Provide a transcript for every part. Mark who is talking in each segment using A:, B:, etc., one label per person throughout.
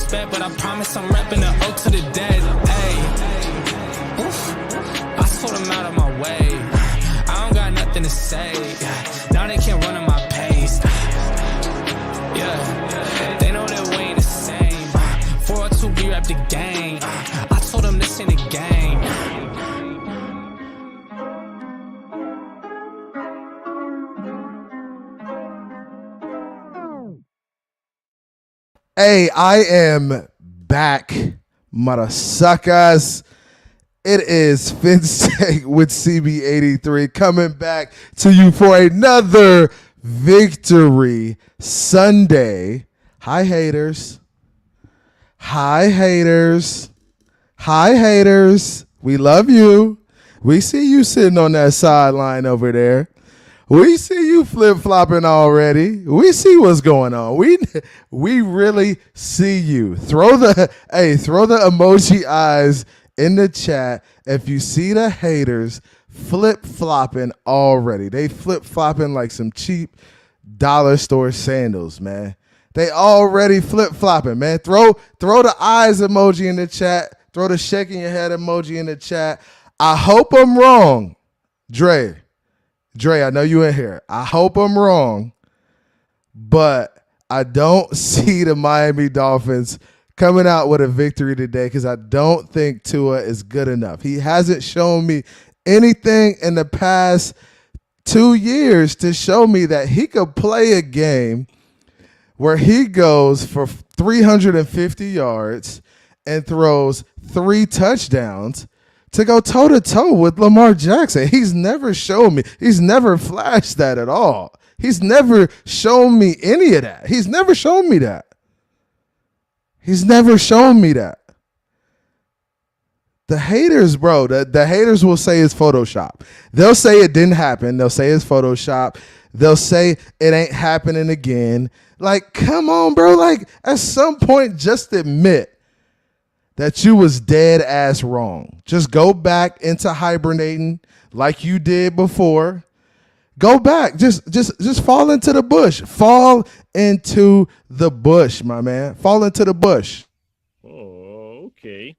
A: respect, but I promise I'm repping the O to the dead. Hey, oof, I told them out of my way. I don't got nothing to say. Now they can't run at my pace. Yeah, they know that we ain't the same. 402, we rap the game. I told them this ain't a game.
B: Hey, I am back, mother suckers. It is Phins with CB83 coming back to you for another Victory Sunday. Hi, haters. Hi, haters. Hi, haters. We love you. We see you sitting on that sideline over there. We see you flip-flopping already. We see what's going on. We really see you. Throw the emoji eyes in the chat if you see the haters flip-flopping already. They flip-flopping like some cheap dollar store sandals, man. They already flip-flopping, man. Throw the eyes emoji in the chat. Throw the shaking your head emoji in the chat. I hope I'm wrong, Dre, I know you in here. I hope I'm wrong, but I don't see the Miami Dolphins coming out with a victory today because I don't think Tua is good enough. He hasn't shown me anything in the past 2 years to show me that he could play a game where he goes for 350 yards and throws 3 touchdowns to go toe-to-toe with Lamar Jackson. He's never shown me. He's never flashed that at all. He's never shown me any of that. He's never shown me that. He's never shown me that. The haters, bro, the haters will say it's Photoshop. They'll say it didn't happen. They'll say it's Photoshop. They'll say it ain't happening again. Like, come on, bro. Like, at some point, just admit that you was dead ass wrong. Just go back into hibernating like you did before. Go back. Just fall into the bush. Fall into the bush, my man. Fall into the bush.
C: Oh, okay.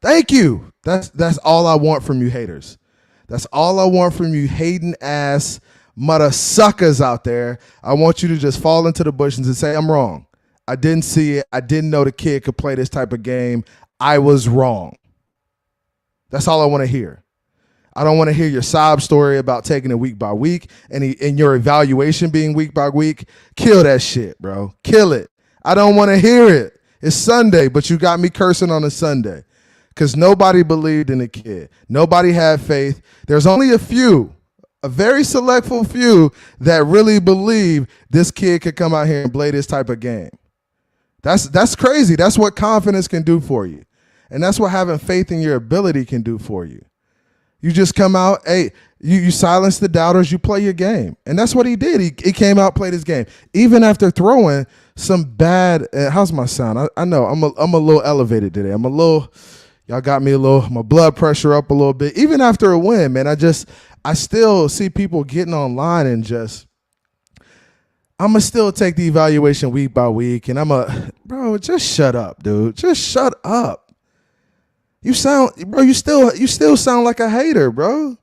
B: Thank you. That's all I want from you haters. That's all I want from you hating ass mother suckers out there. I want you to just fall into the bush and say, I'm wrong. I didn't see it. I didn't know the kid could play this type of game. I was wrong. That's all I want to hear. I don't want to hear your sob story about taking it week by week and your evaluation being week by week. Kill that shit, bro. Kill it. I don't want to hear it. It's Sunday, but you got me cursing on a Sunday because nobody believed in the kid. Nobody had faith. There's only a very selectful few that really believe this kid could come out here and play this type of game. That's crazy. That's what confidence can do for you. And that's what having faith in your ability can do for you. You just come out, hey, you silence the doubters, you play your game. And that's what he did. He came out, played his game. Even after throwing some bad, how's my sound? I know I'm a little elevated today. Y'all got me my blood pressure up a little bit. Even after a win, man, I still see people getting online and I'm going to still take the evaluation week by week. And bro, just shut up, dude. Just shut up. You still sound like a hater, bro.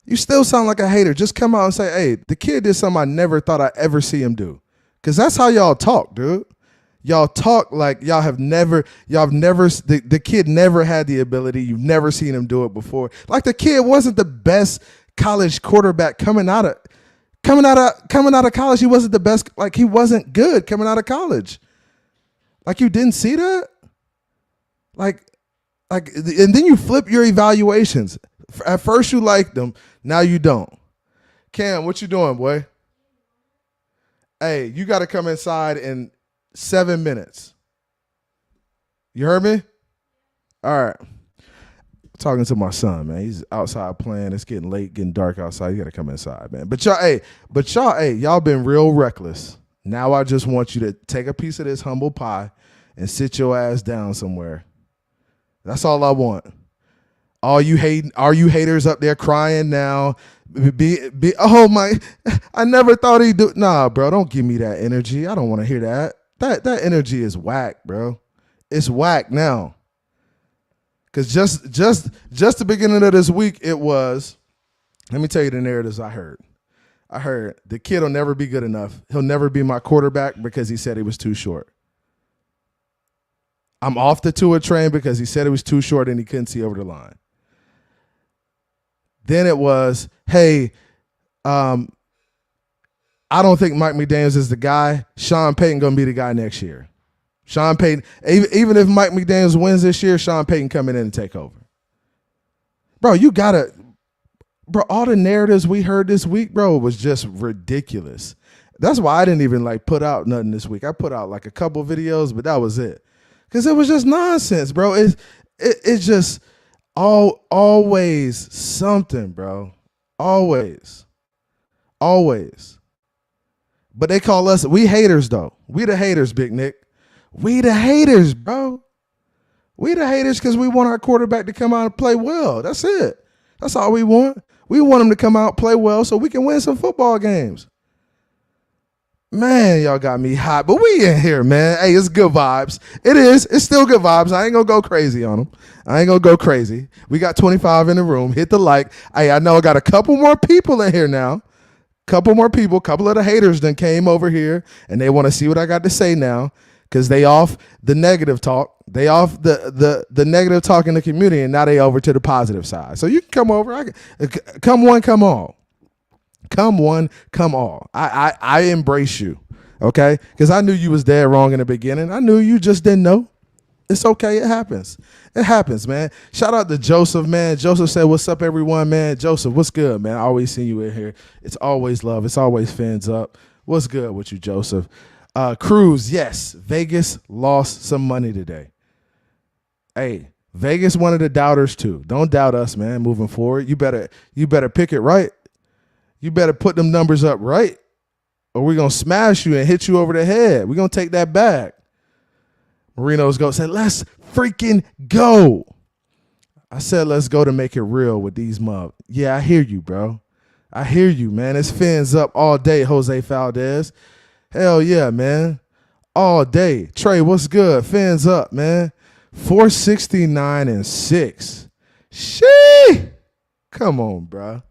B: You still sound like a hater. Just come out and say, hey, the kid did something I never thought I'd ever see him do. Because that's how y'all talk, dude. Y'all talk like the kid never had the ability. You've never seen him do it before. Like the kid wasn't the best college quarterback coming out of college. He wasn't the best. Like he wasn't good coming out of college. Like you didn't see that? And then you flip your evaluations. At first you liked them, now you don't. Cam, what you doing, boy? Hey, you got to come inside in 7 minutes. You heard me? All right. Talking to my son, man. He's outside playing. It's getting late, getting dark outside. You got to come inside, man. But y'all been real reckless. Now I just want you to take a piece of this humble pie and sit your ass down somewhere. That's all I want. Are you haters up there crying now, Oh my, I never thought he'd do. Nah, bro, don't give me that energy. I don't want to hear that. That energy is whack, bro. It's whack now. Cause just the beginning of this week, it was. Let me tell you the narratives I heard. I heard the kid will never be good enough. He'll never be my quarterback because he said he was too short. I'm off the Tua train because he said it was too short and he couldn't see over the line. Then it was, hey, I don't think Mike McDaniels is the guy. Sean Payton going to be the guy next year. Sean Payton, even if Mike McDaniels wins this year, Sean Payton coming in and take over. Bro, you got to, bro, all the narratives we heard this week, bro, was just ridiculous. That's why I didn't even like put out nothing this week. I put out like a couple videos, but that was it. Because it was just nonsense, bro. It's just always something, bro. Always. But they call us, we haters, though. We the haters, Big Nick. We the haters, bro. We the haters because we want our quarterback to come out and play well. That's it. That's all we want. We want him to come out, play well, so we can win some football games. Man, y'all got me hot, but we in here, man. Hey, it's good vibes. It is. It's still good vibes. I ain't going to go crazy on them. I ain't going to go crazy. We got 25 in the room. Hit the like. Hey, I know I got a couple more people in here now. Couple more people. Couple of the haters then came over here, and they want to see what I got to say now because they off the negative talk. They off the negative talk in the community, and now they over to the positive side. So you can come over. Come one, come all. Come one, come all. I embrace you, okay? Because I knew you was dead wrong in the beginning. I knew you just didn't know. It's okay. It happens. It happens, man. Shout out to Joseph, man. Joseph said, what's up, everyone, man? Joseph, what's good, man? I always see you in here. It's always love. It's always fins up. What's good with you, Joseph? Cruz, yes. Vegas lost some money today. Hey, Vegas one of the doubters, too. Don't doubt us, man, moving forward. You better pick it right. You better put them numbers up right, or we're going to smash you and hit you over the head. We're going to take that back. Marino's go said, let's freaking go. I said, let's go to make it real with these mub. Yeah, I hear you, bro. I hear you, man. It's fins up all day, Jose Valdez. Hell yeah, man. All day. Trey, what's good? Fins up, man. 469-6. Shee. Come on, bro.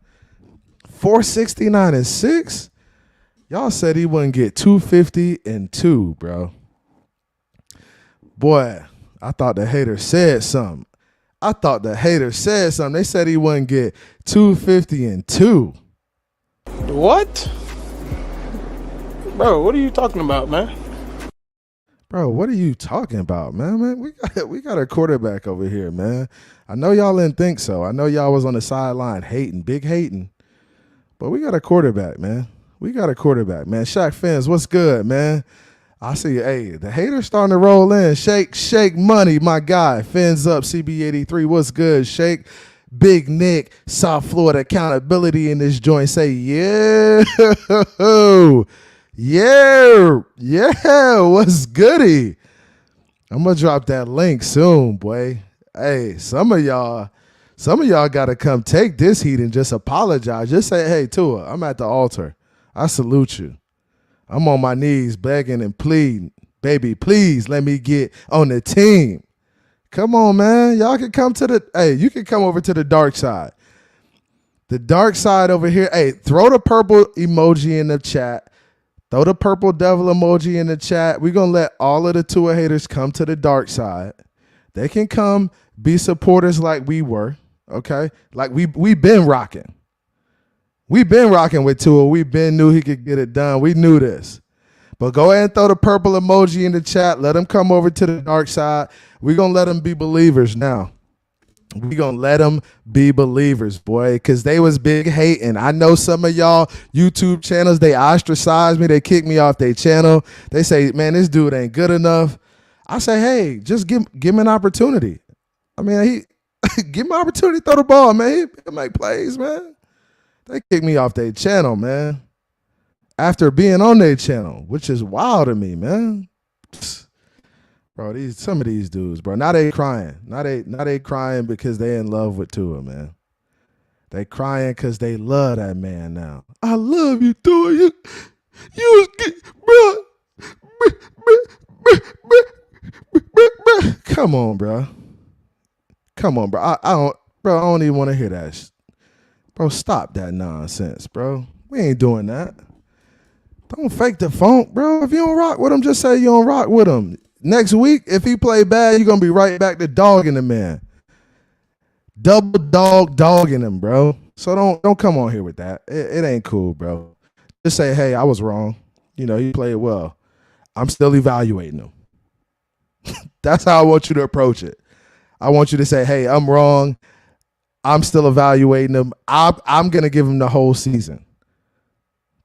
B: 469-6. Y'all said he wouldn't get 250-2, bro. Boy, I thought the hater said something. They said he wouldn't get 250-2.
D: What? Bro, what are you talking about, man?
B: Bro, what are you talking about, man? We got a quarterback over here, man. I know y'all didn't think so. I know y'all was on the sideline hating, big hating. But we got a quarterback, man. Shaq Phins, what's good, man? I see, hey, the haters starting to roll in. Shake money, my guy. Fins up, CB83, what's good? Shake, Big Nick, South Florida accountability in this joint. Say, yeah, what's goody? I'm going to drop that link soon, boy. Hey, some of y'all got to come take this heat and just apologize. Just say, hey, Tua, I'm at the altar. I salute you. I'm on my knees begging and pleading. Baby, please let me get on the team. Come on, man. Y'all can come you can come over to the dark side. The dark side over here. Hey, throw the purple emoji in the chat. Throw the purple devil emoji in the chat. We're going to let all of the Tua haters come to the dark side. They can come be supporters like we were. Okay, like we been rocking. We've been rocking with Tua. We been knew he could get it done. We knew this. But go ahead and throw the purple emoji in the chat. Let them come over to the dark side. We're going to let them be believers now. We're going to let them be believers, boy, because they was big hating. I know some of y'all YouTube channels, they ostracized me. They kicked me off their channel. They say, man, this dude ain't good enough. I say, hey, just give him an opportunity. I mean, give him an opportunity to throw the ball, man. He'll make plays, man. They kicked me off their channel, man. After being on their channel, which is wild to me, man. Bro, some of these dudes, bro. Now they crying. Now they crying because they in love with Tua, man. They crying because they love that man now. I love you, dude. You was bro. Come on, bro. Come on, bro. I don't even want to hear that. Bro, stop that nonsense, bro. We ain't doing that. Don't fake the funk, bro. If you don't rock with him, just say you don't rock with him. Next week, if he play bad, you're going to be right back to dogging the man. Double dogging him, bro. So don't come on here with that. It ain't cool, bro. Just say, hey, I was wrong. You know, he played well. I'm still evaluating him. That's how I want you to approach it. I want you to say, hey, I'm wrong. I'm still evaluating him. I'm going to give him the whole season.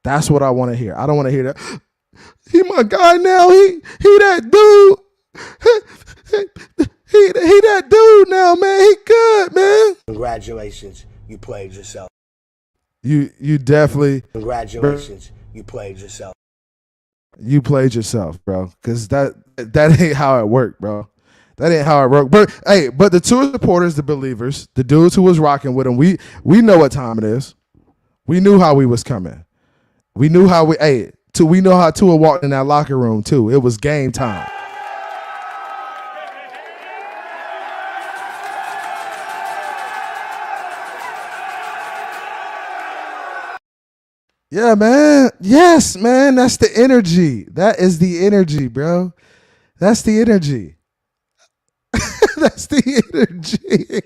B: That's what I want to hear. I don't want to hear that. He my guy now. He that dude. He that dude now, man. He good, man.
E: Congratulations, you played yourself.
B: You definitely.
E: Congratulations, you played yourself.
B: You played yourself, bro. Because that ain't how it worked, bro. That ain't how it worked. But hey, the two supporters, the believers, the dudes who was rocking with him, we know what time it is. We knew how we was coming. We knew how we know how Tua walked in that locker room too. It was game time. Yeah, man. Yes, man. That's the energy. That is the energy, bro. That's the energy. That's the energy.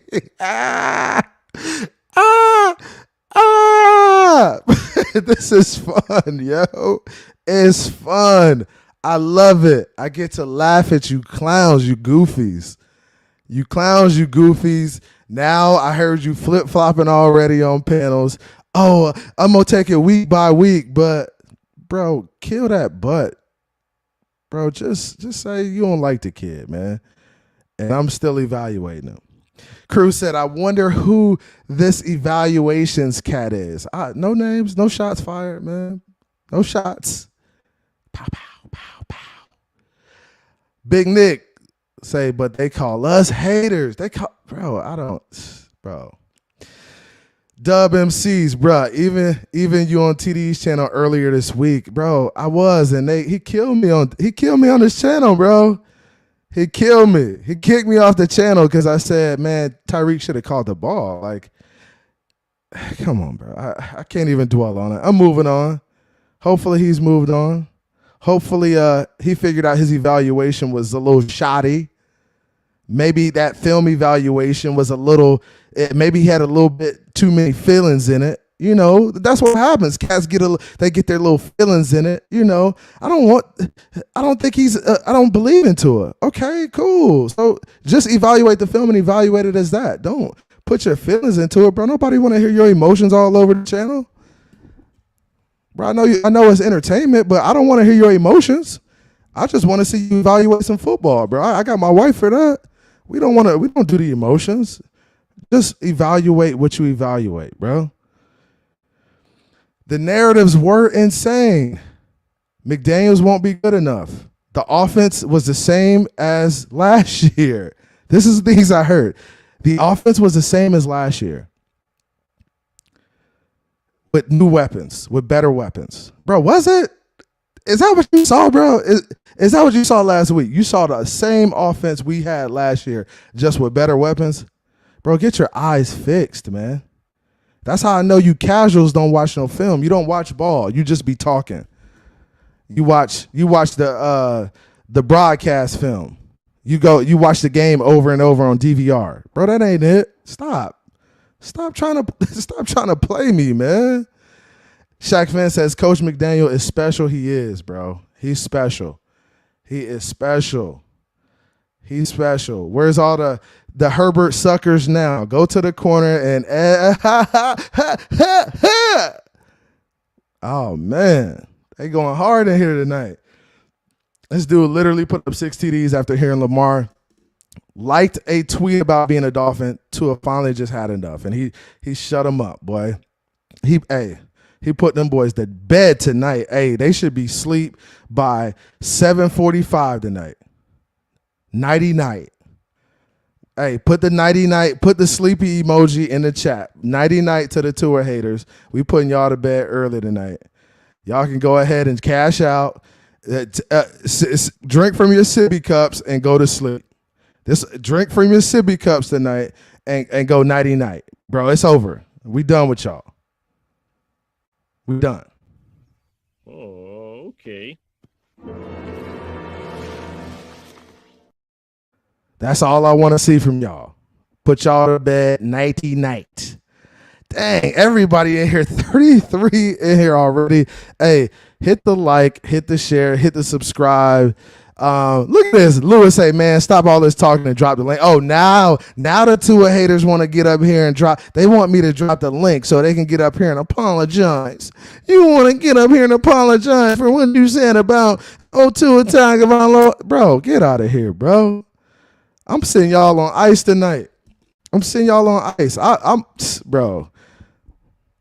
B: This is fun, yo. It's fun. I love it. I get to laugh at you clowns, you goofies. You clowns, you goofies. Now I heard you flip-flopping already on panels. Oh, I'm going to take it week by week, but, bro, kill that butt. Bro, just say you don't like the kid, man. And I'm still evaluating him. Cruz said, I wonder who this evaluations cat is. No names, no shots fired, man. No shots. Pow, pow, pow, pow. Big Nick say, but they call us haters. Bro. Dub MCs, bro. Even you on TD's channel earlier this week, bro. I was, and he killed me on this channel, bro. He killed me. He kicked me off the channel because I said, man, Tyreek should have caught the ball. Like, come on, bro. I can't even dwell on it. I'm moving on. Hopefully he's moved on. Hopefully he figured out his evaluation was a little shoddy. Maybe that film evaluation was maybe he had a little bit too many feelings in it. You know, that's what happens. Cats get their little feelings in it. You know, I don't believe into it. Okay, cool. So just evaluate the film and evaluate it as that. Don't put your feelings into it, bro. Nobody want to hear your emotions all over the channel. Bro, I know it's entertainment, but I don't want to hear your emotions. I just want to see you evaluate some football, bro. I got my wife for that. We don't do the emotions. Just evaluate what you evaluate, bro. The narratives were insane. McDaniels won't be good enough. The offense was the same as last year. This is the things I heard. The offense was the same as last year. With new weapons, with better weapons. Bro, was it? Is that what you saw, bro? Is that what you saw last week? You saw the same offense we had last year, just with better weapons? Bro, get your eyes fixed, man. That's how I know you casuals don't watch no film. You don't watch ball. You just be talking. You watch the broadcast film. You watch the game over and over on DVR. Bro, that ain't it. Stop trying to play me, man. Shaq Fan says Coach McDaniel is special. He is, bro. He's special. He is special. He's special. Where's all the Herbert suckers now? Go to the corner and oh man, they going hard in here tonight. This dude literally put up 6 TDs after hearing Lamar. Liked a tweet about being a Dolphin. Tua finally just had enough, and he shut him up, boy. He put them boys to bed tonight. Hey, they should be asleep by 7:45 tonight. Nighty night. Hey, put the nighty night, put the sleepy emoji in the chat. Nighty night to the Tua haters. We putting y'all to bed early tonight. Y'all can go ahead and cash out, drink from your sippy cups and go to sleep. Drink from your sippy cups tonight and go nighty night. Bro, it's over. We done with y'all. We done.
C: Oh, okay.
B: That's all I want to see from y'all. Put y'all to bed nighty night. Dang, everybody in here, 33 in here already. Hey, hit the like, hit the share, hit the subscribe. Look at this. Lewis say, man, stop all this talking and drop the link. Oh, now the Tua haters want to get up here and drop. They want me to drop the link so they can get up here and apologize. You want to get up here and apologize for what you said about Tua Tagovailoa? Bro, get out of here, bro. I'm sending y'all on ice tonight. I'm sending y'all on ice. Bro.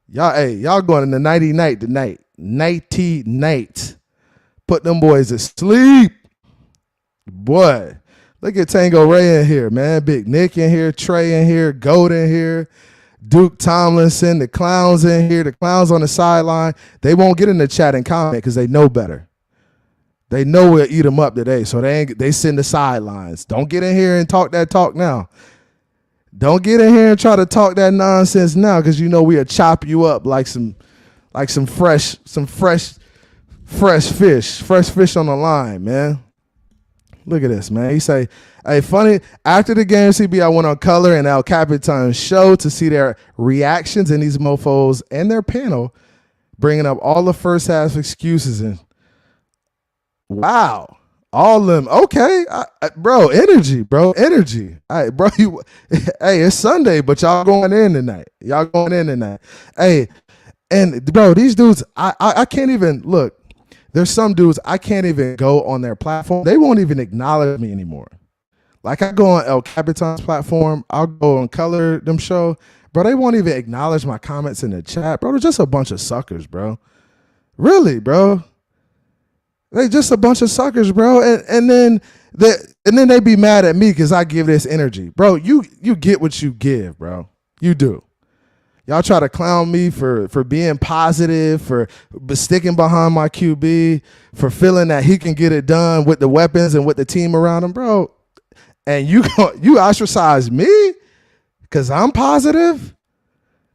B: Y'all going in the nighty night tonight. Nighty night. Put them boys to sleep. Boy, look at Tango Ray in here, man. Big Nick in here, Trey in here, Goat in here, Duke Tomlinson, the clowns in here, the clowns on the sideline. They won't get in the chat and comment because they know better. They know we'll eat them up today, so they send the sidelines. Don't get in here and talk that talk now. Don't get in here and try to talk that nonsense now, because you know we'll chop you up like some fresh fish on the line, man. Look at this, man. He say, hey, funny, after the game, CB, I went on Color and El Capitan's show to see their reactions, and these mofos and their panel bringing up all the first half excuses. And wow, all of them. Okay, bro, energy. All right, bro, hey, it's Sunday, but y'all going in tonight. Hey, and bro, these dudes, I can't even look. There's some dudes I can't even go on their platform. They won't even acknowledge me anymore. Like I go on El Capitan's platform, I'll go on Color them show, bro. They won't even acknowledge my comments in the chat, bro. They're just a bunch of suckers, bro. Really, bro. They just a bunch of suckers, bro. And then they be mad at me because I give this energy, bro. You get what you give, bro. You do. Y'all try to clown me for being positive, for sticking behind my QB, for feeling that he can get it done with the weapons and with the team around him, bro. And you ostracize me because I'm positive,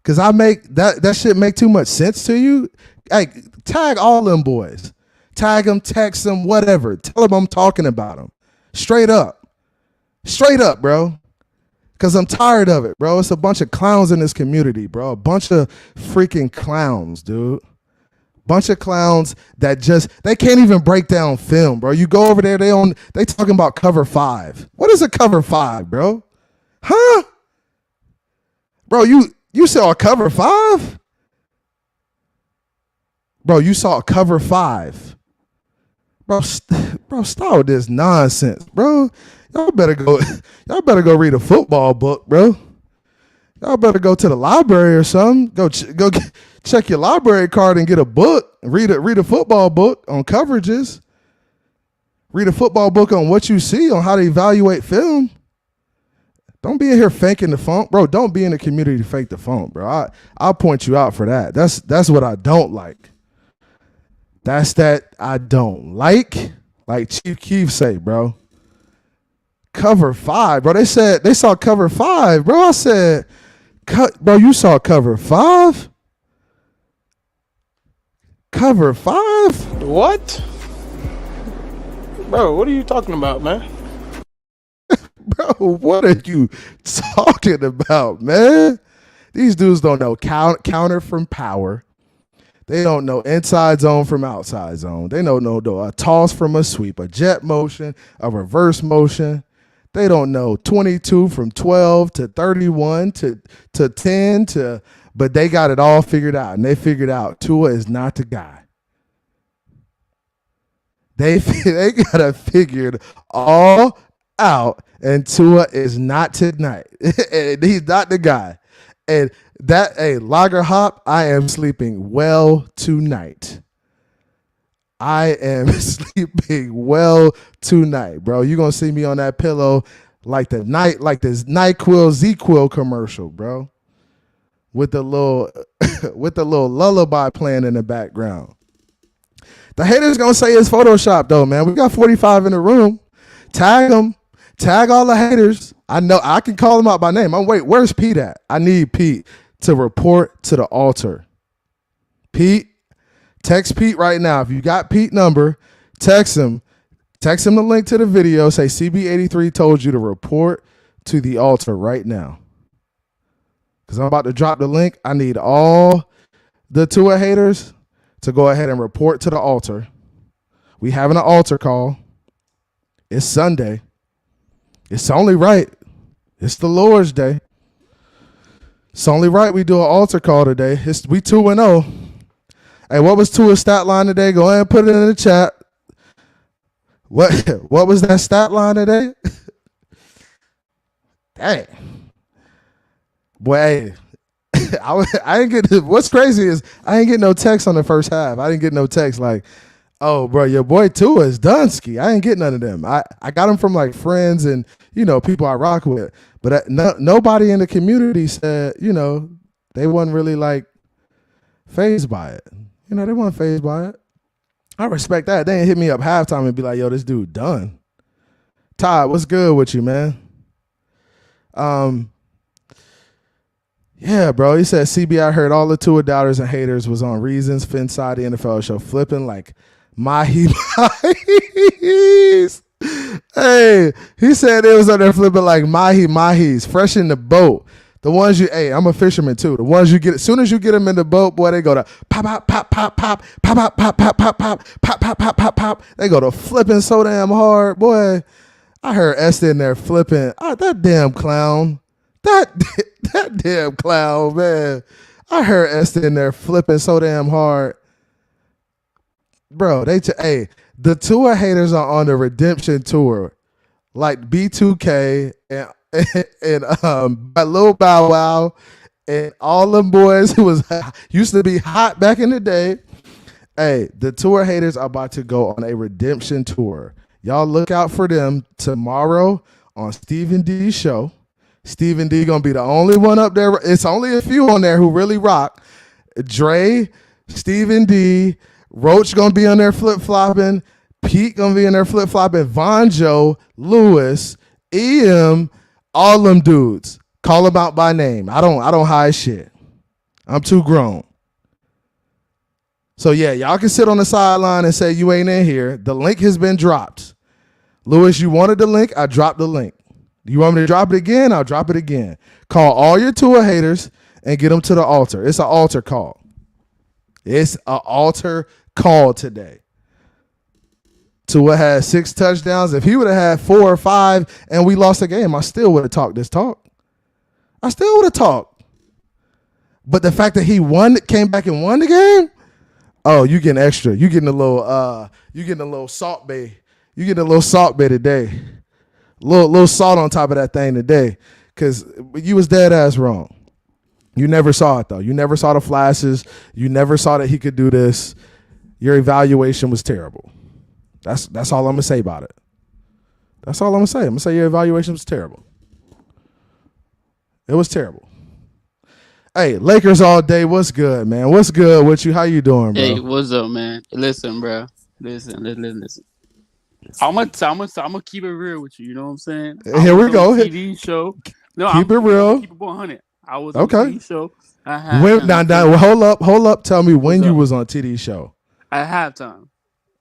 B: because I make that shit make too much sense to you. Hey, tag all them boys. Tag them, text them, whatever. Tell them I'm talking about them. Straight up, bro. Because I'm tired of it, bro. It's a bunch of clowns in this community, bro. A bunch of freaking clowns, dude. Bunch of clowns that they can't even break down film, bro. You go over there, they talking about cover 5. What is a cover 5, bro? Huh? Bro, you saw a cover 5? Bro, you saw a cover 5. Bro, stop with this nonsense, bro. Y'all better go read a football book, bro. Y'all better go to the library or something. Go check your library card and get a book. Read a football book on coverages. Read a football book on what you see, on how to evaluate film. Don't be in here faking the funk, bro. Don't be in the community to fake the funk, bro. I'll point you out for that. That's what I don't like. That's that I don't like. Like Chief Keef say, bro. Cover 5, bro. They said they saw cover 5, bro. I said, bro, you saw cover 5? Cover 5?
D: What? Bro, what are you talking about, man?
B: Bro, what are you talking about, man? These dudes don't know counter from power. They don't know inside zone from outside zone. They don't know a toss from a sweep, a jet motion, a reverse motion. They don't know 22 from 12 to 31 to 10 but they got it all figured out, and they figured out Tua is not the guy. They got it figured all out, and Tua is not tonight. And he's not the guy. And that, hey, Lager Hop, I am sleeping well tonight. I am sleeping well tonight, bro. You're going to see me on that pillow like this NyQuil Z-Quil commercial, bro, with the little with the little lullaby playing in the background. The haters gonna say it's Photoshop though, man. We got 45 in the room. Tag them. Tag all the haters. I know I can call them out by name. Where's Pete at? I need Pete to report to the altar. Pete, text Pete right now. If you got Pete number, text him. Text him the link to the video. Say CB83 told you to report to the altar right now. Because I'm about to drop the link. I need all the Tua haters to go ahead and report to the altar. We having an altar call. It's Sunday. It's only right. It's the Lord's Day. It's only right we do an altar call today. We 2-0. Hey, what was Tua's stat line today? Go ahead and put it in the chat. What was that stat line today? Dang. Boy, hey, I didn't get. What's crazy is I didn't get no text on the first half. I didn't get no text like, "Oh, bro, your boy Tua is Dunsky." I didn't get none of them. I got them from like friends and people I rock with, but nobody in the community said they wasn't really like fazed by it. They weren't fazed by it. I respect that. They didn't hit me up halftime and be like, "Yo, this dude done." Todd, what's good with you, man? Yeah, bro. He said, CB, I heard all the Tua doubters and haters was on Reasons, Phins side the NFL show, flipping like mahis. Hey, he said it was on there flipping like mahis, fresh in the boat. The ones I'm a fisherman too. The ones you get, as soon as you get them in the boat, boy, they go to pop, pop, pop, pop, pop, pop, pop, pop, pop, pop, pop, pop, pop, pop, pop, pop. They go to flipping so damn hard, boy. I heard Esther in there flipping. Oh, that damn clown. That damn clown, man. I heard Esther in there flipping so damn hard. Bro, the Tua haters are on the redemption tour. Like B2K and Lil Bow Wow and all them boys who used to be hot back in the day. Hey, the Tua haters are about to go on a redemption tour. Y'all look out for them tomorrow on Stephen D's show. Stephen D gonna be the only one up there. It's only a few on there who really rock. Dre, Stephen D, Roach gonna be on there flip-flopping. Pete gonna be in there flip-flopping. Vonjo, Lewis, EM, all them dudes. Call them out by name. I don't hide shit. I'm too grown. So yeah, y'all can sit on the sideline and say you ain't in here. The link has been dropped. Lewis, you wanted the link, I dropped the link. You want me to drop it again? I'll drop it again. Call all your Tua haters and get them to the altar. It's an altar call. It's an altar call today. Tua had 6 touchdowns. If he would have had 4 or 5 and we lost the game, I still would have talked this talk. I still would have talked. But the fact that he came back and won the game, oh, you getting extra. You getting a little salt bay. You getting a little salt bay today. Little salt on top of that thing today, because you was dead ass wrong. You never saw it though. You never saw the flashes. You never saw that he could do this. Your evaluation was terrible. That's all I'm gonna say about it. That's all I'm gonna say. I'm gonna say your evaluation was terrible. It was terrible. Hey, Lakers all day. What's good, man? What's good with you? How you doing, bro?
F: Hey, what's up, man? Listen, bro. Listen. I'm gonna keep it real with you. You know what I'm saying?
B: Here we go.
F: TV show. No,
B: keep it real.
F: Keep it 100. I was
B: okay.
F: On a TV show.
B: Now, hold up. Tell me when you was on TV show.
F: At halftime.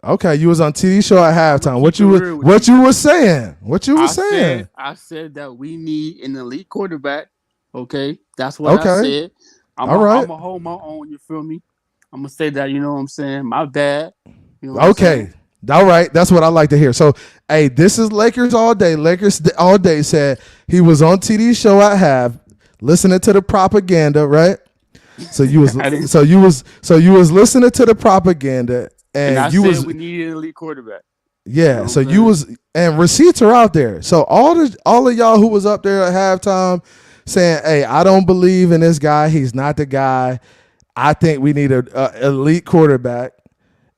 B: Okay, you was on TV show at halftime. What you was saying?
F: I said that we need an elite quarterback. Okay, that's what I said. I'm gonna hold my own. You feel me? I'm gonna say that. You know what I'm saying? My bad. You know
B: okay. All right, that's what I like to hear. So, hey, this is Lakers all day. Lakers all day said he was on TV show at half, listening to the propaganda, right? So you was listening to the propaganda, and
F: I
B: you
F: said
B: was
F: we needed an elite quarterback.
B: Yeah, you know so you was, and receipts are out there. So all of y'all who was up there at halftime saying, "Hey, I don't believe in this guy. He's not the guy. I think we need a elite quarterback."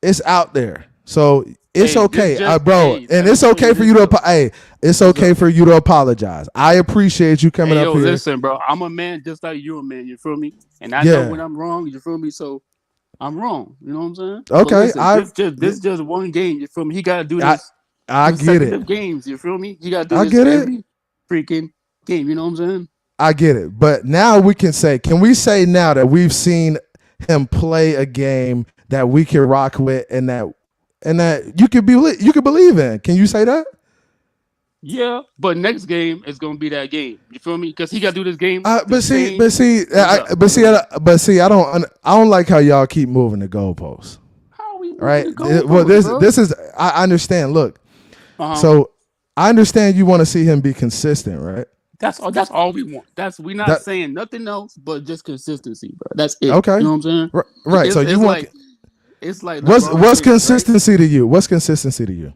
B: It's out there. So It's okay, bro, and it's okay for you to. It's okay for you to apologize. I appreciate you coming up here.
F: Listen, bro, I'm a man just like you, a man. You feel me? And I know when I'm wrong. You feel me? So I'm wrong. You know what I'm saying?
B: Okay,
F: listen, this just one game. You feel me? He got to do this.
B: I get it.
F: Games. You feel me? He got to do this every freaking game. You know what I'm saying?
B: I get it. But now we can say, can we say now that we've seen him play a game that we can rock with and that you could believe in? Can you say that?
F: Yeah, but next game is gonna be that game. You feel me? Because he got to do this game.
B: But see, I don't like how y'all keep moving the goalposts.
F: How are we moving
B: right?
F: the goalposts,
B: Well,
F: bro?
B: this is I understand. Look, so I understand you want to see him be consistent, right?
F: That's all we want. We're not saying nothing else but just consistency, bro. That's it.
B: Okay,
F: you know what I'm saying?
B: Right. So you want
F: it's like
B: what's consistency to you? What's consistency to you?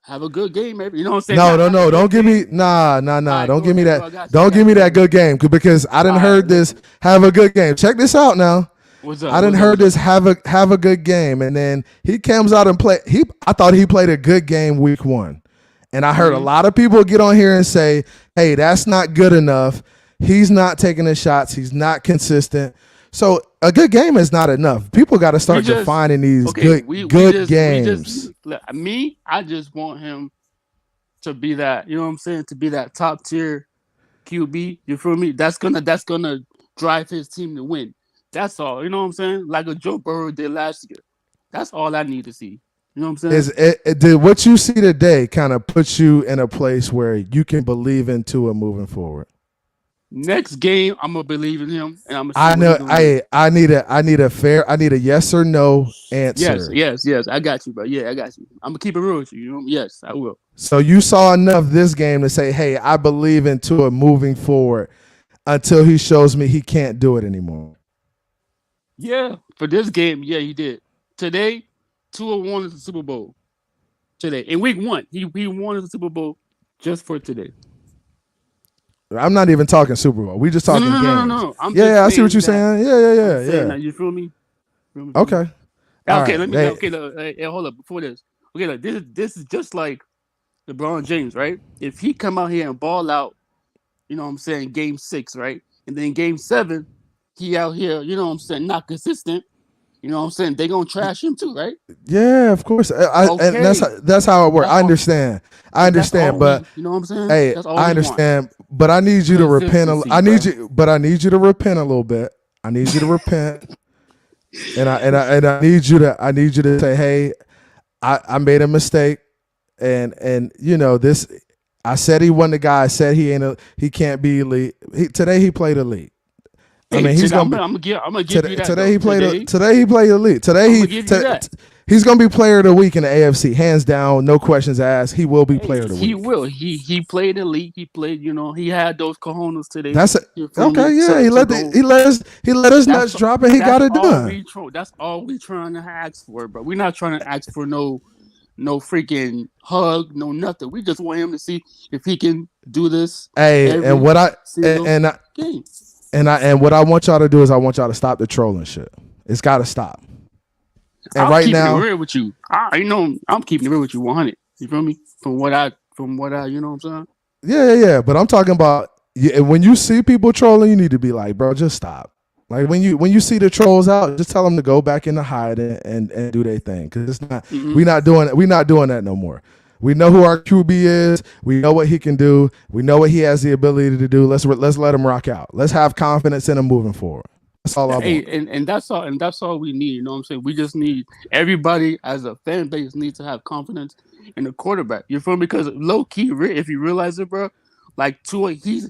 F: Have a good game, maybe. You know what I'm saying?
B: No. Don't give me Don't give me that. Don't give me that good game because I didn't heard this. Have a good game. Check this out now.
F: What's up?
B: I didn't heard this. Have a good game, and then he comes out and play. I thought he played a good game week 1, and I heard a lot of people get on here and say, "Hey, that's not good enough. He's not taking the shots. He's not consistent." So a good game is not enough. People got to start defining these good games.
F: I just want him to be that. You know what I'm saying? To be that top tier QB. You feel me? That's gonna drive his team to win. That's all. You know what I'm saying? Like a Joe Burrow did last year. That's all I need to see. You know what I'm saying?
B: Did what you see today kind of put you in a place where you can believe into it moving forward?
F: Next game, I'm gonna believe in him, and I'm.
B: I know. I need a yes or no answer.
F: Yes. I got you, bro. Yeah, I got you. I'm gonna keep it real with you. You know? Yes, I will.
B: So you saw enough this game to say, "Hey, I believe into it moving forward," until he shows me he can't do it anymore.
F: Yeah, for this game, yeah, he did. Today, 2-1 is the Super Bowl. Today, in week 1, he won the Super Bowl just for today.
B: I'm not even talking Super Bowl. We just talking games.
F: No.
B: I see what you're saying. Yeah.
F: You feel me?
B: Okay.
F: Okay.
B: Right.
F: Hold up. Before this, okay, look, this is just like LeBron James, right? If he come out here and ball out, you know what I'm saying, game 6, right? And then game 7, he out here, you know what I'm saying, not consistent. You know what I'm saying? They gonna trash him too, right?
B: Yeah, of course. And that's how it works. I understand, but
F: you know what I'm saying?
B: Hey, I understand, but I need you to repent. I need you to repent a little bit. I need you to repent, and I need you to say, hey, I made a mistake, and you know this. I said he wasn't the guy. I said he can't be elite. Today he played elite. I mean, he's gonna. I'm gonna give you that. Today he played elite. He's gonna be player of the week in the AFC, hands down, no questions asked. He will be player of the week.
F: He will. He played elite. He played. You know, he had those cojones today.
B: That's it. Okay, yeah. He let us nuts drop and he got it done.
F: That's all we trying to ask for, bro. We're not trying to ask for no freaking hug, no nothing. We just want him to see if he can do this.
B: Hey, and what what I want y'all to do is I want y'all to stop the trolling shit. It's got to stop. And right now,
F: I'm keeping it real with you. I'm keeping it real with you 100. You feel me? From what I, you know what I'm saying?
B: Yeah. But I'm talking about when you see people trolling, you need to be like, bro, just stop. Like when you see the trolls out, just tell them to go back in the hide and do their thing. Cause it's not, we're not doing that no more. We know who our QB is. We know what he can do. We know what he has the ability to do. Let's let him rock out. Let's have confidence in him moving forward. That's all I want.
F: And that's all. And that's all we need. You know what I'm saying? We just need everybody as a fan base needs to have confidence in the quarterback. You feel me? Because low key, if you realize it, bro, like Tua, he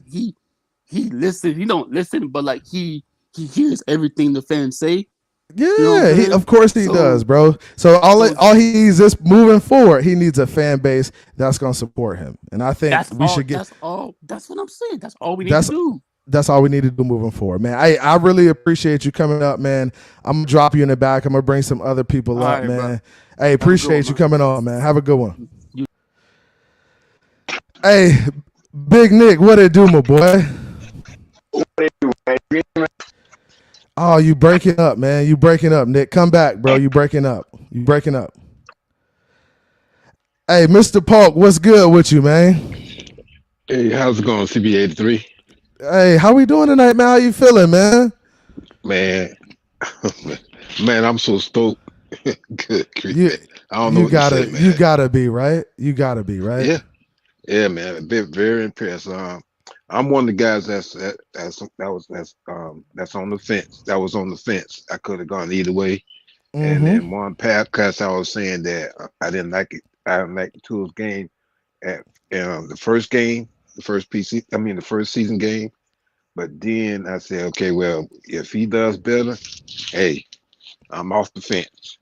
F: listens. He don't listen, but like he hears everything the fans say.
B: Yeah, you know of course he does, bro. So all he needs is moving forward. He needs a fan base that's gonna support him, and I think we should get.
F: That's all. That's what I'm saying. That's all we need to do.
B: That's all we need to do moving forward, man. I really appreciate you coming up, man. I'm gonna drop you in the back. I'm gonna bring some other people up, right, man. Bro. Hey, appreciate you coming on, man. Have a good one. Hey, Big Nick, what it do, my boy? Oh, you breaking up, man. You breaking up, Nick. Come back, bro. You breaking up. Hey, Mr. Polk, what's good with you, man?
G: Hey, how's it going, CB83?
B: Hey, how we doing tonight, man? How you feeling, man?
G: Man, man, I'm so stoked. Good grief,
B: You,
G: man. I don't know what to say, man.
B: you gotta be right. You gotta be right.
G: Yeah, man. Very impressed. I'm one of the guys that's on the fence. That was on the fence. I could have gone either way. And then one podcast, I was saying that I didn't like it. I didn't like the Tools game at the first game, the first season game. But then I said, okay, well, if he does better, hey, I'm off the fence.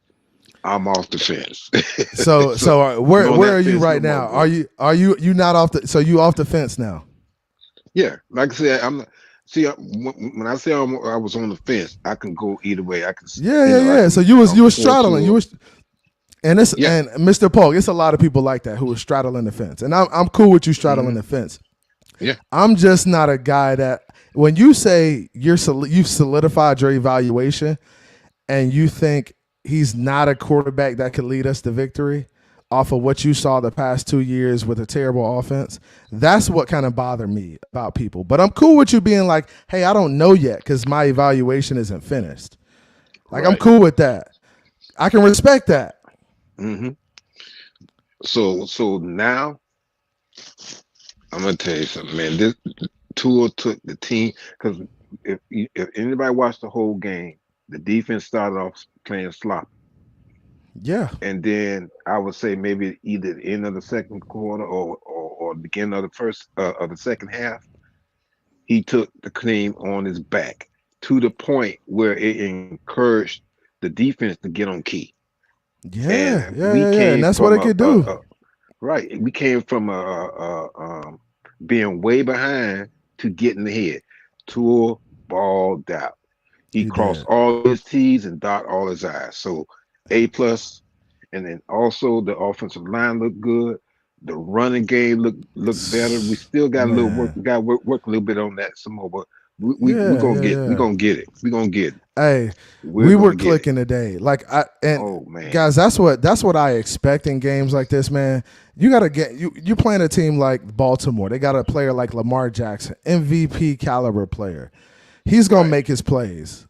G: I'm off the fence.
B: So where are you right now? Are you not off the? So you off the fence now?
G: Yeah, like I said, I'm. See, when I say I was on the fence, I can go either way. I can.
B: Yeah. So you was straddling. You was. And and Mr. Polk, it's a lot of people like that who are straddling the fence, and I'm cool with you straddling the fence.
G: Yeah,
B: I'm just not a guy that when you say you've solidified your evaluation, and you think he's not a quarterback that could lead us to victory off of what you saw the past 2 years with a terrible offense. That's what kind of bothered me about people. But I'm cool with you being like, hey, I don't know yet because my evaluation isn't finished. Like, right. I'm cool with that. I can respect that.
G: So now I'm gonna tell you something, man. This Tua took the team because if anybody watched the whole game, the defense started off playing sloppy.
B: Yeah.
G: And then I would say maybe either the end of the second quarter or the beginning of the second half, he took the team on his back to the point where it encouraged the defense to get on key.
B: Yeah. And that's what it could do.
G: Right. We came from being way behind to getting ahead. Tua balled out. He crossed all his T's and dot all his I's. So A+, and then also the offensive line looked good. The running game looked better. We still got a little work. We got to work a little bit on that some more, but we're gonna get it. We're gonna get it.
B: Hey, we were clicking today. Like guys, that's what I expect in games like this, man. You gotta get you playing a team like Baltimore. They got a player like Lamar Jackson, MVP caliber player. He's gonna make his plays.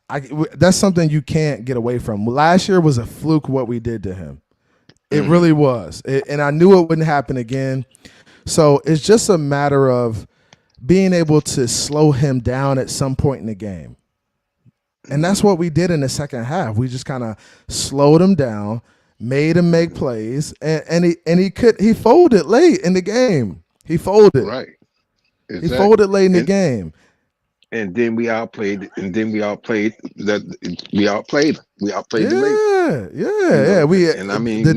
B: That's something you can't get away from. Last year was a fluke what we did to him. It really was, and I knew it wouldn't happen again. So it's just a matter of being able to slow him down at some point in the game. And that's what we did in the second half. We just kind of slowed him down, made him make plays, and he folded late in the game. He folded.
G: Right. Exactly.
B: He folded late in the game.
G: And then we outplayed him. We outplayed the Ravens.
B: Yeah. And I mean, the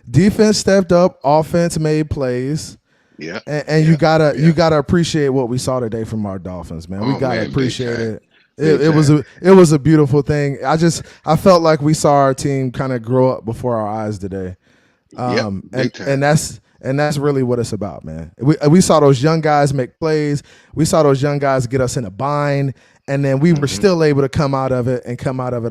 B: defense stepped up, offense made plays.
G: Yeah.
B: And you gotta appreciate what we saw today from our Dolphins, man. We gotta appreciate it. It was a beautiful thing. I felt like we saw our team kind of grow up before our eyes today. And that's really what it's about, man. We saw those young guys make plays. We saw those young guys get us in a bind, and then we were still able to come out of it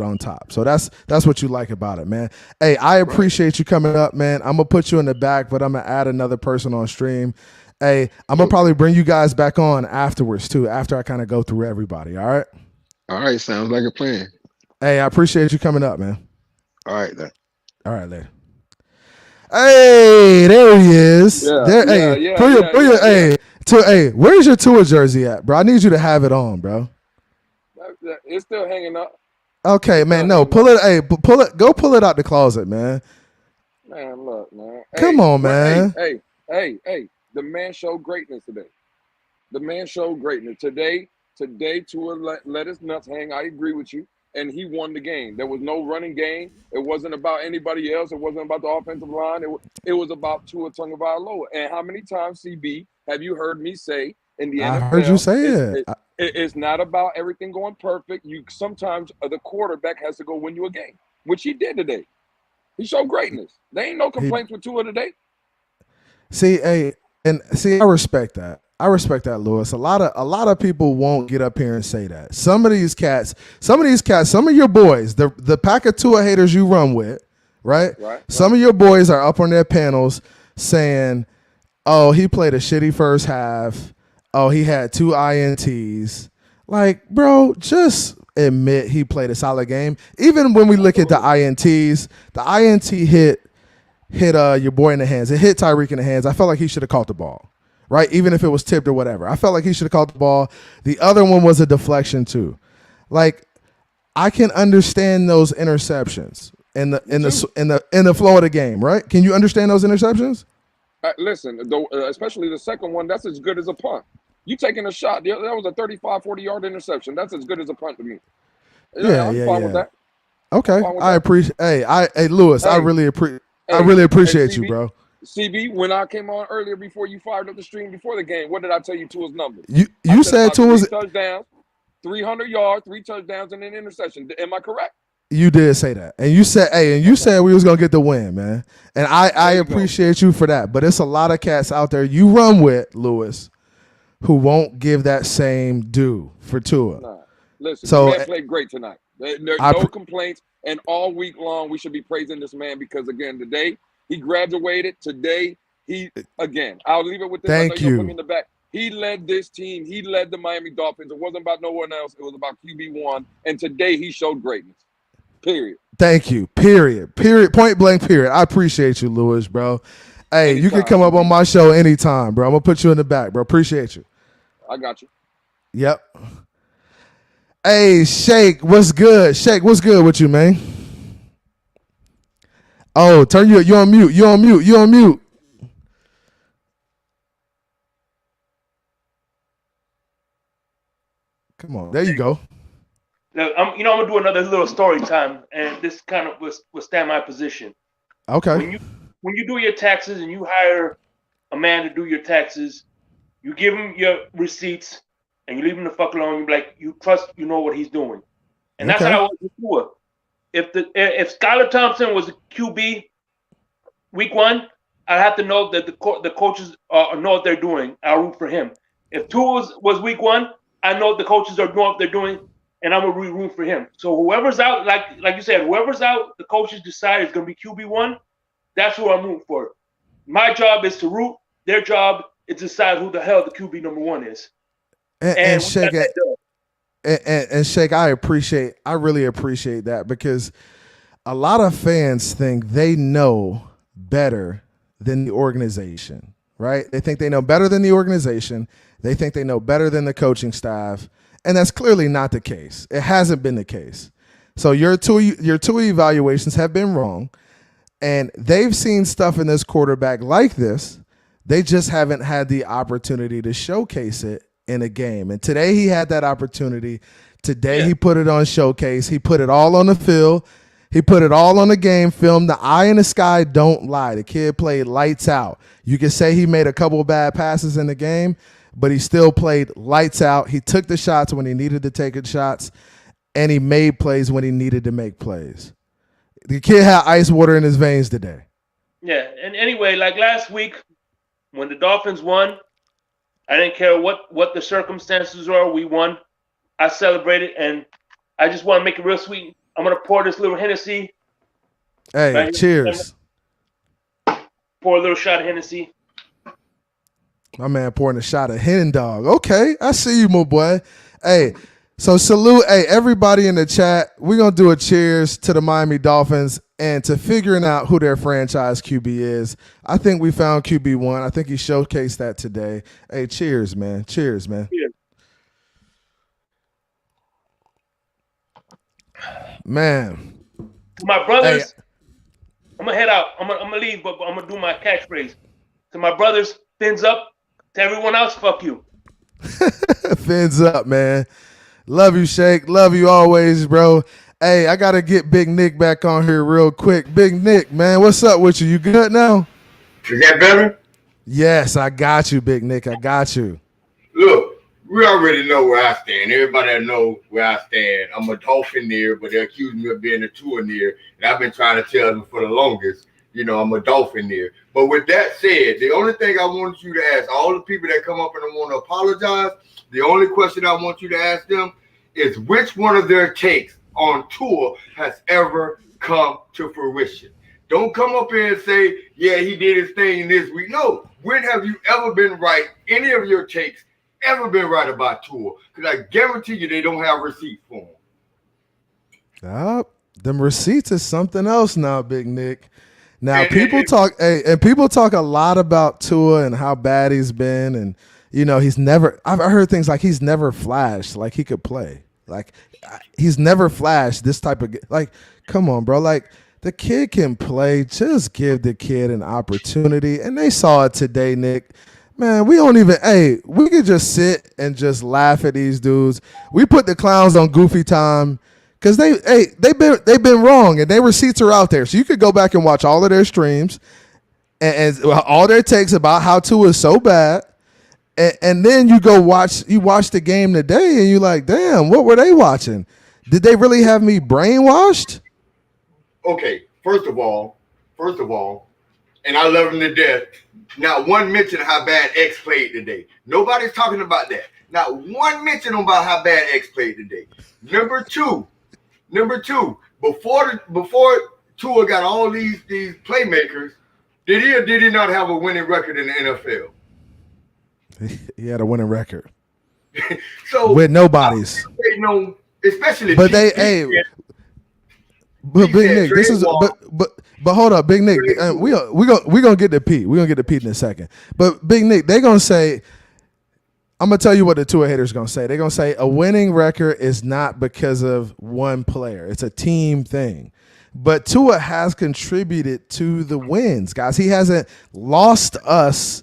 B: on top. So that's what you like about it, man. Hey, I appreciate you coming up, man. I'm gonna put you in the back, but I'm gonna add another person on stream. Hey, I'm gonna probably bring you guys back on afterwards too, after I kind of go through everybody. All right.
G: All right, sounds like a plan.
B: Hey, I appreciate you coming up, man.
G: All right, then.
B: All right, later. Hey, there he is. Hey, where's your Tua jersey at, bro? I need you to have it on, bro.
H: It's still hanging up.
B: Okay, man. No, pull it. Hey, pull it. Go pull it out the closet, man.
H: Man, look, man.
B: Come on, man.
H: Hey. The man showed greatness today. The man showed greatness today. Tua let his nuts hang. I agree with you. And he won the game. There was no running game. It wasn't about anybody else. It wasn't about the offensive line. It was about Tua Tagovailoa. And how many times, CB, have you heard me say in the NFL? I
B: heard you say it.
H: It's not about everything going perfect. Sometimes the quarterback has to go win you a game, which he did today. He showed greatness. There ain't no complaints with Tua today.
B: I respect that. I respect that, Lewis. A lot of people won't get up here and say that. Some of these cats, some of your boys, the pack of Tua haters you run with, right? Some of your boys are up on their panels saying, oh, he played a shitty first half. Oh, he had 2 INTs. Like, bro, just admit he played a solid game. Even when we look at the INTs, the INT hit your boy in the hands. It hit Tyreek in the hands. I felt like he should have caught the ball, right? Even if it was tipped or whatever. I felt like he should have caught the ball. The other one was a deflection too. Like, I can understand those interceptions in the flow of the game, right? Can you understand those interceptions?
H: Listen, especially the second one, that's as good as a punt. You taking a shot. That was a 35, 40-yard interception. That's as good as a punt to me. I'm fine with that.
B: Okay. I appreciate. Hey, Lewis, I really appreciate you, bro.
H: CB, when I came on earlier before you fired up the stream before the game, what did I tell you Tua's numbers?
B: You said Tua's
H: touchdowns, 300 yards, 3 touchdowns, and an interception. Am I correct?
B: You did say that, and you said we was gonna get the win, man. And I appreciate you for that. But it's a lot of cats out there you run with, Lewis, who won't give that same due for Tua.
H: Nah. Listen, the man played great tonight. There's no complaints, and all week long we should be praising this man because, again, today he graduated. Today I'll leave it with this.
B: Thank you.
H: Put me in the back. He led this team. He led the Miami Dolphins. It wasn't about no one else. It was about QB1, and today he showed greatness. Period.
B: Thank you. Period. Point blank. Period. I appreciate you, Lewis, bro. Hey, anytime. You can come up on my show anytime, bro. I'm gonna put you in the back, bro. Appreciate you.
H: I got you.
B: Yep. Hey, Shake, what's good? Shake, what's good with you, man? Oh, you on mute. You on mute. Come on, there you go.
I: I'm gonna do another little story time, and this kind of will stand my position.
B: Okay.
I: When you do your taxes and you hire a man to do your taxes, you give him your receipts and you leave him the fuck alone. You trust, what he's doing, and that's how I was before. If Skylar Thompson was a QB week 1, I have to know that the coaches know what they're doing. I'll root for him. If Tua was week 1, I know the coaches know what they're doing, and I'm gonna root for him. So whoever's out, like you said, whoever's out, the coaches decide is gonna be QB1. That's who I'm rooting for. My job is to root. Their job is to decide who the hell the QB number 1 is.
B: And Shake, I really appreciate that because a lot of fans think they know better than the organization, right? They think they know better than the organization. They think they know better than the coaching staff. And that's clearly not the case. It hasn't been the case. So your two evaluations have been wrong. And they've seen stuff in this quarterback like this. They just haven't had the opportunity to showcase it in a game. And today he had that opportunity. Today he put it on showcase. He put it all on the field. He put it all on the game film. The eye in the sky don't lie. The kid played lights out. You can say he made a couple bad passes in the game, but he still played lights out. He took the shots when he needed to take the shots, and he made plays when he needed to make plays. The kid had ice water in his veins today.
I: Yeah, and anyway, like last week when the Dolphins won, I didn't care what the circumstances were. We won. I celebrated, and I just want to make it real sweet. I'm going to pour this little Hennessy.
B: Hey, right, cheers.
I: Pour a little shot of Hennessy.
B: My man pouring a shot of Hen Dog. Okay, I see you, my boy. Hey, so salute, everybody in the chat. We're going to do a cheers to the Miami Dolphins and to figuring out who their franchise QB is. I think we found QB1. I think he showcased that today. Hey, cheers, man. Cheers, man.
I: Cheers.
B: Man.
I: To my brothers, I'm going to head out. I'm going to leave, but I'm going to do my catchphrase. To my brothers, Phins up. To everyone else, fuck you.
B: Phins up, man. Love you, Shake. Love you always, bro. Hey, I got to get Big Nick back on here real quick. Big Nick, man, what's up with you? You good now?
J: Is that better?
B: Yes, I got you, Big Nick. I got you.
J: Look, we already know where I stand. Everybody knows where I stand. I'm a Dolphinaire, but they accuse me of being a Tourneer, and I've been trying to tell them for the longest, I'm a Dolphinaire. But with that said, the only thing I want you to ask all the people that come up and want to apologize, the only question I want you to ask them is which one of their takes on Tua has ever come to fruition. Don't come up here and say, yeah, he did his thing this week. No. When have you ever been right? Any of your takes ever been right about Tua? Because I guarantee you they don't have receipts for him.
B: Them receipts is something else now, Big Nick. Now people talk a lot about Tua and how bad he's been, and I've heard things like he's never flashed like he could play. Like he's never flashed this type of like. Come on, bro. Like the kid can play. Just give the kid an opportunity, and they saw it today, Nick. Man, we don't even. Hey, we could just sit and just laugh at these dudes. We put the clowns on Goofy Time. Because they've been wrong, and their receipts are out there. So you could go back and watch all of their streams and all their takes about how Tua is so bad. And then you watch the game today, and you're like, damn, what were they watching? Did they really have me brainwashed?
J: Okay, first of all, and I love him to death. Not one mention how bad X played today. Nobody's talking about that. Not one mention about how bad X played today. Number two, before Tua got all these playmakers, did he or did he not have a winning record in the NFL?
B: He had a winning record.
J: So
B: with nobodies.
J: Especially.
B: But Big Nick, this is but hold up, Big Nick. We gonna get to Pete. We're gonna get to Pete in a second. But Big Nick, they're gonna say. I'm going to tell you what the Tua haters are going to say. They're going to say a winning record is not because of one player. It's a team thing. But Tua has contributed to the wins, guys. He hasn't lost us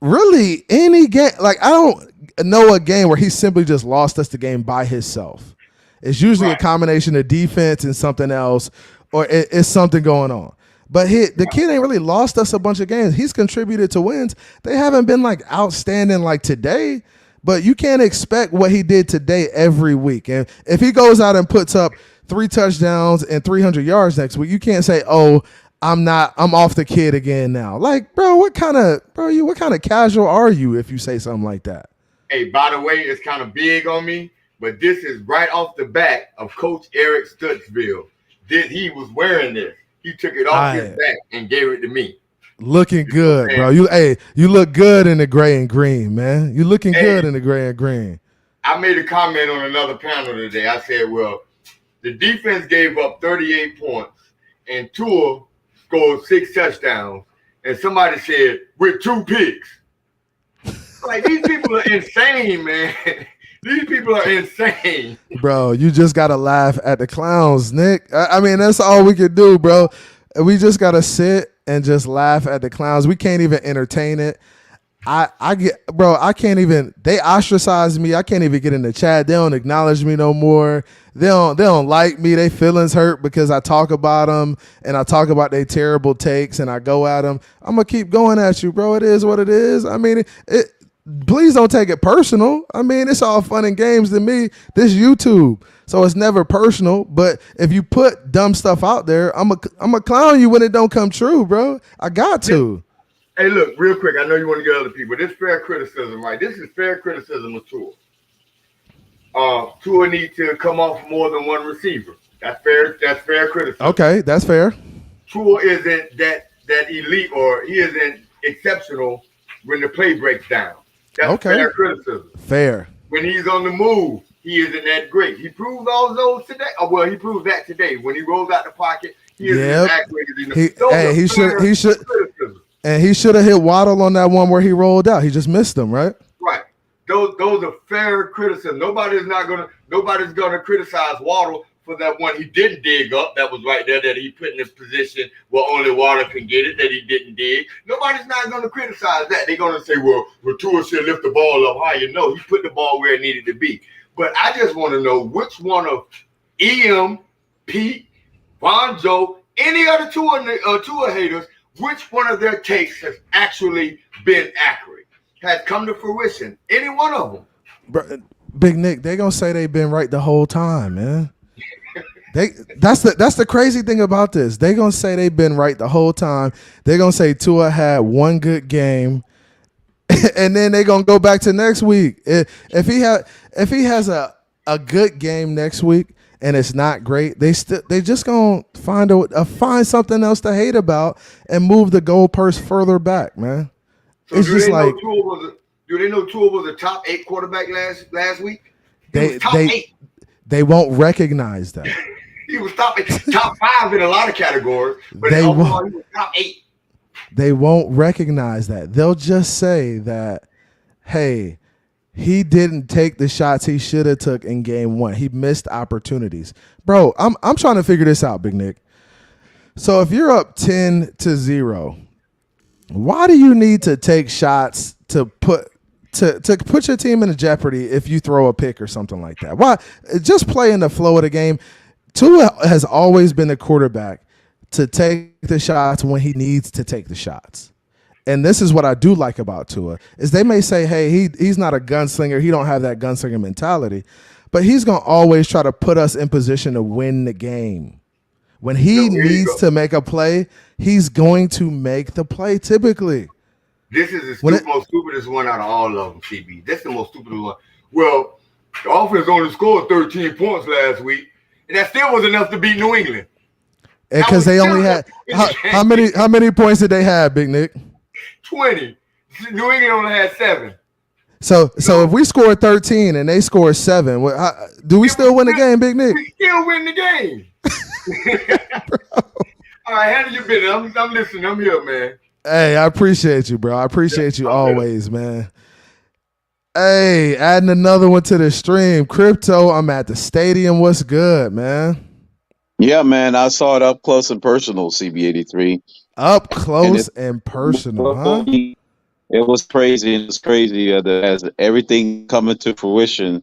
B: really any game. Like, I don't know a game where he simply just lost us the game by himself. It's usually a combination of defense and something else, or it's something going on. But the kid ain't really lost us a bunch of games. He's contributed to wins. They haven't been like outstanding like today, but you can't expect what he did today every week. And if he goes out and puts up 3 touchdowns and 300 yards next week, you can't say, "Oh, I'm off the kid again now." Like, bro, what kind of casual are you if you say something like that?
J: Hey, by the way, it's kind of big on me, but this is right off the back of Coach Eric Stutzville. He was wearing this. He took it off his back and gave it to me.
B: Looking good, bro. You look good in the gray and green, man. You looking good in the gray and green.
J: I made a comment on another panel today. I said, well, the defense gave up 38 points and Tua scored 6 touchdowns. And somebody said, with 2 picks. Like, these people are insane, man. These people are insane.
B: Bro, you just got to laugh at the clowns, Nick. I mean, that's all we can do, bro. We just got to sit and just laugh at the clowns. We can't even entertain it. I can't even, they ostracize me. I can't even get in the chat. They don't acknowledge me no more. They don't like me. They feelings hurt because I talk about them and I talk about their terrible takes and I go at them. I'm going to keep going at you, bro. It is what it is. I mean, please don't take it personal. I mean, it's all fun and games to me. This YouTube, so it's never personal. But if you put dumb stuff out there, I'm a clown you when it don't come true, bro. I got to.
J: Hey, look, real quick. I know you want to get other people. This is fair criticism, right? This is fair criticism of Tua. Tua needs to come off more than one receiver. That's fair. That's fair criticism.
B: Okay, that's fair.
J: Tua isn't that elite, or he isn't exceptional when the play breaks down. That's fair criticism.
B: Fair.
J: When he's on the move, he isn't that great. He proved all those today. Well, he proved that today. When he rolls out the pocket, he isn't as accurate as
B: he should. And he should have hit Waddle on that one where he rolled out. He just missed him, right?
J: Right. Those are fair criticism. Nobody's gonna criticize Waddle for that one he didn't dig up. That was right there that he put in a position where only Waddle can get it, that he didn't dig. Nobody's not gonna criticize that. They're gonna say, well, Tua should lift the ball up higher. No, he put the ball where it needed to be. But I just want to know which one of EM, Pete, Bonjo, any other Tua haters, which one of their takes has actually been accurate, has come to fruition? Any one of them.
B: Bro, Big Nick, they gonna say they've been right the whole time, man. That's the crazy thing about this. They gonna say they've been right the whole time. They're gonna say Tua had one good game, and then they gonna go back to next week. If he has a good game next week and it's not great, they just gonna find something else to hate about and move the goalpost further back, man.
J: So
B: it's just like,
J: do they know Tua was a top 8 quarterback last week?
B: They won't recognize that.
J: He was top 5 in a lot of categories, but overall he was top 8.
B: They won't recognize that. They'll just say that, hey, he didn't take the shots he should have took in game 1. He missed opportunities. Bro, I'm trying to figure this out, Big Nick. So if you're up 10-0, why do you need to take shots to put your team in jeopardy if you throw a pick or something like that? Why? Just play in the flow of the game. Tua has always been a quarterback to take the shots when he needs to take the shots. And this is what I do like about Tua, is they may say, hey, he's not a gunslinger. He don't have that gunslinger mentality. But he's going to always try to put us in position to win the game. When he needs to make a play, he's going to make the play typically.
J: This is the most stupidest one out of all of them, CB. That's the most stupid one. Well, the offense only scored 13 points last week, and that still was enough to beat New England.
B: Because they only had how many points did they have, Big Nick?
J: 20. New England only had 7.
B: So if we scored 13 and they scored 7, do we still win the game, Big Nick?
J: We still win the game. All right, how do you been? I'm listening. I'm here, man.
B: Hey, I appreciate you, bro. I appreciate you always, man. Hey, adding another one to the stream. Crypto, I'm at the stadium. What's good, man?
K: Yeah, man. I saw it up close and personal, CB83.
B: Up close and personal, huh?
K: It was crazy. It was crazy as everything coming to fruition.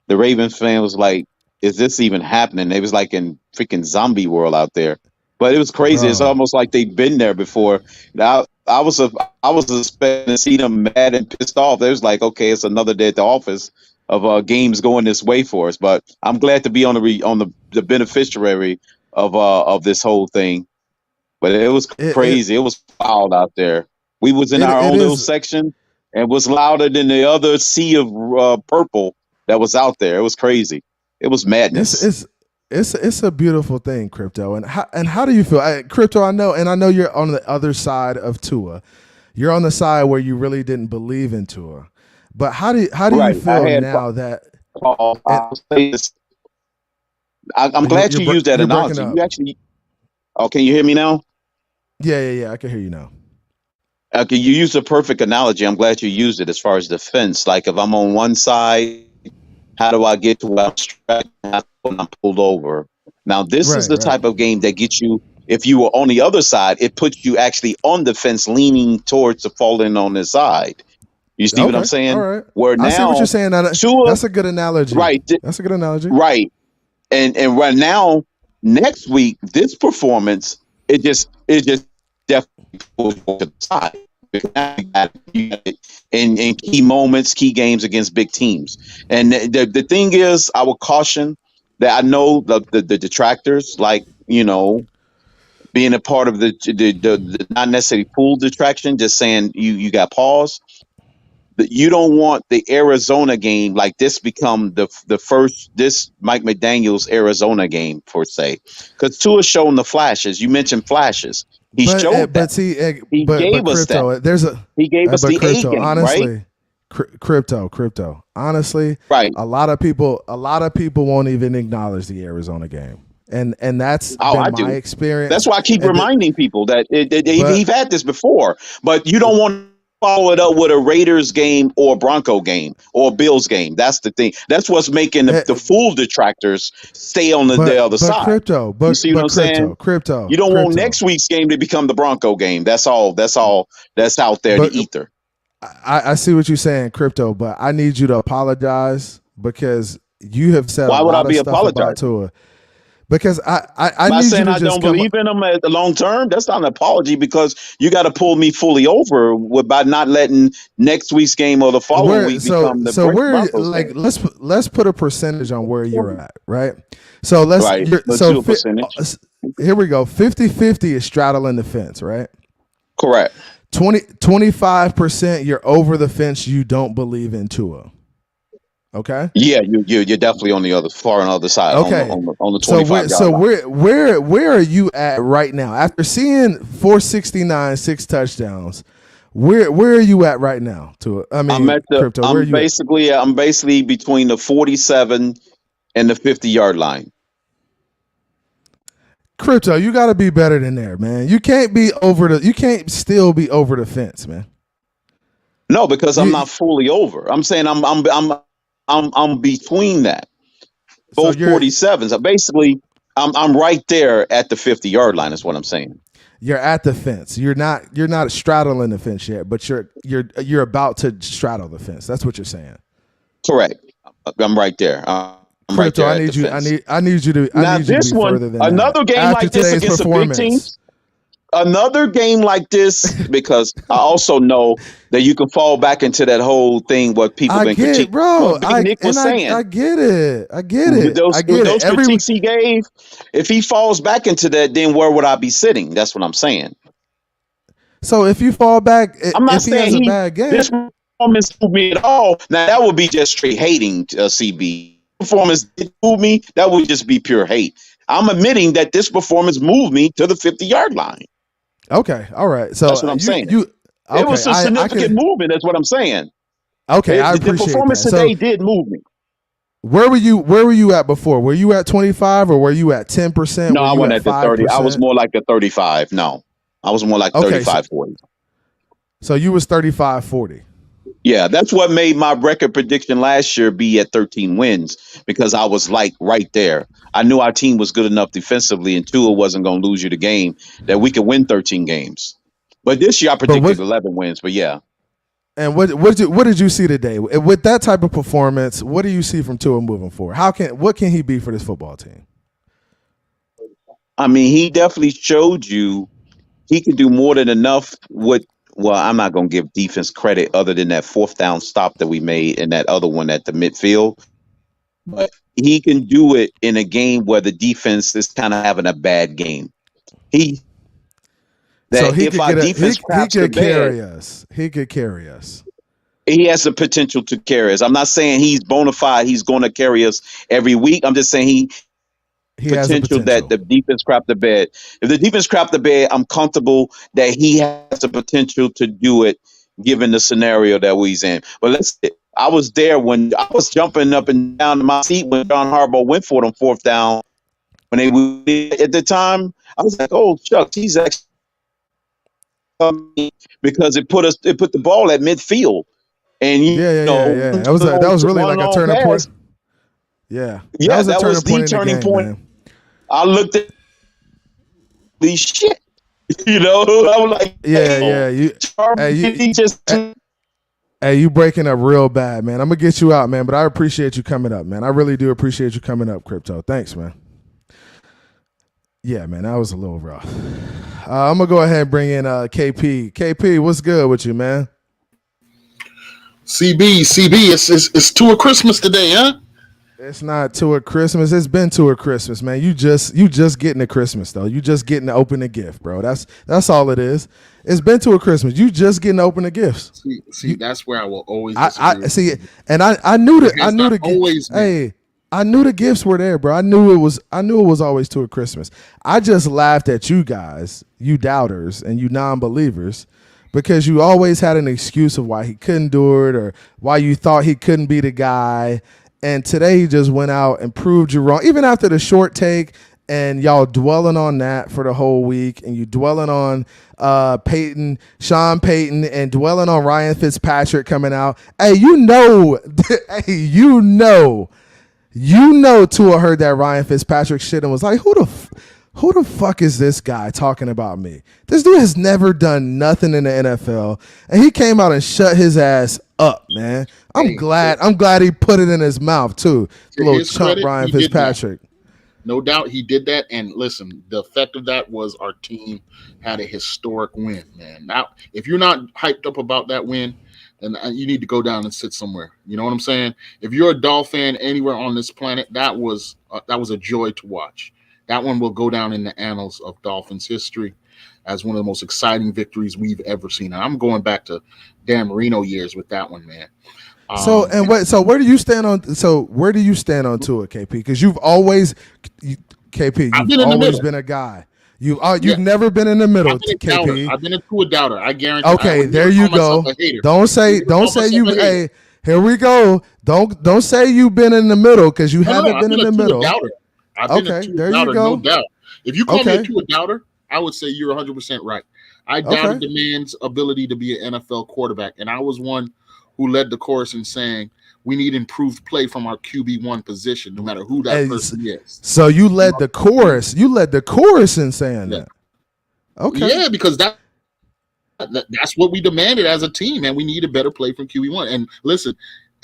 K: The Ravens fan was like, is this even happening? It was like in freaking zombie world out there. But it was crazy. It's almost like they've been there before. Now I was expecting to see them mad and pissed off. It was like, okay, it's another day at the office of games going this way for us. But I'm glad to be on the beneficiary of this whole thing. But it was crazy. It was wild out there. We was in our own little section and was louder than the other sea of purple that was out there. It was crazy. It was madness.
B: It's a beautiful thing, Crypto. And how do you feel? Crypto, I know you're on the other side of Tua. You're on the side where you really didn't believe in Tua. But how do you feel now that
K: I'm glad you used that analogy. You actually can you hear me now?
B: Yeah, I can hear you now.
K: Okay, you used a perfect analogy. I'm glad you used it as far as defense. Like if I'm on one side, how do I get to where I'm strapped when I'm pulled over? Now, this is the type of game that gets you, if you were on the other side, it puts you actually on the fence leaning towards the falling on the side. You see what I'm saying?
B: All right.
K: Where now,
B: I see what you're saying. That's a good analogy.
K: Right.
B: That's a good analogy.
K: Right. And right now, next week, this performance, it just definitely pulls you to the side. In key moments, key games against big teams. And the thing is, I would caution that I know the detractors, like, being a part of the not necessarily full detraction, just saying you got pause. But you don't want the Arizona game like this become this Mike McDaniel's Arizona game, per se. Because Tua's showing the flashes. You mentioned flashes. He showed that. He gave us that. He gave us the A game, honestly,
B: right? Crypto. Honestly,
K: right.
B: A lot of people won't even acknowledge the Arizona game. And that's been my experience.
K: That's why I keep reminding people that he's had this before. But you don't want to follow it up with a Raiders game or a Bronco game or a Bills game. That's the thing. That's what's making the full detractors stay on the other side. You see what I'm saying? You don't want next week's game to become the Bronco game. That's all that's out there, the ether.
B: I see what you're saying, Crypto, but I need you to apologize because you have said
K: why
B: a
K: would
B: lot
K: I be
B: of stuff about Tua. Because I need
K: saying
B: you to
K: I don't believe in them at the long term. That's not an apology because you got to pull me fully over by not letting next week's game or the following week become the Broncos
B: like
K: game.
B: let's put a percentage on where you're at, right? So
K: let's do a percentage.
B: Here we go. 50-50 is straddling the fence, right?
K: Correct.
B: 25% you're over the fence. You don't believe in Tua. Okay.
K: Yeah, you're definitely on the other far on the other side.
B: Okay.
K: On the 25
B: so
K: yard line.
B: where are you at right now after seeing 469, 6 touchdowns? Where are you at right now? Crypto. Where are you
K: I'm basically between the 47 and the 50-yard line.
B: Crypto, you got to be better than there, man. You can't still be over the fence, man.
K: No, because I'm not fully over. I'm saying I'm between that. Both 47s. Basically, I'm right there at the 50-yard line is what I'm saying.
B: You're at the fence. You're not straddling the fence yet, but you're about to straddle the fence. That's what you're saying.
K: Correct. I'm right there. I'm
B: Crypto,
K: right
B: I
K: there.
B: need you to be further than
K: another
B: that.
K: game
B: After
K: like this against a big team. Another game like this, because I also know that you can fall back into that whole thing what people been critiquing.
B: Bro,
K: Nick was saying.
B: I get it.
K: Those critiques he gave, if he falls back into that, then where would I be sitting? That's what I'm saying.
B: So if you fall back,
K: I'm not saying
B: he has a bad game.
K: This performance moved me at all. Now that would be just straight hating, CB. Performance didn't move me. That would just be pure hate. I'm admitting that this performance moved me to the 50-yard line.
B: Okay, all right. So
K: that's what I'm saying.
B: Okay,
K: it was a significant movement. That's what I'm saying.
B: Okay, I appreciate
K: the performance
B: that.
K: today did move me.
B: Where were you at before? Were you at 25 or were you at 10%?
K: No, I went at the 30. I was more like the 35. No, I was more like 35, 40.
B: So you was 35, 40.
K: Yeah, that's what made my record prediction last year be at 13 wins because I was like right there. I knew our team was good enough defensively and Tua wasn't going to lose you the game that we could win 13 games. But this year I predicted 11 wins, but yeah.
B: And what did you see today? With that type of performance, what do you see from Tua moving forward? What can he be for this football team?
K: I mean, he definitely showed you he can do more than enough with well, I'm not going to give defense credit other than that 4th down stop that we made and that other one at the midfield. But he can do it in a game where the defense is kind of having a bad game. He could carry us. He could carry us. He has the potential to carry us. I'm not saying he's bona fide. He's going to carry us every week. I'm just saying he has potential that the defense crap the bed. If the defense crap the bed, I'm comfortable that he has the potential to do it given the scenario that we's in. But I was there when I was jumping up and down in my seat when John Harbaugh went for them 4th down. When they at the time, I was like, "Oh, shucks, he's actually," because it put the ball at midfield, and
B: that was really like a turning point. Yeah, that was the turning point. Man.
K: I looked at the shit, I was like,
B: you breaking up real bad, man. I'm gonna get you out, man. But I appreciate you coming up, man. I really do appreciate you coming up, Crypto. Thanks, man. Yeah, man, that was a little rough. I'm gonna go ahead and bring in KP. KP, what's good with you, man?
L: CB, it's Tua Christmas today, huh?
B: It's not Tua Christmas. It's been Tua Christmas, man. You just getting a Christmas though. You just getting to open a gift, bro. That's all it is. It's been Tua Christmas. You just getting to open the gifts.
L: See, that's where I will always.
B: I see, and I knew that. I knew the gifts were there, bro. I knew it was always Tua Christmas. I just laughed at you guys, you doubters and you non-believers, because you always had an excuse of why he couldn't do it or why you thought he couldn't be the guy. And today he just went out and proved you wrong. Even after the short take and y'all dwelling on that for the whole week and you dwelling on Sean Payton and dwelling on Ryan Fitzpatrick coming out. Hey, you know Tua heard that Ryan Fitzpatrick shit and was like, who the fuck is this guy talking about me? This dude has never done nothing in the NFL, and he came out and shut his ass up, man. I'm glad he put it in his mouth too. Little chump Ryan Fitzpatrick.
L: No doubt he did that, and listen, the effect of that was our team had a historic win, man. Now, if you're not hyped up about that win, then you need to go down and sit somewhere. You know what I'm saying? If you're a Dolphin anywhere on this planet, that was a joy to watch. That one will go down in the annals of Dolphins history as one of the most exciting victories we've ever seen. And I'm going back to Dan Marino years with that one, man.
B: So where do you stand on? So where do you stand on Tua, KP? Because you've always, KP, you've always been a guy. You've never been in the middle, KP.
L: I've been a Tua doubter. I guarantee.
B: Okay, there you go. Don't say you. Hey, here we go. Don't say you've been in the middle because you haven't been in the middle.
L: I've been a Tua doubter, no doubt. If you call me a Tua doubter, I would say you're 100% right. I doubted the man's ability to be an NFL quarterback, and I was one who led the chorus in saying we need improved play from our QB1 position, no matter who that person is.
B: So you led the chorus. You led the chorus in saying that. Okay.
L: Yeah, because that's what we demanded as a team, and we needed better play from QB1. And listen,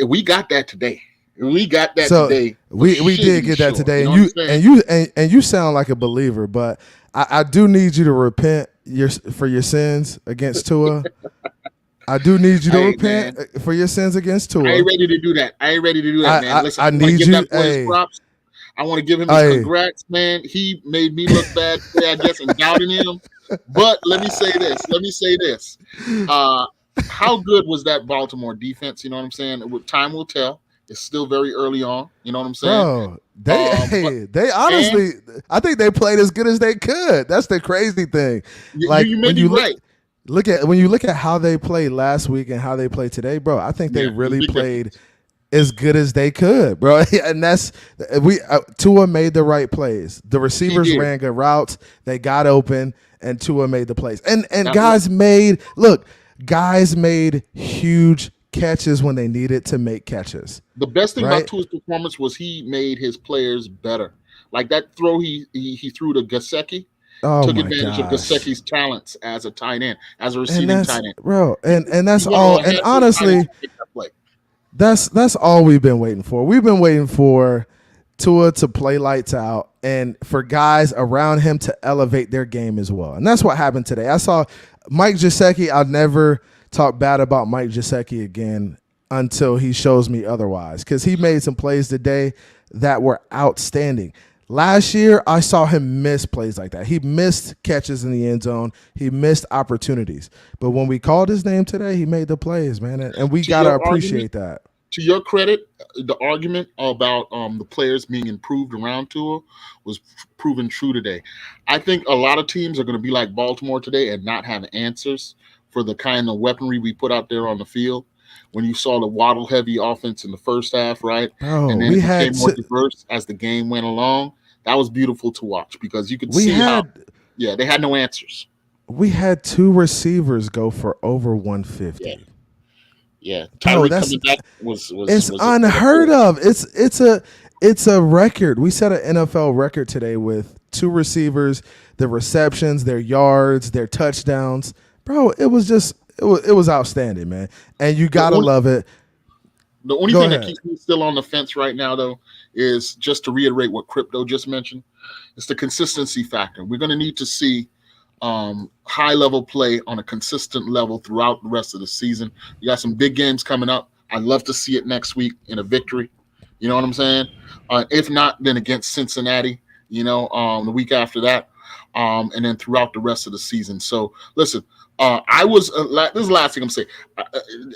L: we got that today. We got that today.
B: We did get that today, and you sound like a believer, but I do need you to repent for your sins against Tua. I do need you to repent for your sins against Tua.
L: I ain't ready to do that. Man. Listen,
B: I need you.
L: Props. I want to give him his congrats, man. He made me look bad today, I guess, and doubting him. But let me say this. How good was that Baltimore defense? You know what I'm saying? Time will tell. It's still very early on. You know what I'm saying?
B: Bro, they honestly, I think they played as good as they could. That's the crazy thing. When you look at how they played last week and how they played today, bro, I think they really played as good as they could, bro. And that's Tua made the right plays. The receivers ran good routes. They got open, and Tua made the plays. And guys made huge catches when they needed to make catches.
L: The best thing about Tua's performance was he made his players better. Like that throw he threw to Gesicki. Took advantage of Gesicki's talents as a tight end, as a receiving tight end.
B: Bro, and that's all. And honestly, that's all we've been waiting for. We've been waiting for Tua to play lights out and for guys around him to elevate their game as well. And that's what happened today. I saw Mike Gesicki. I'll never talk bad about Mike Gesicki again until he shows me otherwise, because he made some plays today that were outstanding. Last year, I saw him miss plays like that. He missed catches in the end zone. He missed opportunities. But when we called his name today, he made the plays, man. And we got to appreciate that.
L: To your credit, the argument about the players being improved around Tua was proven true today. I think a lot of teams are going to be like Baltimore today and not have answers for the kind of weaponry we put out there on the field. When you saw the waddle-heavy offense in the first half, right?
B: Bro,
L: and then it became more diverse as the game went along. That was beautiful to watch because you could see how they had no answers.
B: We had 2 receivers go for over 150.
L: Yeah. Tyreek coming back was
B: unheard of. It's a record. We set an NFL record today with 2 receivers, the receptions, their yards, their touchdowns. Bro, it was outstanding, man. And you gotta love it.
L: The only thing that keeps me still on the fence right now, though, is just to reiterate what Crypto just mentioned. It's the consistency factor. We're going to need to see high-level play on a consistent level throughout the rest of the season. We got some big games coming up. I'd love to see it next week in a victory. You know what I'm saying? If not, then against Cincinnati, the week after that, and then throughout the rest of the season. So, listen, this is the last thing I'm saying.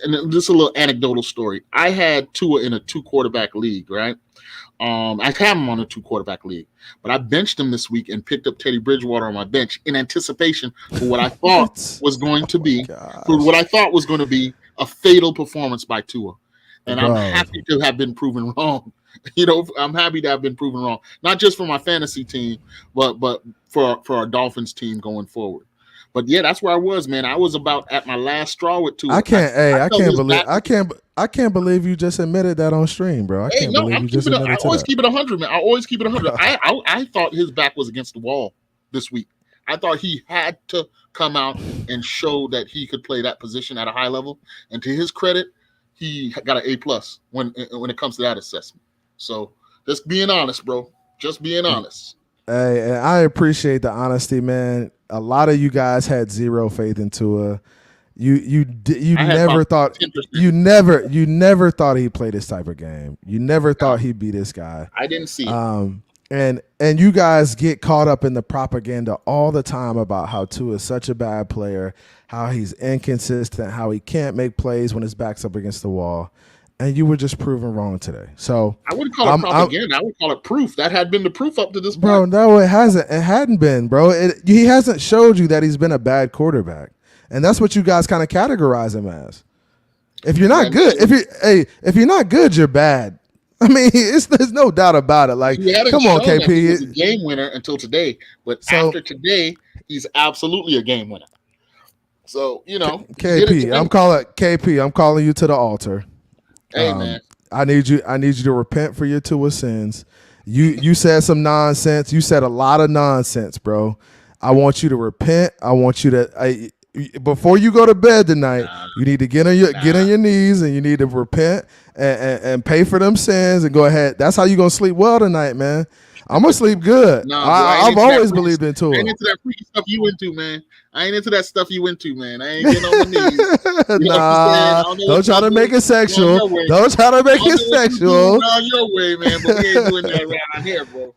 L: And this is a little anecdotal story. I had Tua in a 2-quarterback league, right? I have him on a 2-quarterback league, but I benched him this week and picked up Teddy Bridgewater on my bench in anticipation for what I thought was going to be a fatal performance by Tua. And I'm happy to have been proven wrong. I'm happy to have been proven wrong, not just for my fantasy team, but for our Dolphins team going forward. But yeah, that's where I was, man. I was about at my last straw with Tua.
B: I can't believe you just admitted that on stream, bro. I
L: always keep it 100, man. I always keep it 100. I thought his back was against the wall this week. I thought he had to come out and show that he could play that position at a high level. And to his credit, he got an A+ when it comes to that assessment. So just being honest, bro. Just being honest.
B: Hey, I appreciate the honesty, man. A lot of you guys had zero faith in Tua. You never thought 10%. you never thought he played this type of game. You never thought he'd be this guy.
L: I didn't see it.
B: And you guys get caught up in the propaganda all the time about how Tua is such a bad player, how he's inconsistent, how he can't make plays when his back's up against the wall. and you were just proven wrong today. So
L: I wouldn't call it propaganda. I would call it proof. That had been the proof up to this point.
B: Bro, no, it hasn't. It hadn't been, bro. He hasn't showed you that he's been a bad quarterback, and that's what you guys kind of categorize him as. If you're not good, if you're not good, you're bad. I mean, there's no doubt about it. Like, come on, KP.
L: He was a game winner until today, but after today, he's absolutely a game winner. So,
B: KP, I'm calling you to the altar.
L: Hey, man.
B: I need you to repent for your Tua sins. You said some nonsense. You said a lot of nonsense, bro. I want you to repent. I want you to before you go to bed tonight, you need to get on your knees and you need to repent and pay for them sins and go ahead. That's how you gonna sleep well tonight, man. I'm gonna sleep good. I've always believed in Tua.
L: I ain't into that freaky stuff you into, man. I ain't into that stuff you into, man. I ain't getting on my knees.
B: Don't try to make it sexual. Don't try to make it sexual.
L: Your way, man. But we ain't doing that around here, bro.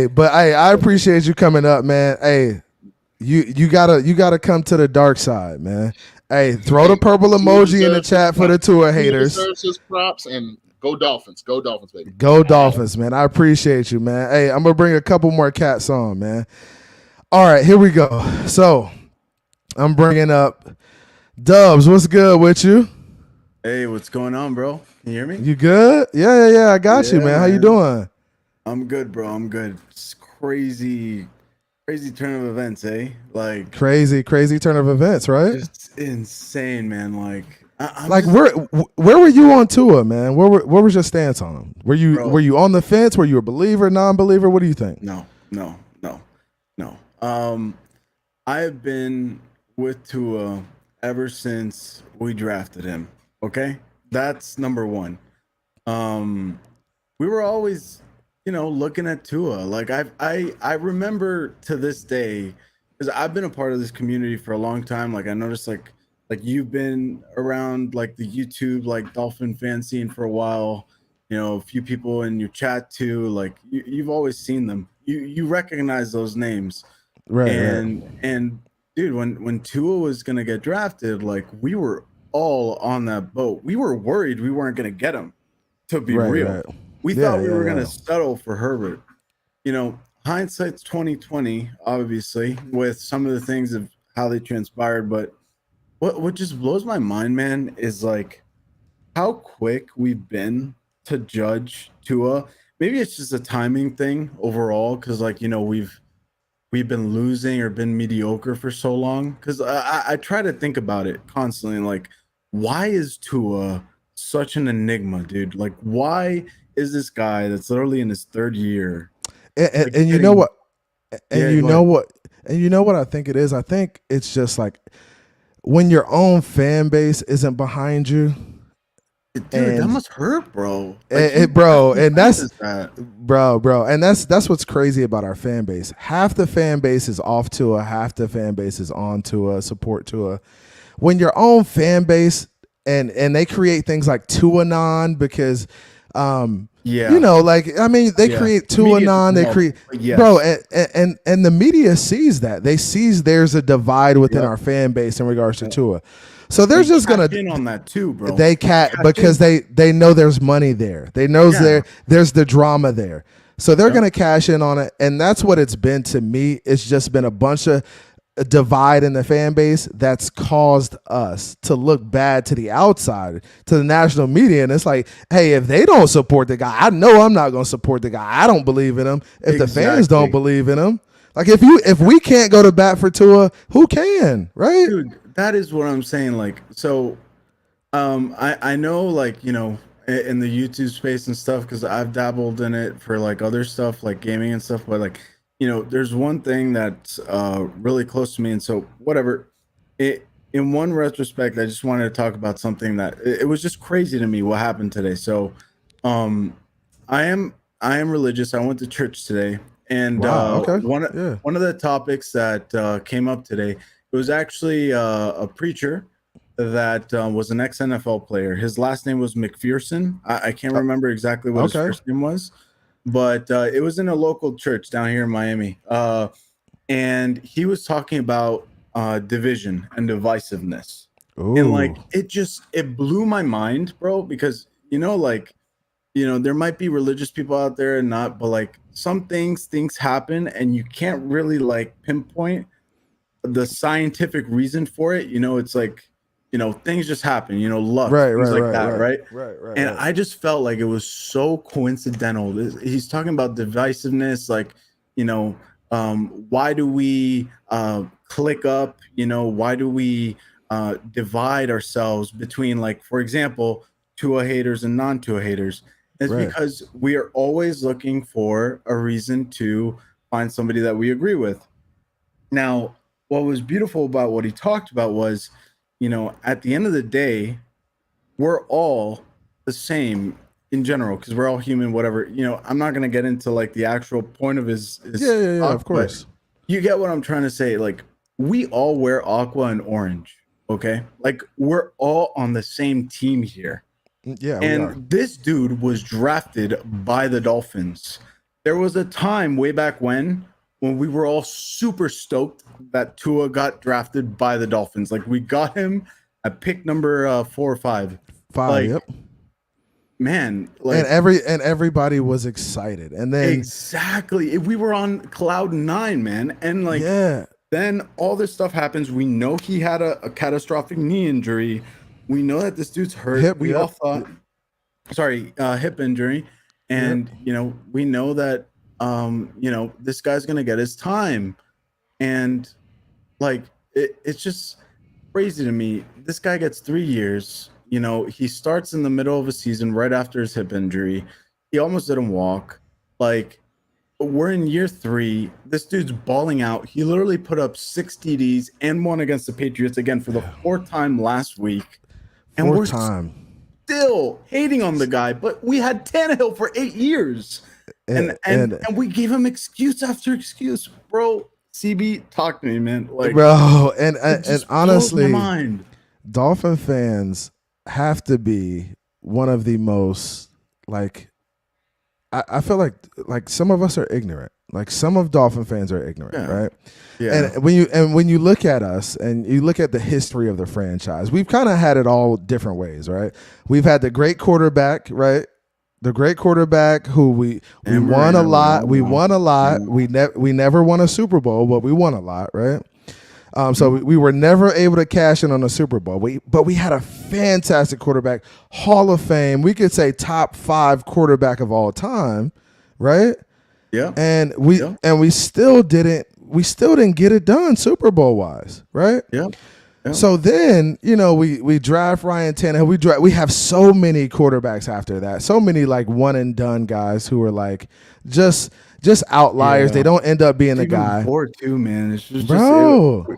B: But I appreciate you coming up, man. Hey, you gotta come to the dark side, man. Hey, throw the purple emoji in the chat for the Tua haters.
L: Props and go Dolphins. Go Dolphins, baby.
B: Go Dolphins, man. I appreciate you, man. Hey, I'm gonna bring a couple more cats on, man. All right, here we go. So I'm bringing up Dubs. What's good with you?
M: Hey, what's going on, bro? Can you hear me?
B: You good? Yeah. I got you, man. How you doing?
M: I'm good, bro. I'm good. It's crazy turn of events, eh? Like
B: crazy turn of events, right?
M: Just insane, man. Like,
B: where were you on Tua, man? Where was your stance on him? Were you on the fence? Were you a believer, non-believer? What do you think?
M: No. I have been with Tua ever since we drafted him. Okay, that's number one. We were always, looking at Tua. Like I remember to this day, because I've been a part of this community for a long time. Like I noticed, like you've been around like the YouTube like Dolphin fan scene for a while. A few people in your chat too. Like you've always seen them. You recognize those names.
B: Right.
M: And dude, when Tua was gonna get drafted, like we were all on that boat. We were worried we weren't gonna get him, to be real.
B: Right.
M: We thought we were gonna settle for Herbert. Hindsight's 2020, obviously, with some of the things of how they transpired. But what just blows my mind, man, is like how quick we've been to judge Tua. Maybe it's just a timing thing overall, because we've been losing or been mediocre for so long. Because I try to think about it constantly. Like, why is Tua such an enigma, dude? Like, why is this guy that's literally in his third year?
B: And you know what? And you know what I think it is? I think it's just like when your own fan base isn't behind you.
M: Dude, that must hurt, bro.
B: Bro, and that's what's crazy about our fan base. Half the fan base is off Tua, half the fan base is on Tua, support Tua. When your own fan base and they create things like Tuanon because they create Tuanon, they create bro, and the media sees that. They sees there's a divide within our fan base in regards to Tua. So they're just gonna
M: in on that too, bro.
B: They because they know there's money there. They know there's the drama there. So they're gonna cash in on it, and that's what it's been to me. It's just been a bunch of divide in the fan base that's caused us to look bad to the outside, to the national media. And it's like, hey, if they don't support the guy, I know I'm not gonna support the guy. I don't believe in him. If the fans don't believe in him, like if we can't go to bat for Tua, who can, right?
M: Dude, that is what I'm saying. Like, so, I know, like, in the YouTube space and stuff, because I've dabbled in it for like other stuff, like gaming and stuff. But like, there's one thing that's really close to me, and so whatever. In one retrospect, I just wanted to talk about something that it was just crazy to me what happened today. So, I am religious. I went to church today, and one of the topics that came up today. It was actually a preacher that was an ex-NFL player. His last name was McPherson. I can't remember exactly what his first name was, but it was in a local church down here in Miami. And he was talking about division and divisiveness.
B: Ooh.
M: And like it blew my mind, bro, because there might be religious people out there and not, but like some things happen and you can't really like pinpoint the scientific reason for it. It's like, things just happen, luck, things like that, right? And I just felt like it was so coincidental. He's talking about divisiveness, like, why do we click up? Why do we divide ourselves between, like, for example, Tua haters and non-Tua haters? It's because we are always looking for a reason to find somebody that we agree with. Now, what was beautiful about what he talked about was, at the end of the day, we're all the same in general because we're all human, whatever. I'm not going to get into like the actual point of his
B: yeah, of course.
M: You get what I'm trying to say. Like, we all wear aqua and orange, okay? Like, we're all on the same team here.
B: Yeah,
M: and this dude was drafted by the Dolphins. There was a time way back when we were all super stoked that Tua got drafted by the Dolphins. Like, we got him at pick number 4 or 5.
B: Yep.
M: Man, like,
B: and everybody was excited, and then
M: exactly, we were on cloud 9, man, and like, then all this stuff happens. We know he had a catastrophic knee injury. We know that this dude's hurt. We all thought, hip injury, and we know that this guy's gonna get his time, and like it's just crazy to me. This guy gets 3 years. He starts in the middle of a season right after his hip injury. He almost didn't walk. Like, we're in year 3. This dude's balling out. He literally put up 6 TDs and one against the Patriots again for the 4th time last week. And we're still hating on the guy, but we had Tannehill for 8 years. And we gave him excuse after excuse. Bro, CB, talk to me, man. Like,
B: bro, and honestly,
M: Dolphin
B: fans have to be one of the most, like, I feel like some of us are ignorant. Like, some of Dolphin fans are ignorant, right? Yeah. And when you look at us and you look at the history of the franchise, we've kind of had it all different ways, right? We've had the great quarterback, right? The great quarterback who we won a lot. We won a lot. We never won a Super Bowl, but we won a lot, right? So we were never able to cash in on a Super Bowl. But we had a fantastic quarterback, Hall of Fame. We could say top 5 quarterback of all time, right?
M: Yeah.
B: And we still didn't get it done Super Bowl wise, right?
M: Yeah.
B: So then, we draft Ryan Tannehill. We have so many quarterbacks after that. So many like one and done guys who are like just outliers. They don't end up being the guy.
M: Before too, man. It's just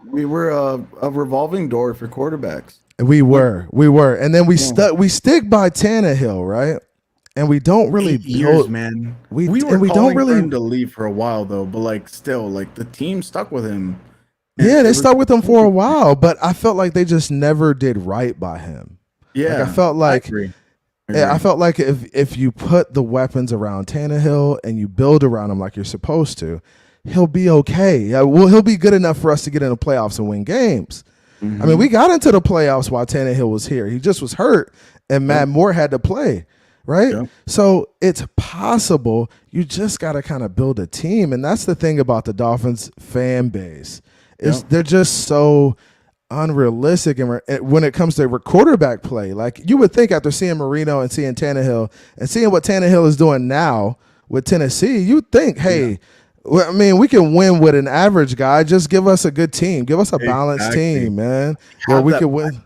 M: we were a revolving door for quarterbacks.
B: We were, and then we stick by Tannehill, right? And we don't really
M: 8 years, man. We don't really him to leave for a while though, but like still, like the team stuck with him.
B: Yeah, they stuck with him for a while, but I felt like they just never did right by him.
M: Yeah,
B: like I felt like
M: I agree.
B: Yeah, I felt like if you put the weapons around Tannehill and you build around him like you're supposed to, he'll be okay. He'll be good enough for us to get in the playoffs and win games. Mm-hmm. I mean, we got into the playoffs while Tannehill was here. He just was hurt, and Matt Moore had to play, right? Yeah. So it's possible. You just got to kind of build a team, and that's the thing about the Dolphins fan base is they're just so unrealistic, and when it comes to quarterback play, like you would think after seeing Marino and seeing Tannehill and seeing what Tannehill is doing now with Tennessee, you'd think, hey, well, I mean, we can win with an average guy. Just give us a good team, give us a balanced team, man, where we can win.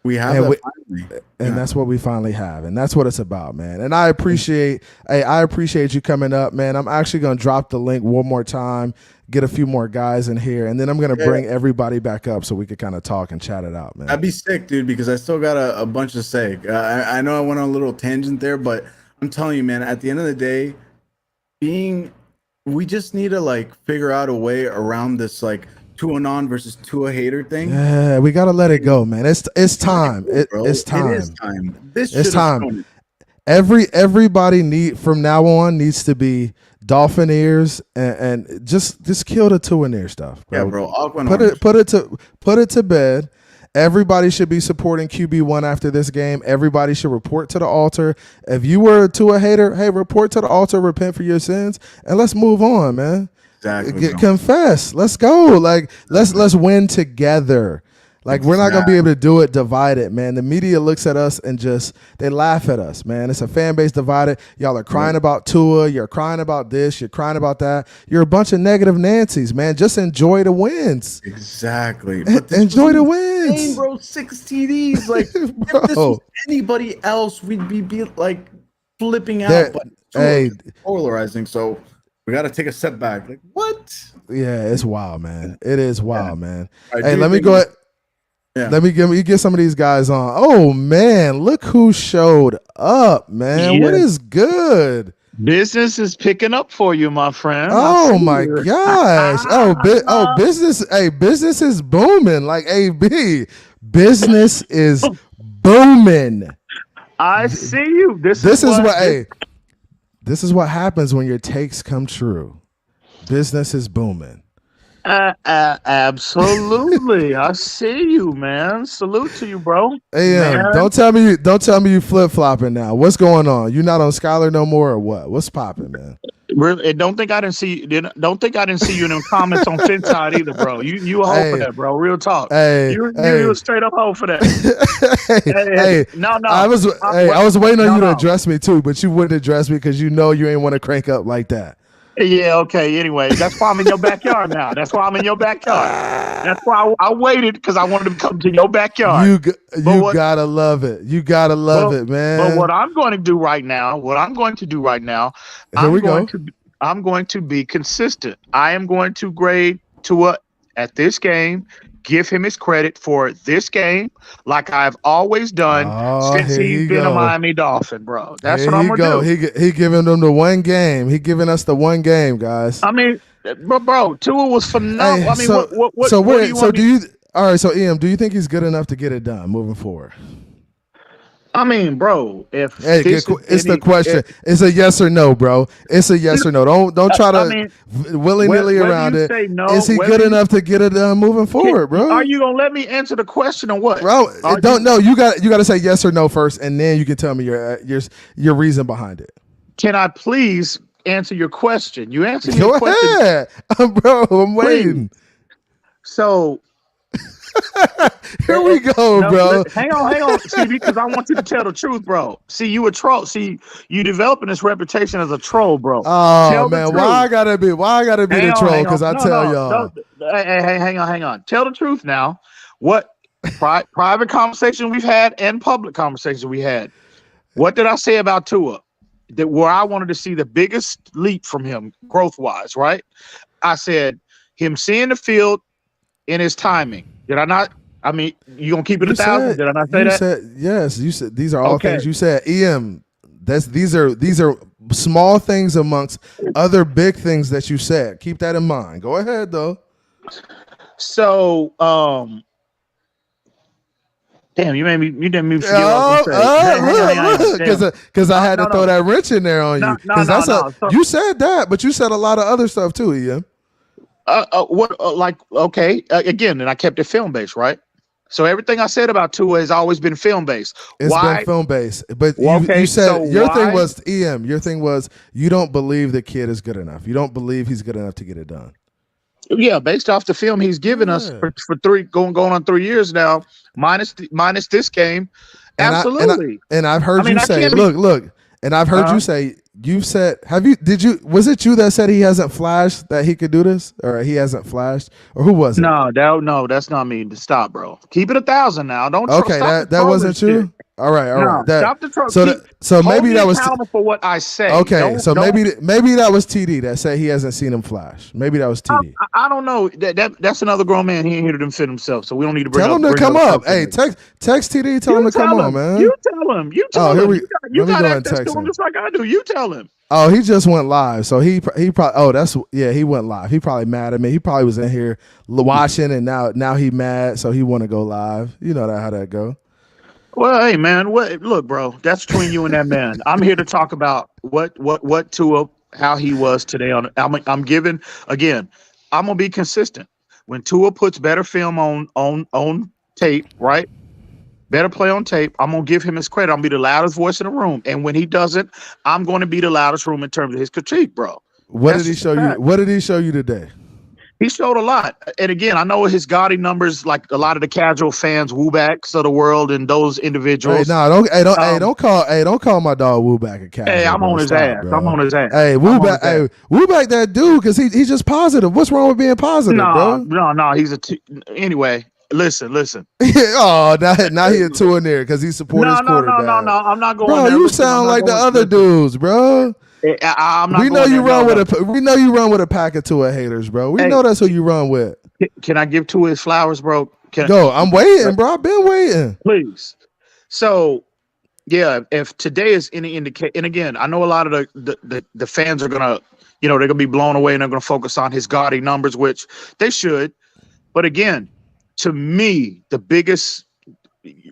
M: We have that finally.
B: And that's what we finally have, and that's what it's about, man. And I appreciate you coming up, man. I'm actually gonna drop the link one more time, get a few more guys in here, and then I'm gonna bring everybody back up so we could kind of talk and chat it out, man.
M: I'd be sick, dude, because I still got a bunch to say. I know I went on a little tangent there, but I'm telling you, man, at the end of the day, we just need to like figure out a way around this like Tua non versus Tua hater thing.
B: Yeah, we gotta let it go, man. It's time. It's time.
M: It is time.
B: It's time. Everybody from now on needs to be Dolphin ears and just kill the Tua ear stuff, bro.
M: Yeah, bro.
B: Put it to bed, Everybody should be supporting QB1 after this game. Everybody should report to the altar. If you were a Tua hater, hey, report to the altar, repent for your sins, and let's move on, man.
M: Exactly.
B: Confess. Let's go. Like, let's win together. Like, we're not going to be able to do it divided, man. The media looks at us and they laugh at us, man. It's a fan base divided. Y'all are crying about Tua. You're crying about this. You're crying about that. You're a bunch of negative Nancys, man. Just enjoy the wins.
M: Exactly.
B: Enjoy the wins.
M: Insane, bro. 6 TDs. Like, if this was anybody else, we'd be like flipping out. But polarizing. So we got to take a step back. Like, what?
B: Yeah, it's wild, man. It is wild, man.
M: Right,
B: hey, let me go ahead. Yeah. Let me get some of these guys on. Oh man, look who showed up, man. What is good?
N: Business is picking up for you, my friend.
B: Oh my gosh. Business. Hey, business is booming. Like AB, business is booming.
N: I see you. This
B: is what happens when your takes come true. Business is booming.
N: Absolutely. I see you, man. Salute to you, bro.
B: Hey, don't tell me you flip-flopping now. What's going on? You not on Scholar no more or what? What's popping, man?
N: Really, don't think I didn't see you in them comments on Phins side either, bro. You a hoe for that, bro. Real talk. You a straight up hoe for that. No.
B: I was waiting on you to address me too, but you wouldn't address me because you know you ain't want to crank up like that.
N: Yeah, okay. Anyway, that's why I'm in your backyard now. That's why I'm in your backyard. That's why I waited, because I wanted to come to your backyard.
B: You gotta love it. You gotta love it, man.
N: But what I'm going to do right now, I'm going to be consistent. I am going to grade Tua at this game, give him his credit for this game, like I've always done since he's been a Miami Dolphin, bro. That's what I'm gonna do.
B: He giving them the one game. He giving us the one game, guys.
N: I mean, bro, Tua was phenomenal. I mean,
B: all right, so Em, do you think he's good enough to get it done moving forward?
N: I mean, bro, it's
B: the question. It's a yes or no, bro. It's a yes or no. Don't try to willy-nilly around it.
N: No,
B: is he good enough to get it done moving forward, bro?
N: Are you gonna let me answer the question or what,
B: bro? You got to say yes or no first, and then you can tell me your reason behind it.
N: Can I please answer your question? You answer
B: your question. Go ahead, bro. I'm waiting.
N: So.
B: Here we go, bro.
N: Hang on. See, because I want you to tell the truth, bro. See, you a troll. See, you developing this reputation as a troll, bro.
B: Oh man, why I gotta be the troll? Because I tell y'all.
N: Hey, hang on. Tell the truth now. What private conversation we've had and public conversation we had. What did I say about Tua? That where I wanted to see the biggest leap from him, growth wise, right? I said him seeing the field in his timing. Did I not? I mean, you gonna keep it 1,000? Did I not say that?
B: Said, yes, you said these are all things you said. Em, these are small things amongst other big things that you said. Keep that in mind. Go ahead though.
N: So, damn, you didn't me forget what I was
B: saying. Because I had to throw that wrench in there on you. You said that, but you said a lot of other stuff too, Em.
N: Again, and I kept it film based, right? So everything I said about Tua has always been film based.
B: It's been film based, but you said your thing was Em. Your thing was you don't believe the kid is good enough. You don't believe he's good enough to get it done.
N: Yeah, based off the film he's given us for going on 3 years now, minus this game. Absolutely.
B: And I've heard you say, look, and I've heard you say. You said, was it you that said he hasn't flashed that he could do this, or he hasn't flashed, or who was it?
N: No, that's not me. Stop, bro. Keep it 1,000 now. Don't.
B: Okay, that wasn't you. All right.
N: Stop the troll.
B: So maybe that was
N: for what I say.
B: Okay, maybe that was TD that said he hasn't seen him flash. Maybe that was TD.
N: I don't know. That's another grown man. He ain't here to fit himself, so we don't need to bring.
B: Tell him to come up. Hey, text TD. Tell him to come on, man.
N: You tell him. You got access to him just like I do. You tell him.
B: Oh, he just went live, so he probably he went live. He probably mad at me. He probably was in here watching, and now he mad, so he want to go live. You know how that go.
N: Well, hey man, look, bro, that's between you and that man. I'm here to talk about what Tua, how he was today. I'm giving again. I'm gonna be consistent. When Tua puts better film on tape, right? Better play on tape. I'm gonna give him his credit. I'm gonna be the loudest voice in the room, and when he doesn't, I'm gonna be the loudest room in terms of his critique, bro.
B: What did he show you? What did he show you today?
N: He showed a lot. And again, I know his gaudy numbers, like a lot of the casual fans, Woobacks of the world, and those individuals.
B: Hey, don't call my dog Wooback a casual.
N: Hey, I'm on his ass.
B: Bro.
N: I'm on his ass.
B: Hey, Wooback that dude, because he's just positive. What's wrong with being positive, bro?
N: No. He's anyway. Listen.
B: Oh, now he a two in there because he support his quarterback.
N: No. I'm not going.
B: Bro,
N: there.
B: you sound like the other dudes, bro.
N: I'm not.
B: We know you run with a pack of Tua haters, bro. We know that's who you run with.
N: Can I give Tua his flowers, bro?
B: Go. I'm waiting, bro. I've been waiting.
N: Please. So, yeah, if today is any indication, and again, I know a lot of the fans are gonna, they're gonna be blown away and they're gonna focus on his gaudy numbers, which they should. But again, to me,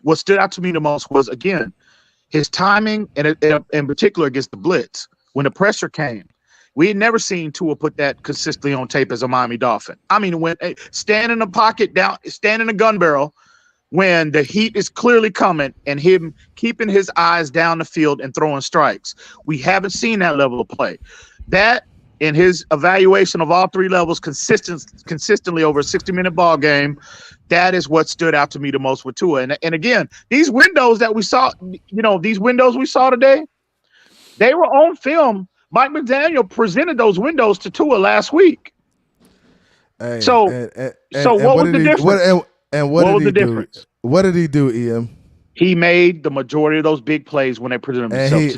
N: what stood out to me the most was, again, his timing, and in particular against the blitz. When the pressure came, we had never seen Tua put that consistently on tape as a Miami Dolphin. I mean, when stand in the pocket, stand in the gun barrel, when the heat is clearly coming, and him keeping his eyes down the field and throwing strikes. We haven't seen that level of play. That, in his evaluation of all three levels consistently over a 60-minute ball game, that is what stood out to me the most with Tua. And again, these windows that we saw, today, they were on film. Mike McDaniel presented those windows to Tua last week.
B: Hey,
N: so what was the difference?
B: What was the difference? What did he do, Ian?
N: He made the majority of those big plays when they presented themselves.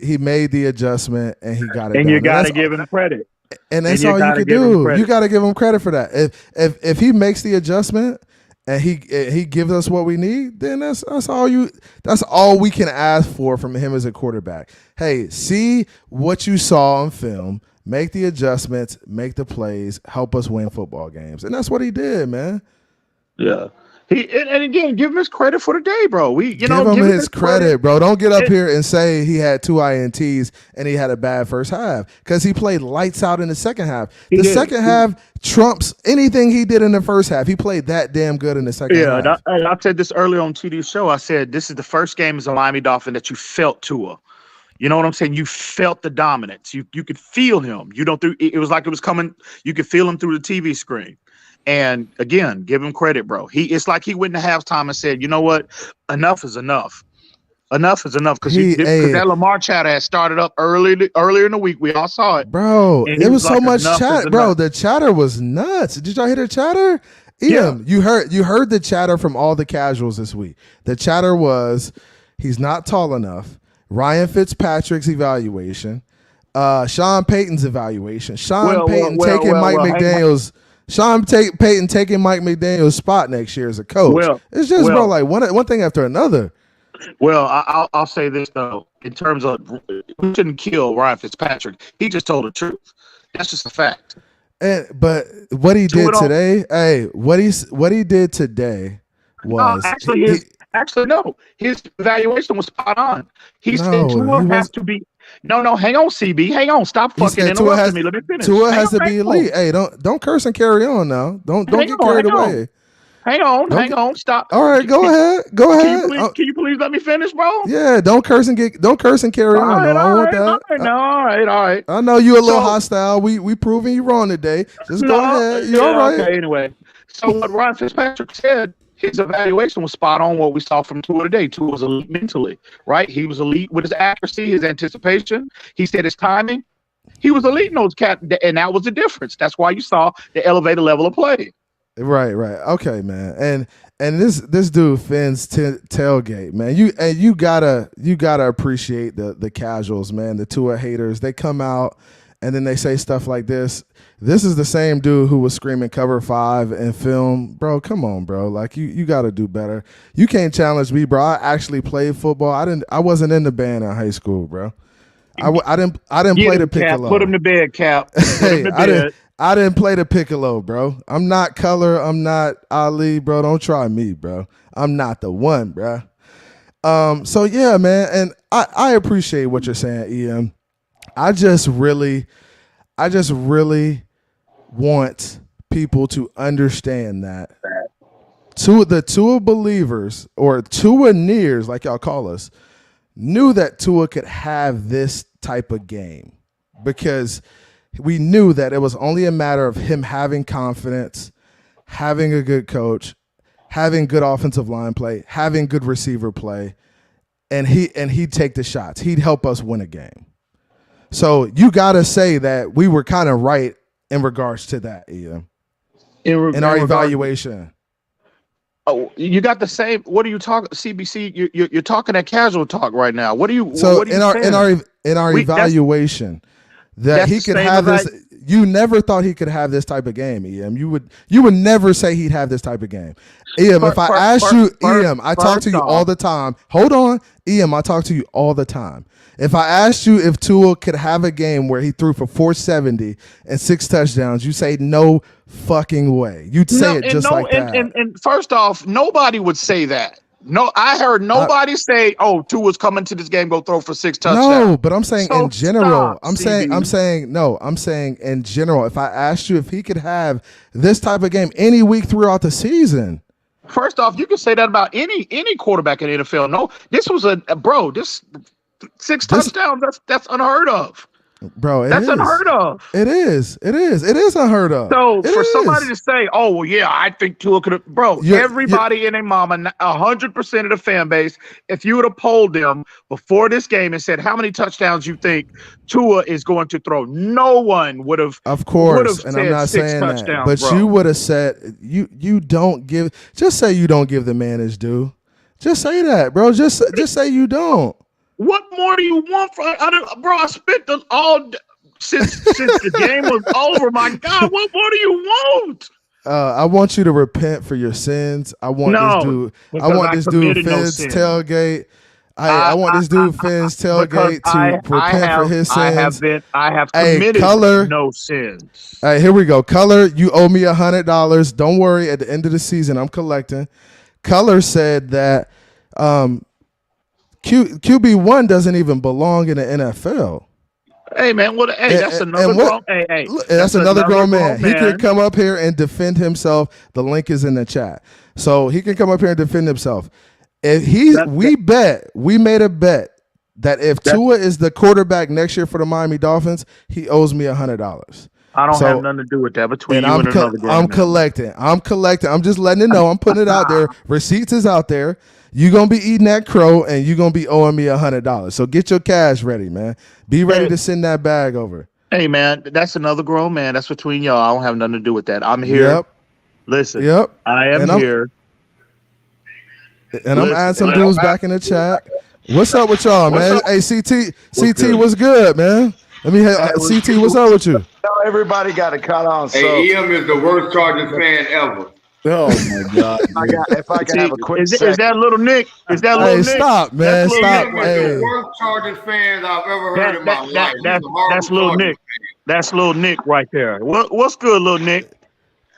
B: He made the adjustment and he got it.
N: And
B: done.
N: you got to give him credit.
B: And that's all you can do. You got to give him credit for that. If he makes the adjustment and he gives us what we need, then that's all we can ask for from him as a quarterback. Hey, see what you saw on film, make the adjustments, make the plays, help us win football games. And that's what he did, man.
N: Yeah. And again, give him his credit for the day, bro.
B: Give him his credit, bro. Don't get up here and say he had 2 INTs and he had a bad first half, because he played lights out in the second half. The second half trumps anything he did in the first half. He played that damn good in the second half.
N: Yeah, I said this earlier on TD's show. I said this is the first game as a Miami Dolphin that you felt Tua. You know what I'm saying? You felt the dominance. You could feel him. It was like it was coming. You could feel him through the TV screen. And again, give him credit, bro. It's like he went into halftime and said, "You know what? Enough is enough. Enough is enough." Because that Lamar chatter had started up earlier in the week. We all saw it,
B: bro. It was so much chatter, bro. The chatter was nuts. Did y'all hear the chatter? Ian, you heard the chatter from all the casuals this week. The chatter was, he's not tall enough. Ryan Fitzpatrick's evaluation, Sean Payton's evaluation, Sean Payton taking Mike McDaniel's spot next year as a coach. It's just, bro, like one thing after another.
N: Well, I'll say this though, in terms of, we shouldn't kill Ryan Fitzpatrick. He just told the truth. That's just a fact.
B: But what he did today, what he did today was his evaluation was spot on. He said Tua has to be. No, hang on, CB. Hang on. Stop fucking interrupting me. Let me finish. Tua has to be elite. Hey, don't curse and carry on now. Don't get carried away.
N: Hang on. Stop.
B: All right, go ahead.
N: Can you please let me finish, bro?
B: Yeah, don't curse and carry on. I don't want that.
N: All right.
B: I know you a little hostile. We proving you wrong today. Just go ahead. You're all right.
N: Okay, anyway. So what Ryan Fitzpatrick said, his evaluation was spot on what we saw from Tua today. Tua was elite mentally, right? He was elite with his accuracy, his anticipation. He said his timing. He was elite in those and that was the difference. That's why you saw the elevated level of play.
B: Right. Okay, man. And this dude Phins tailgate, man. You gotta appreciate the casuals, man. The Tua haters. They come out and then they say stuff like this. This is the same dude who was screaming cover 5 in film. Bro, come on, bro. Like, you got to do better. You can't challenge me, bro. I actually played football. I wasn't in the band in high school, bro. I didn't play the piccolo.
N: Put him to bed, Cap.
B: I didn't play the piccolo, bro. I'm not Color. I'm not Ali, bro. Don't try me, bro. I'm not the one, bro. So yeah, man. And I appreciate what you're saying, Ian. I just really want people to understand that the Tua believers or Tua nears, like y'all call us, knew that Tua could have this type of game because we knew that it was only a matter of him having confidence, having a good coach, having good offensive line play, having good receiver play, and he'd take the shots. He'd help us win a game. So you got to say that we were kind of right in regards to that, Ian, in our evaluation.
N: Oh, you got the same. What are you talking, CBC? You're talking that casual talk right now. What are you?
B: So
N: what are you
B: in our evaluation, that he could have this. You never thought he could have this type of game, Em. You would never say he'd have this type of game. Em, if I asked you, Em, I talk to you all the time. Hold on, Em, I talk to you all the time. If I asked you if Tua could have a game where he threw for 470 and 6 touchdowns, you say no fucking way. You'd say it just like that.
N: And first off, nobody would say that. No, I heard nobody say, "Oh, Tua's coming to this game, go throw for 6 touchdowns."
B: No, but I'm saying in general. I'm saying in general. If I asked you if he could have this type of game any week throughout the season.
N: First off, you can say that about any quarterback in the NFL. No, this was this 6 touchdowns. That's unheard of.
B: Bro,
N: that's unheard of.
B: It is unheard of.
N: So for somebody to say, "Oh, well, yeah, I think Tua could have," everybody and their mama, 100% of the fan base, if you would have polled them before this game and said, "How many touchdowns you think Tua is going to throw?" No one would have.
B: Of course, and I'm not saying that, but you would have said you don't give. Just say you don't give the man his due. Just say that, bro. Just say you don't.
N: What more do you want from? I spent all since the game was over. My God, what more do you want?
B: I want you to repent for your sins. I want this dude Phins tailgate. I want this dude Phins tailgate to repent for his sins.
N: I have committed no sins.
B: Hey, here we go. Color, you owe me $100. Don't worry. At the end of the season, I'm collecting. Color said that QB1 doesn't even belong in the NFL.
N: Hey man, that's another grown.
B: That's another grown man. He can come up here and defend himself. The link is in the chat, so he can come up here and defend himself. If we made a bet that if Tua is the quarterback next year for the Miami Dolphins, he owes me $100.
N: I don't have nothing to do with that. Between you and another grown man.
B: Collecting. I'm just letting it know. I'm putting it out there. Receipts is out there. You're going to be eating that crow, and you're going to be owing me $100. So get your cash ready, man. Be ready to send that bag over.
N: Hey, man, that's another grown man. That's between y'all. I don't have nothing to do with that. I'm here.
B: Yep.
N: Listen.
B: Yep.
N: I am here.
B: And I'm adding some dudes back in the chat. What's up with y'all, man? Hey, CT, what's good, man? Let me CT, what's up with you?
O: Everybody got to cut on.
J: Hey, EM is the worst Chargers fan ever.
B: Oh my God!
O: If I can have a quick
N: is that little Nick? Is that little Nick?
B: Stop, man! Stop!
J: Hey, the worst Chargers fans I've ever heard in my life.
N: That's little Nick. That's little Nick right there. What's good, little Nick?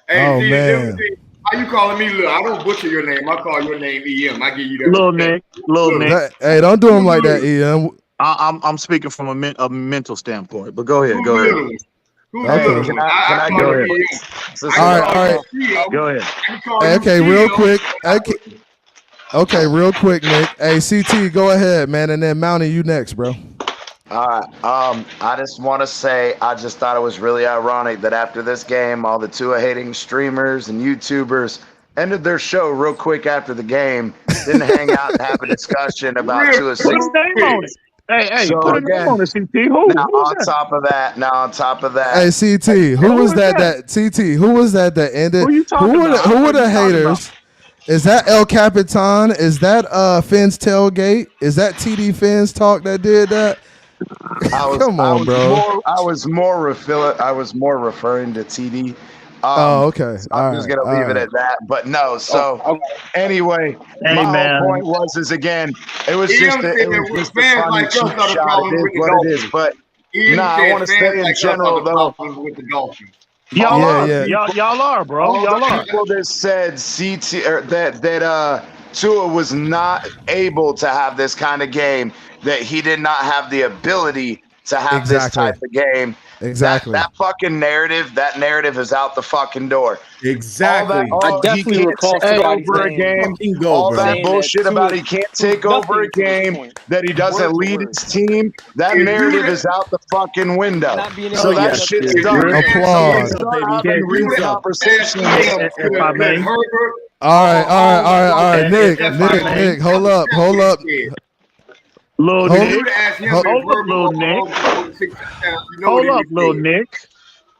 J: Hey, man. How you calling me, Lil? I don't butcher your name. I call your name EM. I give you that.
N: Little Nick. Little Nick.
B: Hey, don't do him like that, EM.
N: I'm speaking from a mental standpoint, but go ahead. Go ahead.
O: Can I go ahead?
B: All right.
N: Go ahead.
B: Okay, real quick. Okay, real quick, Nick. Hey, CT, go ahead, man, and then Mountie, you next, bro.
O: All right. I just want to say I just thought it was really ironic that after this game, all the Tua hating streamers and YouTubers ended their show real quick after the game, didn't hang out and have a discussion about Tua's 6 years.
N: Hey,
O: so
N: put
O: again,
N: on CT.
O: Now on top of that,
B: hey CT, who was that that ended? Who were the haters? Is that El Capitan? Is that Phins tailgate? Is that TD Phins talk that did that? Come on, bro.
O: I was more referring to TD.
B: Okay.
O: I'm just gonna leave it at that. But no, anyway, my whole point was again, it was just a funny cheap shot. It is what it is. But I want to say in general though.
J: With the Dolphins.
N: Y'all are, bro. Y'all are.
O: People that said that Tua was not able to have this kind of game, that he did not have the ability to have this type of game.
B: Exactly.
O: That fucking narrative is out the fucking door.
M: Exactly.
D: I definitely recall somebody
O: over a game. All that bullshit about he can't take over a game, that he doesn't lead his team. That narrative is out the fucking window. So that shit's done.
B: Applause.
O: Real conversation.
N: If I may.
B: All right. Nick, hold up.
N: Little Nick.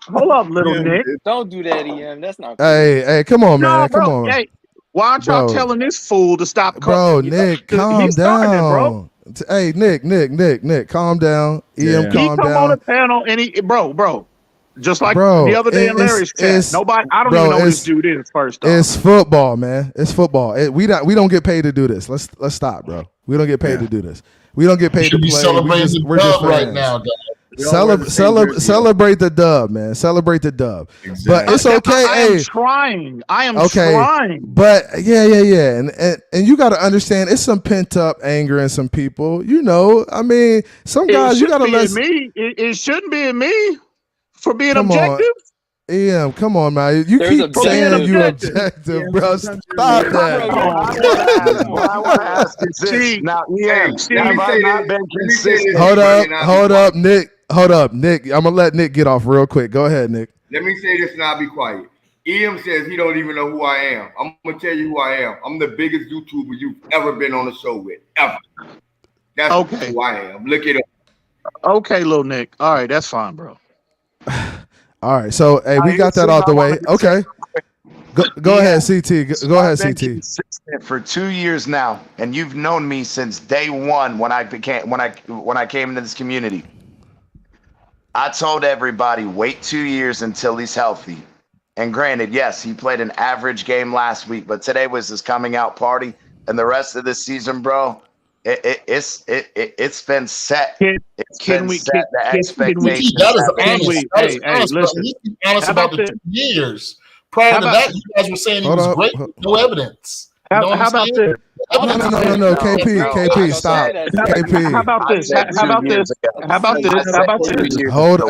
N: Hold up, little Nick.
D: Don't do that, EM. That's not cool.
B: Hey, come on, man. Come on.
N: Hey, why aren't y'all telling this fool to stop?
B: Bro, Nick, calm down. Hey, Nick, calm down. EM, calm down.
N: He come on the panel and he, bro. Just like the other day in Larry's chat. Nobody, I don't even know who this dude is. First off,
B: it's football, man. It's football. We don't get paid to do this. Let's stop, bro. We don't get paid to do this. We don't get paid to play. We're just
L: right now, guys.
B: Celebrate the dub, man. Celebrate the dub. Exactly. But it's okay.
N: I am trying. Trying.
B: But yeah. And you got to understand, it's some pent up anger in some people. You know, I mean, some guys you got to let
N: me. It shouldn't be in me for being objective.
B: Yeah, come on, man. You keep saying you objective, bro. Stop that.
O: I want to ask you this. Now, have I not been consistent?
B: Hold up, Nick. I'm going to let Nick get off real quick. Go ahead, Nick.
J: Let me say this and I'll be quiet. EM says he don't even know who I am. I'm going to tell you who I am. I'm the biggest YouTuber you've ever been on the show with, ever. That's who I am. Look it up.
N: Okay, little Nick. All right, that's fine, bro.
B: All right, so hey, we got that out the way. Okay, go ahead, CT. Go ahead, CT.
O: Consistent for 2 years now, and you've known me since day one when I came into this community. I told everybody, wait 2 years until he's healthy. And granted, yes, he played an average game last week, but today was his coming out party, and the rest of the season, bro. It's been set. Can we set the expectations?
L: Listen, he's honest about the 2 years. Prior to that, you guys were saying he was great. No evidence.
N: How about this?
B: No, KP, stop. KP.
N: How about this?
B: Hold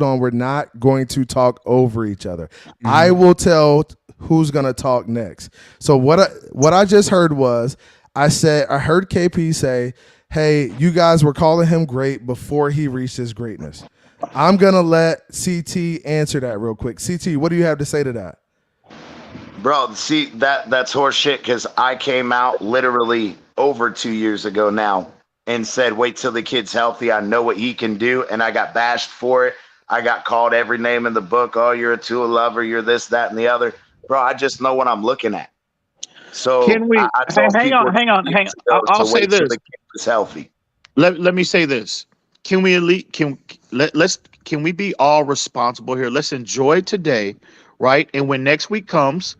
B: on. We're not going to talk over each other. I will tell who's gonna talk next. So what I just heard was I heard KP say, hey, you guys were calling him great before he reached his greatness. I'm gonna let CT answer that real quick. CT, what do you have to say to that?
O: Bro, see, that's horse shit, because I came out literally over 2 years ago now and said, wait till the kid's healthy. I know what he can do, and I got bashed for it. I got called every name in the book. Oh, you're a Tua lover. You're this, that, and the other. Bro, I just know what I'm looking at. So
N: can we hang on? I'll say this.
O: The kid is healthy.
N: Let me say this. Can we be all responsible here? Let's enjoy today, right? And when next week comes,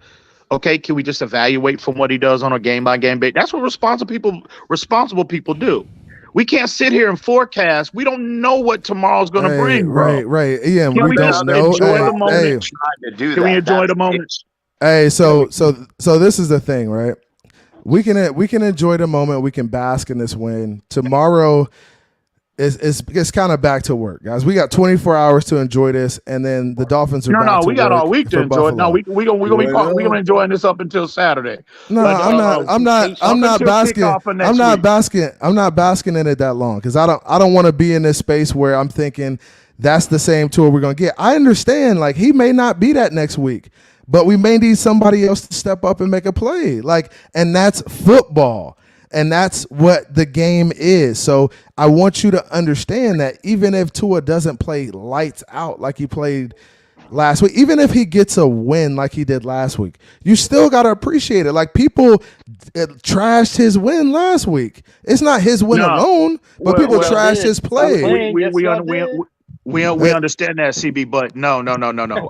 N: okay, can we just evaluate from what he does on a game by game basis? That's what responsible people do. We can't sit here and forecast. We don't know what tomorrow's going to bring, bro.
B: Right. Yeah,
N: we don't know. Enjoy the moment? Can we enjoy the moment?
B: Hey, so this is the thing, right? We can enjoy the moment. We can bask in this win. Tomorrow it's kind of back to work, guys. We got 24 hours to enjoy this, and then the Dolphins are back to
N: we got
B: work
N: all week to enjoy it. No, we gonna enjoying this up until Saturday.
B: No, I'm not basking in it that long, because I don't want to be in this space where I'm thinking that's the same tour we're gonna get. I understand, like, he may not be that next week, but we may need somebody else to step up and make a play. And that's football. And that's what the game is. So I want you to understand that even if Tua doesn't play lights out like he played last week, even if he gets a win like he did last week, you still got to appreciate it. Like, people trashed his win last week. It's not his win alone, but people trashed his play.
N: We understand that, CB, but no.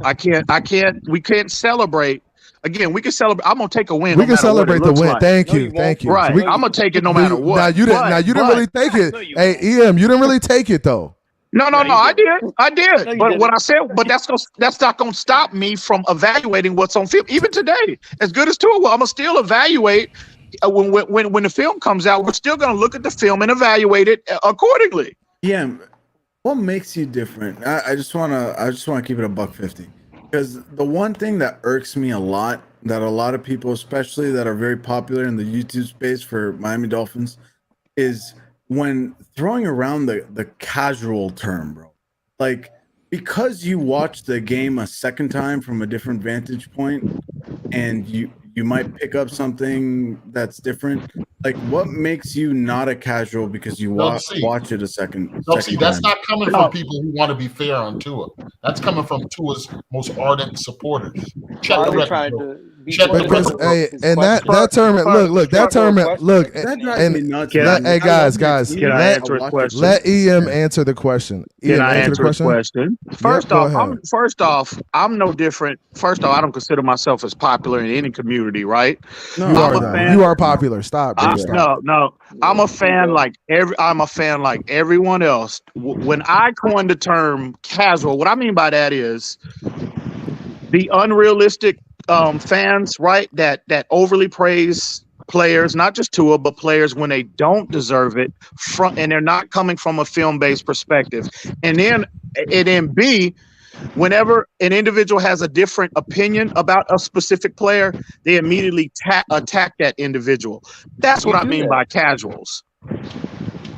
N: I can't. We can't celebrate. Again, we can celebrate. I'm gonna take a win.
B: We can celebrate the win. Like. Thank you.
N: Right. I'm gonna take it no matter what.
B: Now you didn't really take it. Hey, EM, you didn't really take it though.
N: No, I did. But what I said, but that's not gonna stop me from evaluating what's on film. Even today, as good as Tua, I'm gonna still evaluate when the film comes out, we're still going to look at the film and evaluate it accordingly.
M: Yeah. What makes you different? I just wanna keep it a $1.50, because the one thing that irks me a lot, that a lot of people, especially that are very popular in the YouTube space for Miami Dolphins, is when throwing around the casual term, bro. Like, because you watch the game a second time from a different vantage point, and you might pick up something that's different. Like, what makes you not a casual because you watch it a second
L: That's
M: time?
L: not coming from people who want to be fair on Tua. That's coming from Tua's most ardent supporters. Check the record.
B: Because and that tournament, look, that tournament, look, and hey guys, let EM answer the question.
N: Can I answer the question? First off, I'm no different. First off, I don't consider myself as popular in any community, right?
B: No, you are popular. Stop.
N: No. I'm a fan like everyone else. When I coined the term casual, what I mean by that is the unrealistic fans, right? That overly praise players, not just Tua, but players when they don't deserve it, and they're not coming from a film-based perspective. And then B, whenever an individual has a different opinion about a specific player, they immediately attack that individual. That's what I mean by casuals.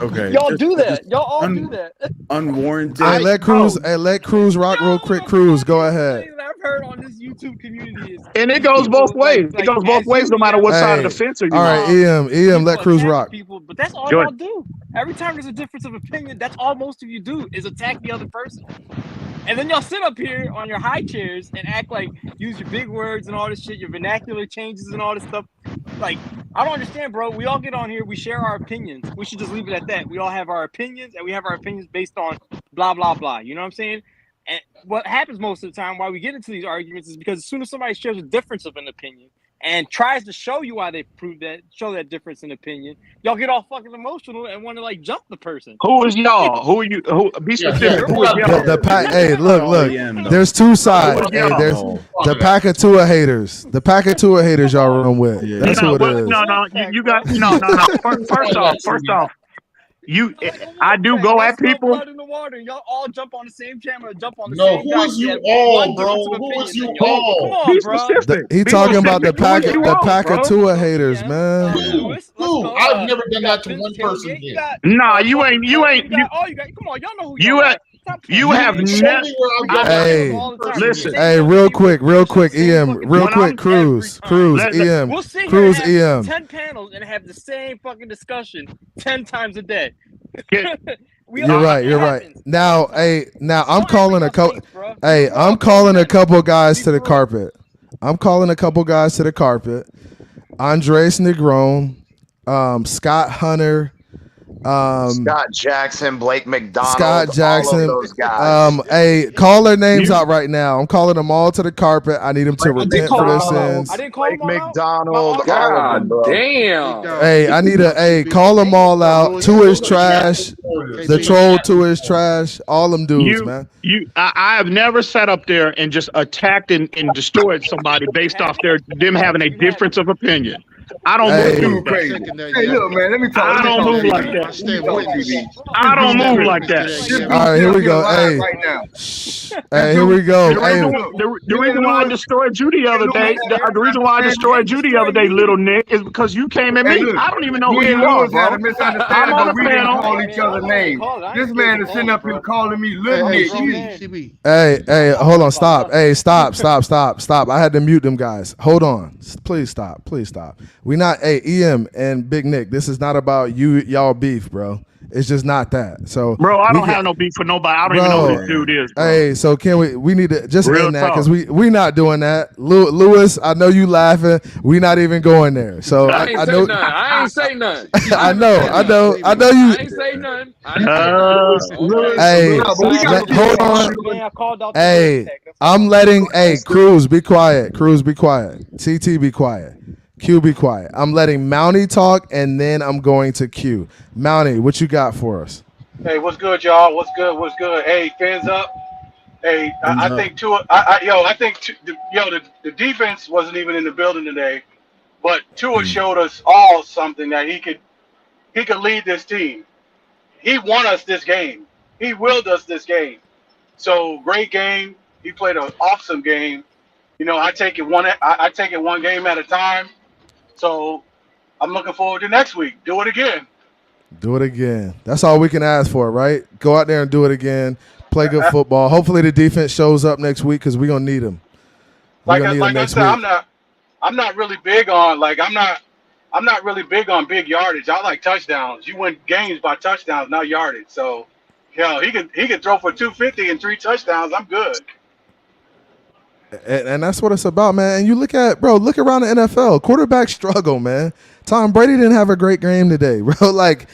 M: Okay.
D: Y'all do that. Y'all all do that.
M: Unwarranted.
B: Hey, let Cruz rock real quick. Cruz, go ahead.
D: I've heard on this YouTube community is,
N: and it goes both ways. It goes both ways, no matter what side of the fence you're on.
B: All right, EM, let Cruz rock.
D: People, but that's all y'all do. Every time there's a difference of opinion, that's all most of you do is attack the other person. And then y'all sit up here on your high chairs and act like, use your big words and all this shit, your vernacular changes and all this stuff. Like, I don't understand, bro. We all get on here, we share our opinions. We should just leave it at that. We all have our opinions, and we have our opinions based on blah, blah, blah. You know what I'm saying? And what happens most of the time why we get into these arguments is because as soon as somebody shares a difference of an opinion and tries to show you why they show that difference in opinion, y'all get all fucking emotional and want to like jump the person.
N: Who is y'all? Who are you? Who? Be specific. Who is y'all?
B: Hey, look. There's two sides. Hey, there's the pack of Tua haters. The pack of Tua haters y'all run with. That's who it is.
N: No. You got no. First off. I do go at people.
D: Blood in the water. Y'all all jump on the same camera, jump on the same.
L: No, who is you all, bro? Who is you all?
N: Be specific.
B: He talking about the pack of Tua haters, man.
L: I've never done that to one person yet.
N: Nah, you ain't.
D: Come on, y'all know who you are.
N: You have never.
B: Hey, listen. Hey, real quick, EM, real quick, Cruz, EM,
D: We'll sit
B: Cruz,
D: here and
B: EM.
D: have 10 panels and have the same fucking discussion 10 times a day.
B: You're right. Now, I'm calling a couple. Hey, I'm calling a couple guys to the carpet. Andres Negron, Scott Hunter.
O: Scott Jackson, Blake McDonald,
B: Scott Jackson,
O: all of those guys.
B: Hey, call their names out right now. I'm calling them all to the carpet. I need them to repent for their sins.
D: I didn't call
O: Blake McDonald.
H: God damn.
B: Hey, I need call them all out. Tua is trash. The troll Tua is trash. All them dudes, man.
N: I have never sat up there and just attacked and destroyed somebody based off them having a difference of opinion. I don't move
J: crazy. Hey, look, man, let me talk.
N: I don't move like that. I don't move like that.
B: All right, here we go. Hey, hey, here we go.
N: The reason why I destroyed you the other day, little Nick, is because you came at me. I don't even know who you are, bro.
J: I'm on the panel. Call each other names. This man is sitting up here calling me little Nick.
B: Hey, hold on, stop. Hey, stop. I had to mute them guys. Hold on. Please stop. We not EM and Big Nick. This is not about y'all beef, bro. It's just not that. So,
N: bro, I don't have no beef for nobody. I don't even know who this dude is, bro.
B: Hey, so we need to just end that because we not doing that. Lewis, I know you laughing. We not even going there. So
H: I ain't say nothing.
B: I know you.
H: I ain't say nothing.
B: Hey, hold on. Hey, I'm letting Cruz be quiet. TT be quiet. Q, be quiet. I'm letting Mountie talk, and then I'm going to Q. Mountie, what you got for us?
P: Hey, what's good, y'all? What's good? Hey, Phins up. Hey, I think the defense wasn't even in the building today. But Tua showed us all something that he could lead this team. He won us this game. He willed us this game. So great game. He played an awesome game. You know, I take it one game at a time. So I'm looking forward to next week. Do it again.
B: Do it again. That's all we can ask for, right? Go out there and do it again. Play good football. Hopefully the defense shows up next week because we're gonna need them.
P: Like I said, I'm not really big on I'm not really big on big yardage. I like touchdowns. You win games by touchdowns, not yardage. So, hell, he can throw for 250 and 3 touchdowns. I'm good.
B: And that's what it's about, man. And you look around the NFL. Quarterbacks struggle, man. Tom Brady didn't have a great game today, bro. Like,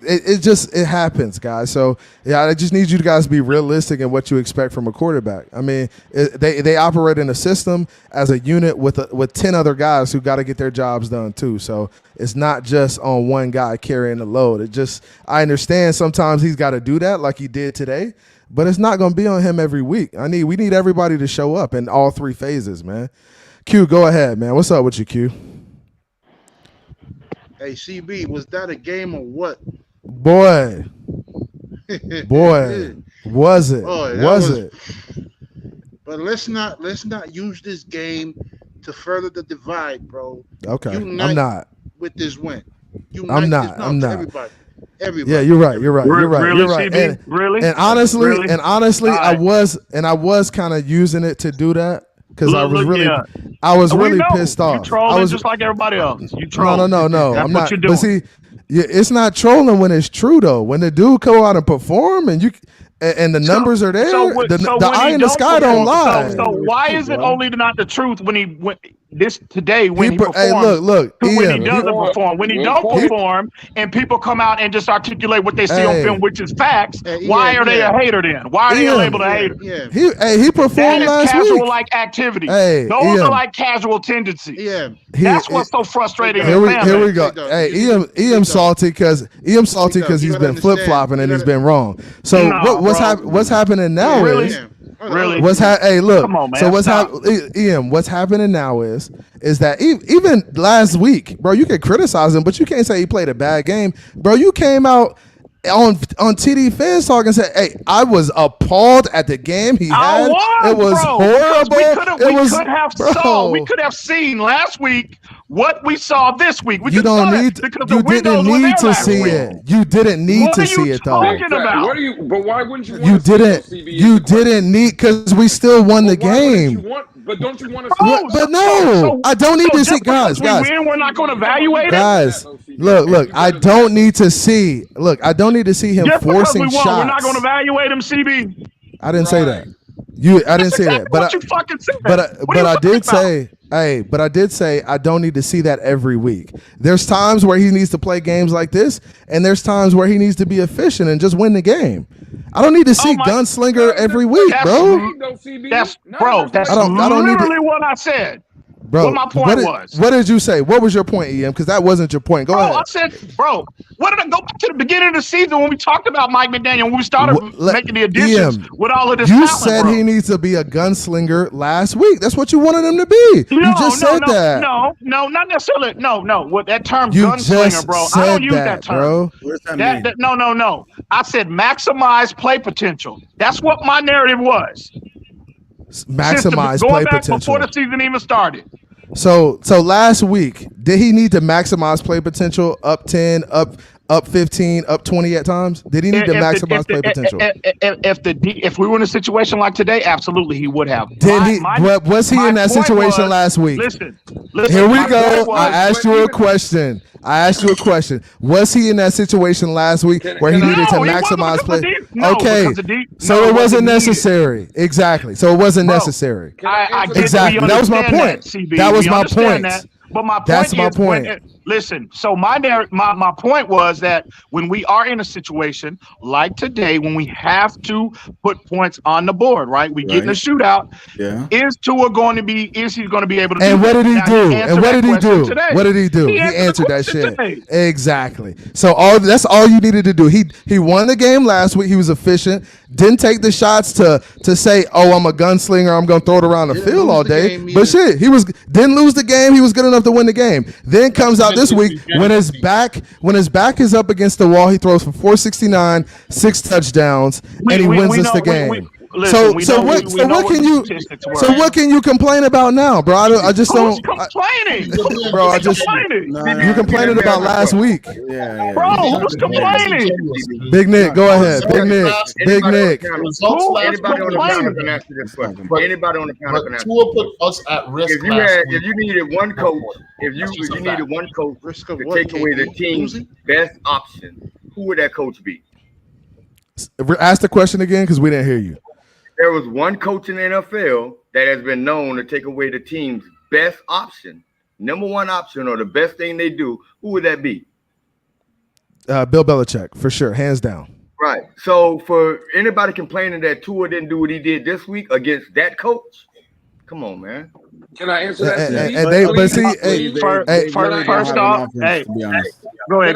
B: it happens, guys. So, yeah, I just need you guys to be realistic in what you expect from a quarterback. I mean, they operate in a system as a unit with 10 other guys who got to get their jobs done too. So it's not just on one guy carrying the load. I understand sometimes he's got to do that like he did today, but it's not going to be on him every week. We need everybody to show up in all 3 phases, man. Q, go ahead, man. What's up with you, Q?
Q: Hey, CB, was that a game or what?
B: Boy, was it?
Q: Oh,
B: was it?
Q: But let's not use this game to further the divide, bro.
B: Okay,
Q: Unite
B: I'm not
Q: with this win.
B: I'm not.
Q: Everybody.
B: Yeah, you're right. You're right.
N: Really,
B: You're right.
N: CB? Really?
B: And honestly,
N: Really?
B: I was kind of using it to do that. Because I was really pissed off.
N: You trolling just like everybody else. You trolling.
B: No.
N: That's
B: I'm
N: what
B: not.
N: you're doing.
B: But see, it's not trolling when it's true though. When the dude go out and perform and the numbers are there, the eye in the sky don't lie.
N: So why is it only not the truth when he went today when he performs?
B: Hey, look,
N: when
B: Ian,
N: he doesn't perform, when he don't perform, and people come out and just articulate what they see on film, which is facts. Why are they a hater then? Why are they labeled a hater?
B: He performed last week.
N: Casual like activity. Those are like casual tendencies. That's what's so frustrating.
B: Here we go. Hey, Ian salty because he's been flip flopping and he's been wrong. So what's happening now is.
N: Really?
B: Hey, look.
N: Come on, man.
B: So Ian? What's happening now is that even last week, bro, you can criticize him, but you can't say he played a bad game, bro. You came out on TD Phins talk and said, "Hey, I was appalled at the game he had. It was horrible.
N: We could have seen last week what we saw this week.
B: You didn't need to see it. You didn't need to see it though.
H: But why wouldn't you?
B: You didn't need because we still won the game.
H: But don't you want to?
B: But no, I don't need to see guys.
N: We're not going to evaluate it.
B: Guys, look. I don't need to see. Look, I don't need to see him forcing shots.
N: We're not going to evaluate him, CB.
B: I didn't say that. I didn't say that. But
N: you fucking said.
B: But I did say. Hey, but I did say I don't need to see that every week. There's times where he needs to play games like this, and there's times where he needs to be efficient and just win the game. I don't need to see gunslinger every week, bro.
N: That's literally what I said.
B: Bro,
N: what my point was.
B: What did you say? What was your point, EM? Because that wasn't your point. Go ahead.
N: I said, what did I go back to the beginning of the season when we talked about Mike McDaniel, when we started making the additions with all of this
B: You
N: talent,
B: said he needs to be a gunslinger last week. That's what you wanted him to be. You just said that.
N: No, not necessarily. No. What that term gunslinger, bro. I don't use that term.
B: Bro.
N: What does that mean? No. I said maximize play potential. That's what my narrative was.
B: Maximize play potential
N: before the season even started.
B: So last week, did he need to maximize play potential? Up 10, up 15, up 20 at times? Did he need to maximize play potential?
N: If we were in a situation like today, absolutely he would have.
B: Was he in that situation last week?
N: Listen.
B: Here we go. I asked you a question. Was he in that situation last week where he needed to maximize play? Okay. So it wasn't necessary. Exactly. So it wasn't necessary. Exactly. That was my point. That was my point.
N: But my point listen, so my point was that when we are in a situation like today, when we have to put points on the board, right? We get in a shootout.
M: Yeah.
N: Is he going to be able to
B: And what did he do?
N: And
B: what did he do? What did he do? He answered that shit. Exactly. So that's all you needed to do. He won the game last week. He was efficient. Didn't take the shots to say, "Oh, I'm a gunslinger. I'm going to throw it around the field all day." But shit, didn't lose the game. He was good enough enough to win the game. Then comes out this week when his back is up against the wall, he throws for 469, 6 touchdowns, and he wins us the game. What can you complain about now, bro? I just don't. You complaining about last week.
N: Yeah. Bro, who's complaining?
B: Big Nick, go ahead. Big Nick.
J: Anybody on the panel can answer this question. Anybody on the panel can answer.
L: Tua put us at risk.
J: If you needed one coach, if you needed one coach to take away the team's best option, who would that coach be?
B: Ask the question again because we didn't hear you.
J: There was one coach in the NFL that has been known to take away the team's best option, number one option, or the best thing they do. Who would that be?
B: Bill Belichick, for sure, hands down.
J: Right. So for anybody complaining that Tua didn't do what he did this week against that coach, come on, man.
H: Can I answer that?
N: First off, go ahead.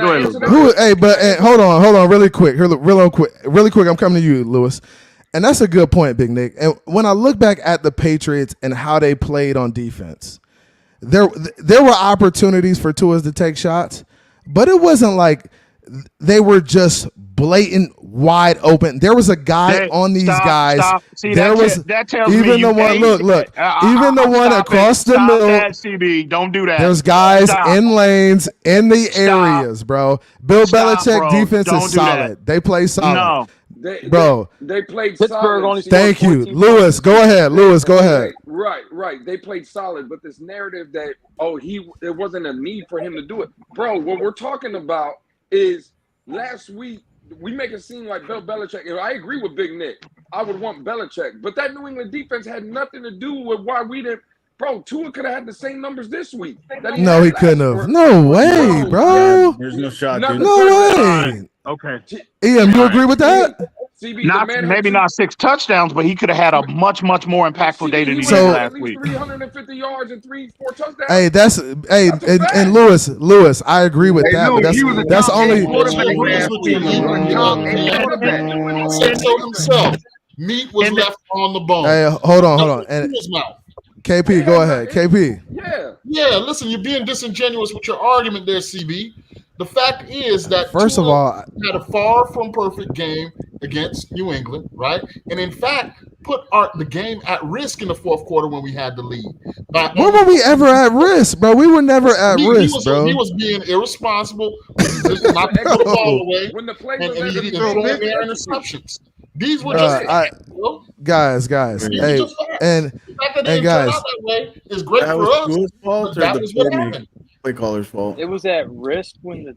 B: Hold on, really quick. I'm coming to you, Lewis. And that's a good point, Big Nick. And when I look back at the Patriots and how they played on defense, there were opportunities for Tua to take shots, but it wasn't like they were just blatant wide open. There was a guy on these guys.
N: That tells me
B: even the one. Look. Even the one across the middle.
N: CB, don't do that.
B: There's guys in lanes in the areas, bro. Bill Belichick defense is solid. They play solid.
N: No.
H: They played solid.
B: Thank you, Lewis. Go ahead, Go ahead.
H: Right. They played solid, but this narrative that there wasn't a need for him to do it, bro. What we're talking about is last week we make it seem like Bill Belichick. And I agree with Big Nick. I would want Belichick, but that New England defense had nothing to do with why we didn't. Bro, Tua could have had the same numbers this week.
B: No, he couldn't have. No way, bro.
M: There's no shot.
B: No way.
N: Okay.
B: Ian, you agree with that?
N: Maybe not 6 touchdowns, but he could have had a much more impactful day than he did last week.
H: 350 yards and 4 touchdowns.
B: And Lewis, I agree with that. But that's only.
L: Himself. Meat was left on the bone.
B: Hey, hold on. And KP, go ahead. KP.
L: Yeah. Listen, you're being disingenuous with your argument there, CB. The fact is that
B: first of all,
L: had a far from perfect game against New England, right? And in fact, put the game at risk in the fourth quarter when we had the lead.
B: When were we ever at risk, bro? We were never at risk, bro.
L: He was being irresponsible, just not putting the ball away, and he throwing their interceptions. These were just
B: guys. Hey, and guys,
L: is great
M: that
L: for us.
M: Fault or
L: that was what happened.
M: Play caller's fault.
D: It was at risk when the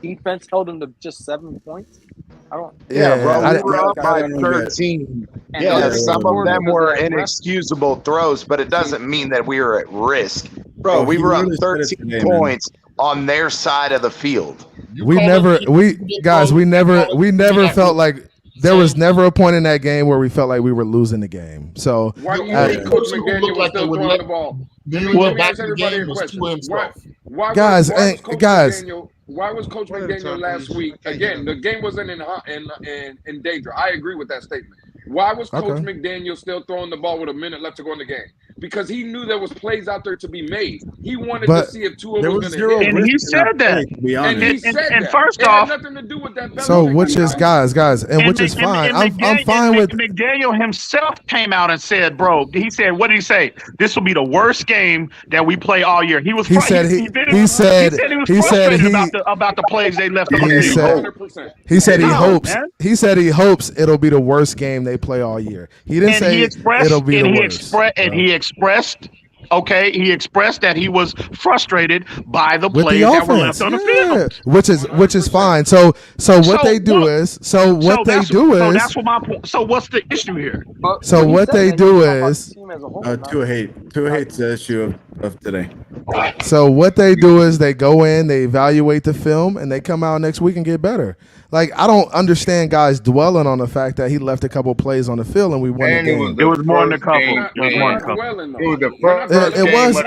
D: defense held him to just 7 points.
O: Bro, we were up by 13. Some of them were inexcusable throws, but it doesn't mean that we were at risk. Bro, we were up 13 points on their side of the field.
B: We never felt like there was never a point in that game where we felt like we were losing the game. So
H: why do you think Coach McDaniel was still throwing the ball? Let me ask everybody a question. Why was Coach McDaniel last week? Again, the game wasn't in danger. I agree with that statement. Why was Coach McDaniel still throwing the ball with a minute left to go in the game? Because he knew there was plays out there to be made. He wanted to see if Tua was going to hit.
N: And he said that. And first off,
H: it had nothing to do with that.
B: So which is guys, and which is fine. I'm fine with
N: McDaniel himself came out and said, bro. He said, what did he say? This will be the worst game that we play all year. He was. He said he was frustrated about the plays they left on the field.
B: He said he hopes. He said he hopes it'll be the worst game they play all year. He didn't say it'll be the worst.
N: He expressed that he was frustrated by the plays that were left on the field,
B: which is fine. So what they do is that's
N: what my point. So what's the issue here?
B: So what they do is
M: Tua hates the issue of today.
B: So what they do is they go in, they evaluate the film, and they come out next week and get better. Like, I don't understand guys dwelling on the fact that he left a couple plays on the field and we won the game.
N: It was more than a couple.
J: It was the first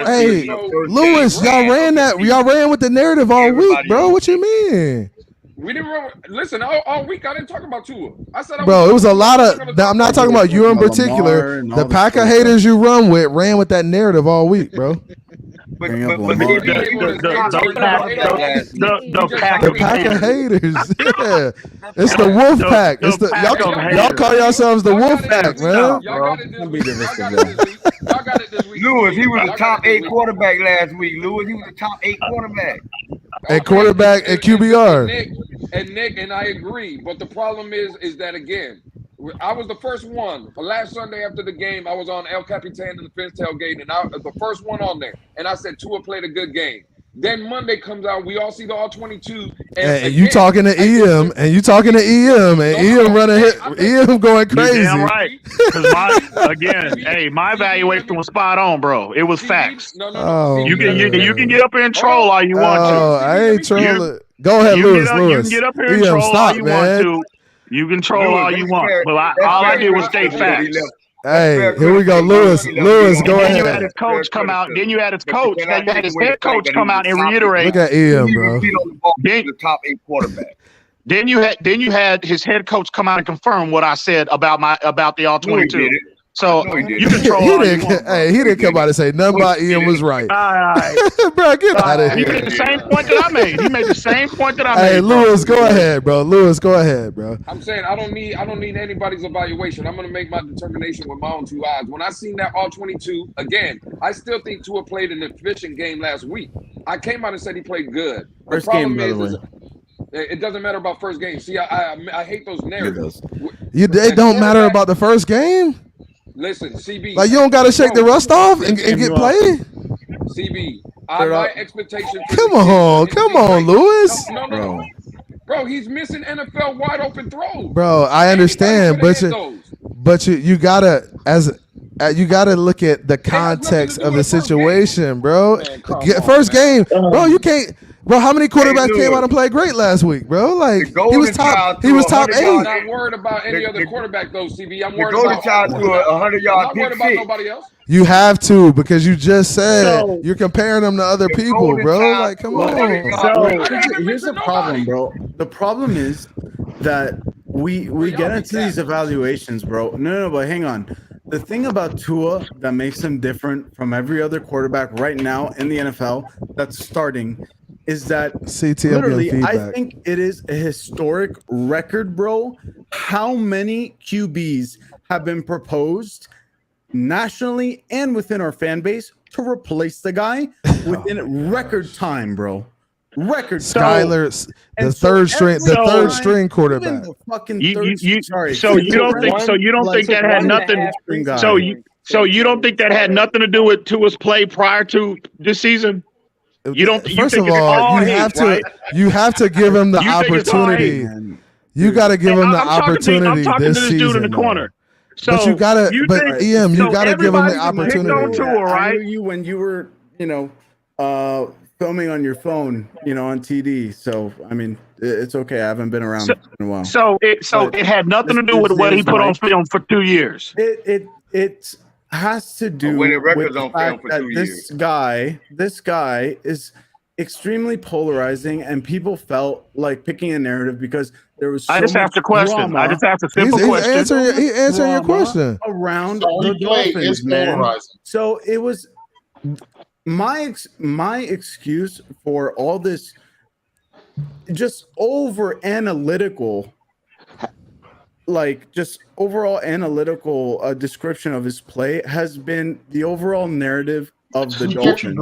B: Hey, Lewis, y'all ran with the narrative all week, bro. What you mean?
H: We didn't listen all week. I didn't talk about Tua. I said,
B: it was a lot of. I'm not talking about you in particular. The pack of haters you run with ran with that narrative all week, bro.
M: Bring up
H: but
M: Lamar.
B: The pack of haters. Yeah, it's the wolf pack. It's the y'all call yourselves the wolf pack, man.
M: Don't be divisive,
J: Lewis, he was a top 8 quarterback last week. Lewis, he was a top 8 quarterback.
B: And quarterback at QBR.
H: And Nick, and I agree, but the problem is that again, I was the first one. Last Sunday after the game, I was on El Capitan and the Phins tailgate, and I was the first one on there. And I said Tua played a good game. Then Monday comes out, we all see the all 22.
B: And you talking to EM, and EM running hit, EM going crazy.
N: You're damn right. Because my evaluation was spot on, bro. It was facts. You can get up here and troll all you want to.
B: I ain't trolling. Go ahead, Lewis.
N: You can get up here and troll all you want to. You can troll all you want, but all I did was state facts.
B: Hey, here we go, Lewis. Lewis, go ahead.
N: Then you had his coach come out. Then you had his coach. Then you had his head coach come out and reiterate.
B: Look at EM, bro.
J: The top 8 quarterback.
N: Then you had his head coach come out and confirm what I said about the all 22. So you control all you want.
B: Hey, he didn't come out and say nothing about Ian was right.
N: All right.
B: Bro, get out of
N: He
B: here.
N: made the same point that I made. He made the same point that I made.
B: Hey, Lewis, go ahead, bro. Lewis, go ahead, bro.
H: I'm saying I don't need anybody's evaluation. I'm gonna make my determination with my own 2 eyes. When I seen that all 22 again, I still think Tua played an efficient game last week. I came out and said he played good.
M: First game, by the way.
H: It doesn't matter about first game. See, I hate those narratives.
B: They don't matter about the first game?
H: Listen, CB.
B: Like, you don't got to shake the rust off and get played?
H: CB, my expectation.
B: Come on, Lewis.
H: No. Bro, he's missing NFL wide open throws.
B: Bro, I understand, but you gotta look at the context of the situation, bro. First game, bro, you can't. Bro, how many quarterbacks came out and played great last week, bro? Like, he was top 8.
H: I'm not worried about any other quarterback, though, CB. I'm worried about
J: to a 100-yard
H: I'm not worried about nobody else.
B: You have to, because you just said you're comparing them to other people, bro. Like, come on.
M: So here's the problem, bro. The problem is that we get into these evaluations, bro. No, but hang on. The thing about Tua that makes him different from every other quarterback right now in the NFL that's starting is that literally, I think it is a historic record, bro. How many QBs have been proposed nationally and within our fan base to replace the guy within record time, bro? Record
B: Skyler, the third string quarterback.
N: So you don't think that had nothing. So you don't think that had nothing to do with Tua's play prior to this season? You don't.
B: First of all, you have to give him the opportunity. You got to give him the opportunity. I'm talking
N: to this dude in the corner. So
B: but you gotta, you gotta give him the opportunity.
M: I knew you when you were, filming on your phone, on TD. So I mean, it's okay. I haven't been around in a while.
N: So it had nothing to do with what he put on film for 2 years.
M: It has to do with the fact that this guy is extremely polarizing, and people felt like picking a narrative because there was.
N: I just asked a question. I just asked a simple question.
B: He's answering your question
M: around the Dolphins, man. So it was my excuse for all this just over analytical, like just overall analytical description of his play has been the overall narrative of the Dolphins.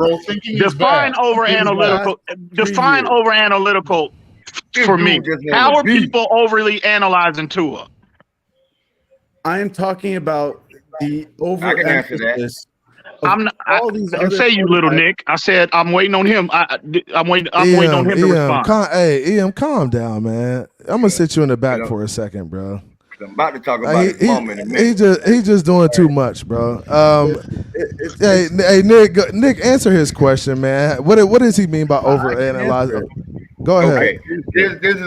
N: Define over analytical. Define over analytical for me. How are people overly analyzing Tua?
M: I am talking about the over emphasis.
N: I didn't say you, little Nick. I said I'm waiting on him. I'm waiting on him to respond.
B: Em, calm down, man. I'm gonna sit you in the back for a second, bro.
J: I'm about to talk about his mom in a minute.
B: He just doing too much, bro. Hey, Nick, answer his question, man. What does he mean by over analyzing? Go ahead.
J: Okay, this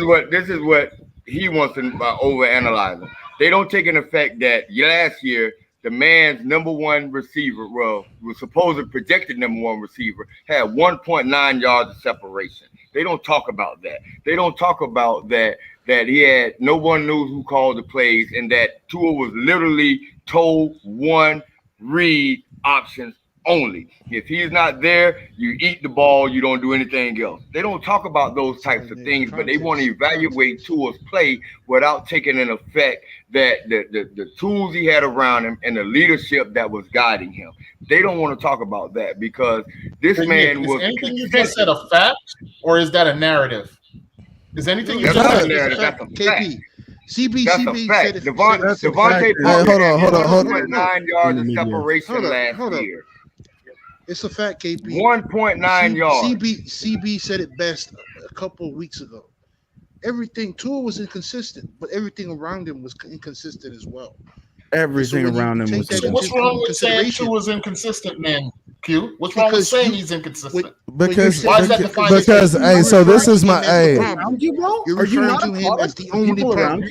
J: is what he wants to over analyzing. They don't take into effect that last year the man's number one receiver, was supposed projected number one receiver, had 1.9 yards of separation. They don't talk about that. They don't talk about that he had no one knows who called the plays, and that Tua was literally told one read options only. If he's not there, you eat the ball, you don't do anything else. They don't talk about those types of things, but they want to evaluate Tua's play without taking in effect that the tools he had around him and the leadership that was guiding him. They don't want to talk about that because this man was.
L: Is anything you just said a fact, or is that a narrative? Is anything you
J: That's
L: just
J: not a
L: said?
J: narrative. That's a fact.
Q: KP. CB
J: That's a fact.
Q: said it.
J: Devontae Parker had 1.9 yards of separation last year.
Q: It's a fact, KP.
J: 1.9 yards.
Q: CB said it best a couple of weeks ago. Everything Tua was inconsistent, but everything around him was inconsistent as well.
M: Everything around him was.
L: So what's wrong with saying Tua was inconsistent, man? Q. What's wrong with saying he's inconsistent?
B: Because
L: hey,
B: so this is my hey.
Q: You're referring to him as the only problem.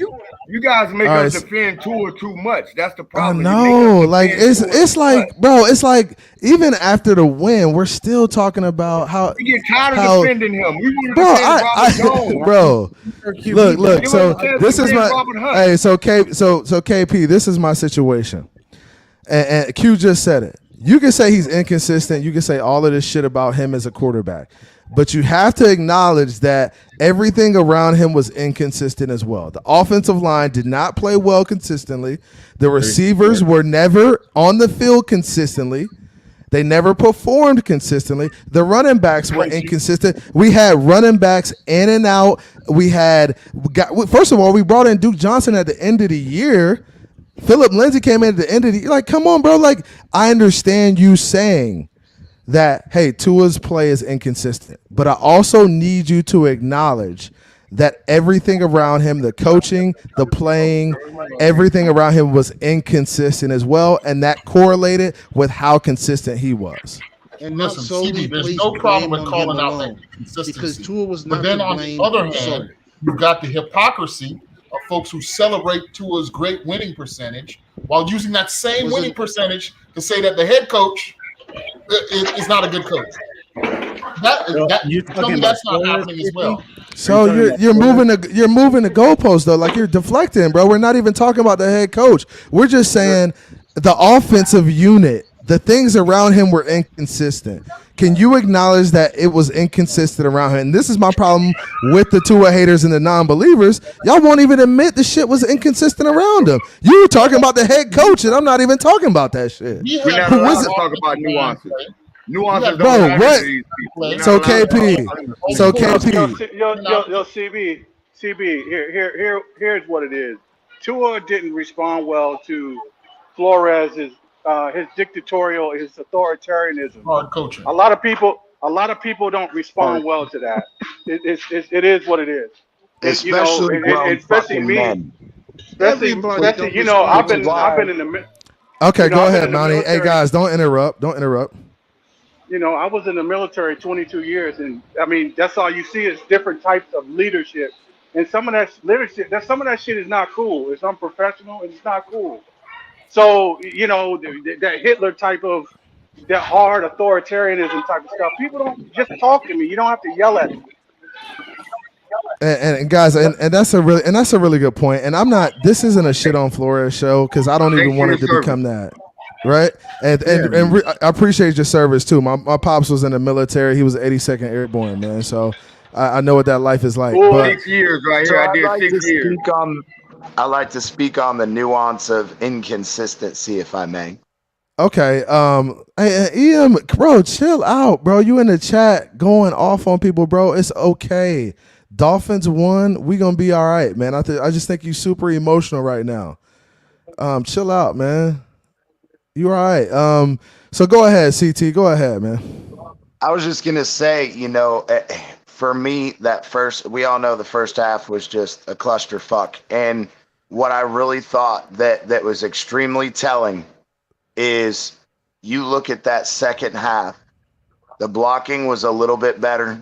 J: You guys make us defend Tua too much. That's the problem.
B: No, like it's like, bro, it's like even after the win, we're still talking about how
J: we get tired of defending him. We want to
B: bro,
J: defend Robert Jones.
B: bro. Look. So this is my hey. So KP, this is my situation, and Q just said it. You can say he's inconsistent. You can say all of this shit about him as a quarterback. But you have to acknowledge that everything around him was inconsistent as well. The offensive line did not play well consistently. The receivers were never on the field consistently. They never performed consistently. The running backs were inconsistent. We had running backs in and out. First of all, we brought in Duke Johnson at the end of the year. Philip Lindsay came in at the end of the year. Like, come on, bro. Like, I understand you saying that, hey, Tua's play is inconsistent. But I also need you to acknowledge that everything around him, the coaching, the playing, everything around him was inconsistent as well. And that correlated with how consistent he was.
Q: And not solely
L: there's no problem with calling out that consistency.
Q: Because Tua was not
L: But then
Q: to
L: on
Q: blame
L: the other hand,
Q: solely.
L: you've got the hypocrisy of folks who celebrate Tua's great winning percentage while using that same winning percentage to say that the head coach is not a good coach. That's not happening as well.
B: So you're moving the goalpost though, like you're deflecting, bro. We're not even talking about the head coach. We're just saying the offensive unit, the things around him were inconsistent. Can you acknowledge that it was inconsistent around him? And this is my problem with the Tua haters and the non-believers. Y'all won't even admit the shit was inconsistent around him. You were talking about the head coach, and I'm not even talking about that shit.
J: We're not allowed to talk about nuances. Nuances
B: Bro,
J: don't
B: what?
J: these people.
B: So KP. So KP.
P: Yo, CB. Here's what it is. Tua didn't respond well to Flores's his dictatorial, his authoritarianism.
L: Hard coaching.
P: A lot of people don't respond well to that. It is what it is.
O: Especially
P: especially me.
O: men.
P: Especially I've been in the.
B: Okay, go ahead, Monty. Hey guys, don't interrupt. Don't interrupt.
P: I was in the military 22 years, and I mean that's all you see is different types of leadership, and some of that leadership, some of that shit is not cool. It's unprofessional, and it's not cool. So, that Hitler type of, that hard authoritarianism type of stuff, people don't just talk to me. You don't have to yell at me.
B: And guys, and that's a really good point. And this isn't a shit on Flores show because I don't even want it to become that. Right. And I appreciate your service too. My pops was in the military. He was 82nd Airborne, man. So I know what that life is like. But
J: 6 years right here. I did 6 years.
O: I like to speak on the nuance of inconsistency, if I may.
B: Okay. Hey, Ian, bro, chill out, bro. You in the chat going off on people, bro. It's okay. Dolphins won. We gonna be all right, man. I just think you super emotional right now. Chill out, man. You all right? So go ahead, CT. Go ahead, man.
O: I was just gonna say, for me, we all know the first half was just a clusterfuck. And what I really thought that was extremely telling is you look at that second half, the blocking was a little bit better.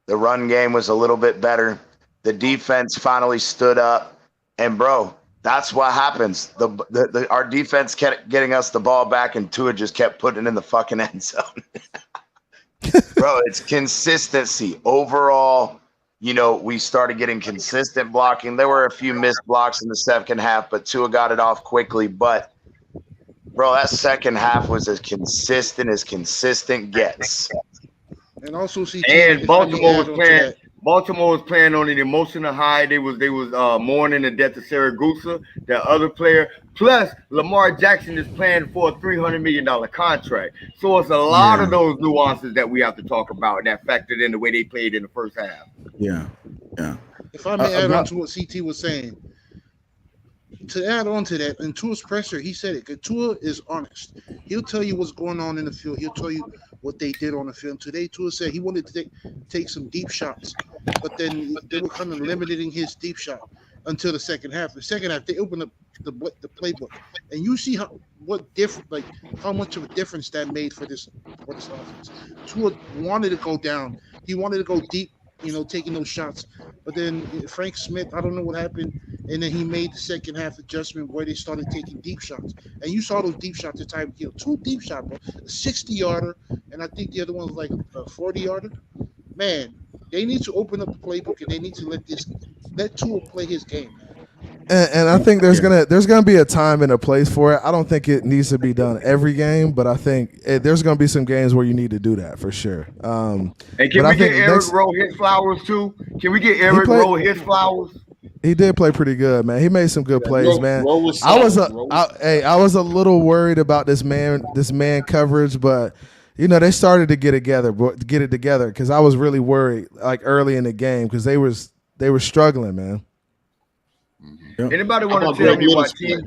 O: The run game was a little bit better. The defense finally stood up. And, bro, that's what happens. Our defense kept getting us the ball back, and Tua just kept putting it in the fucking end zone. Bro, it's consistency. Overall, we started getting consistent blocking. There were a few missed blocks in the second half, but Tua got it off quickly. But Bro, that second half was as consistent gets.
Q: And also, CT,
J: And Baltimore was playing on an emotional high. They was mourning the death of Saragusa, that other player. Plus, Lamar Jackson is playing for a $300 million contract. So it's a lot of those nuances that we have to talk about that factored in the way they played in the first half.
M: Yeah.
Q: If I may add on to what CT was saying, to add on to that, in Tua's presser, he said it. Tua is honest. He'll tell you what's going on in the field. He'll tell you what they did on the field. Today, Tua said he wanted to take some deep shots, but then they were kind of limiting his deep shot until the second half. The second half, they opened up the playbook, and you see how much of a difference that made for this offense. Tua wanted to go down. He wanted to go deep, taking those shots. But then Frank Smith, I don't know what happened, and then he made the second half adjustment where they started taking deep shots. And you saw those deep shots to Tyreek Hill. 2 deep shots, bro. A 60-yarder, and I think the other one was like a 40-yarder. Man, they need to open up the playbook, and they need to let Tua play his game.
B: And I think there's gonna be a time and a place for it. I don't think it needs to be done every game, but I think there's gonna be some games where you need to do that for sure.
J: And can we get Eric Rowe his flowers too? Can we get Eric Rowe his flowers?
B: He did play pretty good, man. He made some good plays, man. I was a little worried about this man coverage, but they started to get it together because I was really worried like early in the game because they were struggling, man.
J: Anybody want to tell me why teams?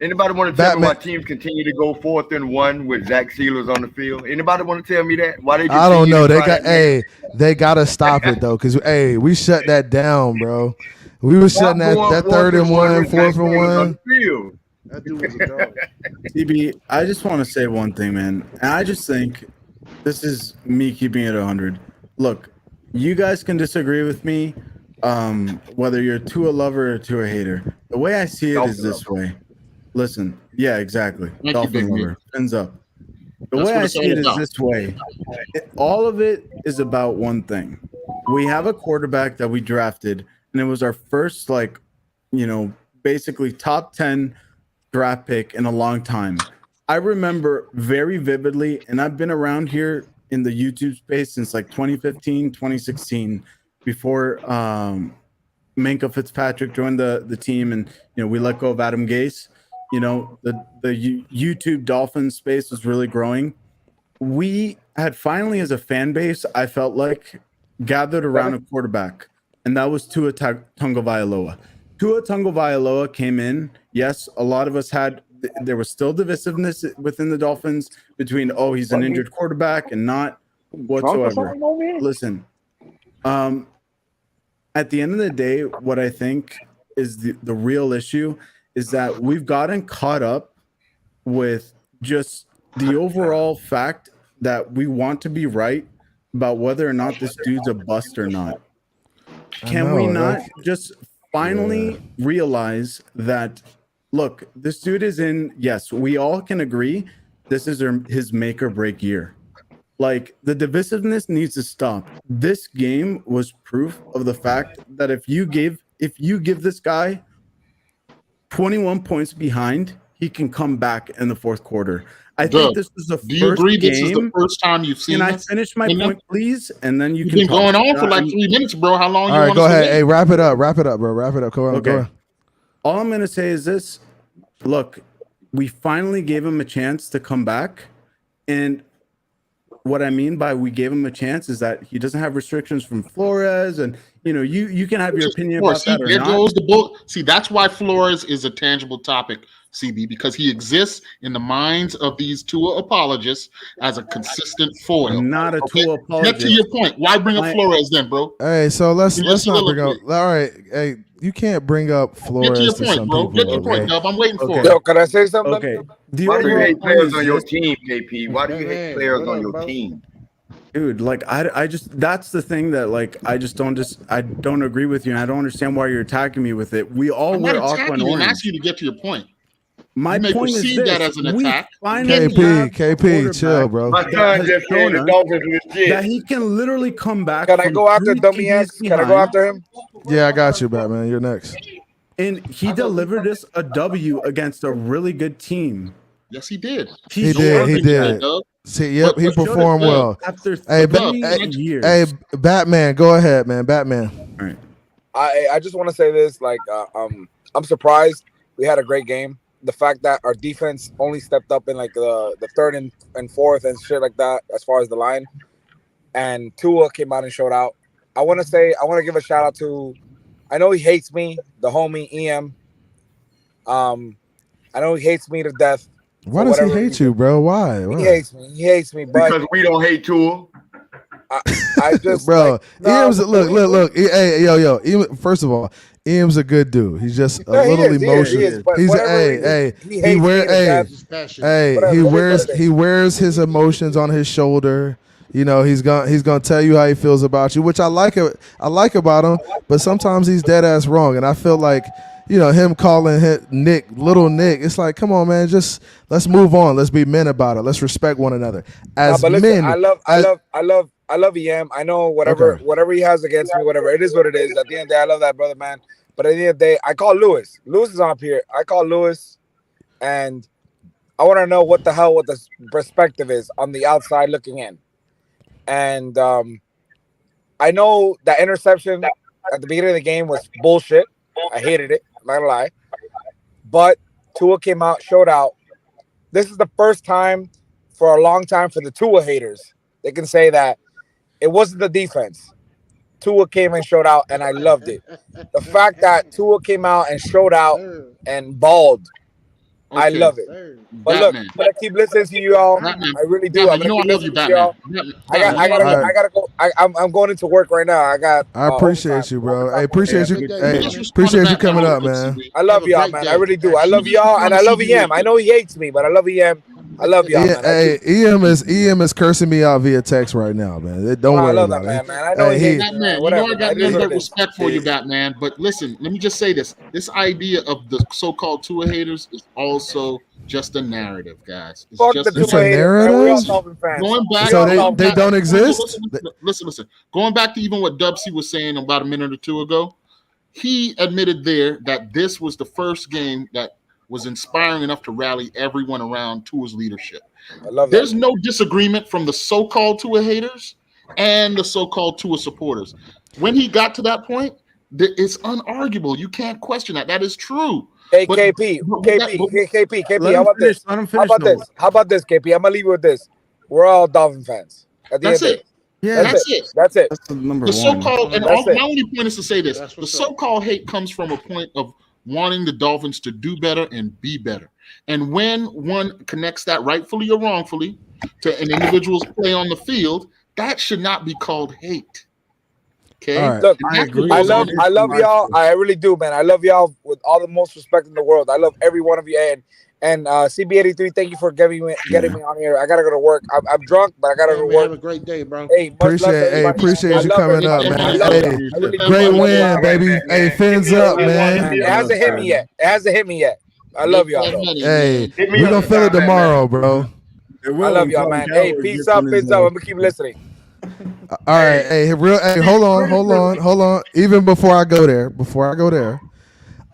J: Anybody want to tell me why teams continue to go 4th and 1 with Zach Sealers on the field? Anybody want to tell me that? Why they?
B: I don't know. They gotta stop it though, because we shut that down, bro. We were shutting that 3rd and 1, 4th and 1.
Q: That dude was a dog.
M: CB, I just want to say one thing, man. And I just think this is me keeping it 100. Look, you guys can disagree with me. Whether you're a Tua lover or Tua hater, the way I see it is this way. Listen, yeah, exactly. Dolphin lover, Phins up. The way I see it is this way. All of it is about one thing. We have a quarterback that we drafted, and it was our first, basically top 10 draft pick in a long time. I remember very vividly, and I've been around here in the YouTube space since 2015, 2016. Before Minkah Fitzpatrick joined the team, and we let go of Adam Gase, the YouTube Dolphins space was really growing. We had finally, as a fan base, I felt like gathered around a quarterback, and that was Tua Tagovailoa. Tua Tagovailoa came in. Yes, a lot of us there was still divisiveness within the Dolphins between he's an injured quarterback and not whatsoever. Listen. At the end of the day, what I think is the real issue is that we've gotten caught up with just the overall fact that we want to be right about whether or not this dude's a bust or not. Can we not just finally realize that, look, this dude is yes, we all can agree this is his make or break year. Like, the divisiveness needs to stop. This game was proof of the fact that if you give this guy 21 points behind, he can come back in the fourth quarter. I think this was the first game. Do you agree this is the
L: first time you've seen?
M: Can I finish my point, please? And then you
L: You've
M: can
L: been going on for like 3 minutes, bro. How long?
B: All right, go ahead. Hey, wrap it up, bro. Wrap it up. Go on.
M: All I'm gonna say is this: look, we finally gave him a chance to come back, and what I mean by we gave him a chance is that he doesn't have restrictions from Flores, and you can have your opinion about that or not.
L: Goes the book. See, that's why Flores is a tangible topic, CB, because he exists in the minds of these Tua apologists as a consistent foil.
M: I'm not a Tua apologist.
L: Get to your point. Why bring up Flores then, bro?
B: Hey, so let's not bring up. All right, hey, you can't bring up Flores.
L: Get to your point, bro. Get to your point, Dub. I'm waiting for it.
H: Yo, can I say something?
M: Okay.
J: Why do you hate players on your team, KP? Why do you hate players on your team?
M: Dude, I just that's the thing that I don't agree with you, and I don't understand why you're attacking me with it. We all wear aqua and orange.
L: I'm asking you to get to your point.
M: My point is this:
L: that as an attack.
B: KP, chill, bro.
J: My son just said the Dolphins legit.
M: That he can literally come back.
H: Can I go after Dummy X? Can I go after him?
B: Yeah, I got you, Batman. You're next.
M: And he delivered us a W against a really good team.
L: Yes, he did.
B: He did. See, yep, he performed well.
M: After
B: years. Hey, Batman, go ahead, man. Batman.
M: All right.
R: I just want to say this. Like, I'm surprised we had a great game. The fact that our defense only stepped up in like the third and fourth and shit like that, as far as the line, and Tua came out and showed out. I want to give a shout out to. I know he hates me, the homie EM. I know he hates me to death.
B: Why does he hate you, bro? Why?
R: He hates me. He hates me, but
J: because we don't hate Tua.
R: I just,
B: bro. EM's look. Hey, yo. First of all, EM's a good dude. He's just a little emotional. He wears his emotions on his shoulder. You know, he's gonna tell you how he feels about you, which I like about him. But sometimes he's dead ass wrong, and I feel like, you know, him calling him Nick, little Nick. It's like, come on, man, just let's move on. Let's be men about it. Let's respect one another as men.
R: I love EM. I know whatever he has against me, whatever. It is what it is. At the end of the day, I love that brother, man. But at the end of the day, I call Lewis. Lewis is up here. I call Lewis, and I want to know what the perspective is on the outside looking in. And I know that interception at the beginning of the game was bullshit. I hated it. I'm not gonna lie. But Tua came out, showed out. This is the first time for a long time for the Tua haters. They can say that it wasn't the defense. Tua came and showed out, and I loved it. The fact that Tua came out and showed out and balled, I love it. But look, I'm gonna keep listening to you all. I really do. I'm gonna keep listening to y'all. I gotta go. I'm going into work right now.
B: I appreciate you, bro. I appreciate you. Appreciate you coming up, man.
R: I love y'all, man. I really do. I love y'all, and I love EM. I know he hates me, but I love EM. I love y'all, man.
B: Hey, EM is cursing me out via text right now, man. Don't worry about it.
R: Man. I know he hates
L: me. You know I got nothing but respect for you, Batman. But listen, let me just say this: this idea of the so-called Tua haters is also just a narrative, guys.
B: It's a narrative.
L: Going back,
B: so they don't exist.
L: Listen. Going back to even what Dubsy was saying about a minute or two ago, he admitted there that this was the first game that was inspiring enough to rally everyone around Tua's leadership.
R: I love that.
L: There's no disagreement from the so-called Tua haters and the so-called Tua supporters. When he got to that point, it's unarguable. You can't question that. That is true.
R: Hey, KP, how about this? How about this, KP? I'm gonna leave you with this. We're all Dolphin fans.
L: That's it.
B: Yeah,
R: that's it. That's
L: the so-called, and my only point is to say this: the so-called hate comes from a point of wanting the Dolphins to do better and be better. And when one connects that rightfully or wrongfully to an individual's play on the field, that should not be called hate. Okay.
B: Right.
R: Look, I love y'all. I really do, man. I love y'all with all the most respect in the world. I love every one of you. And CB83, thank you for getting me on here. I gotta go to work. I'm drunk, but I gotta go to work.
Q: Have a great day, bro.
R: Hey,
B: appreciate you coming up, man. Hey, great win, baby. Hey, fins up, man.
R: It hasn't hit me yet. I love y'all, though.
B: Hey, we're gonna feel it tomorrow, bro.
R: I love y'all, man. Hey, peace up. I'm gonna keep listening.
B: All right, hey, hold on. Even before I go there,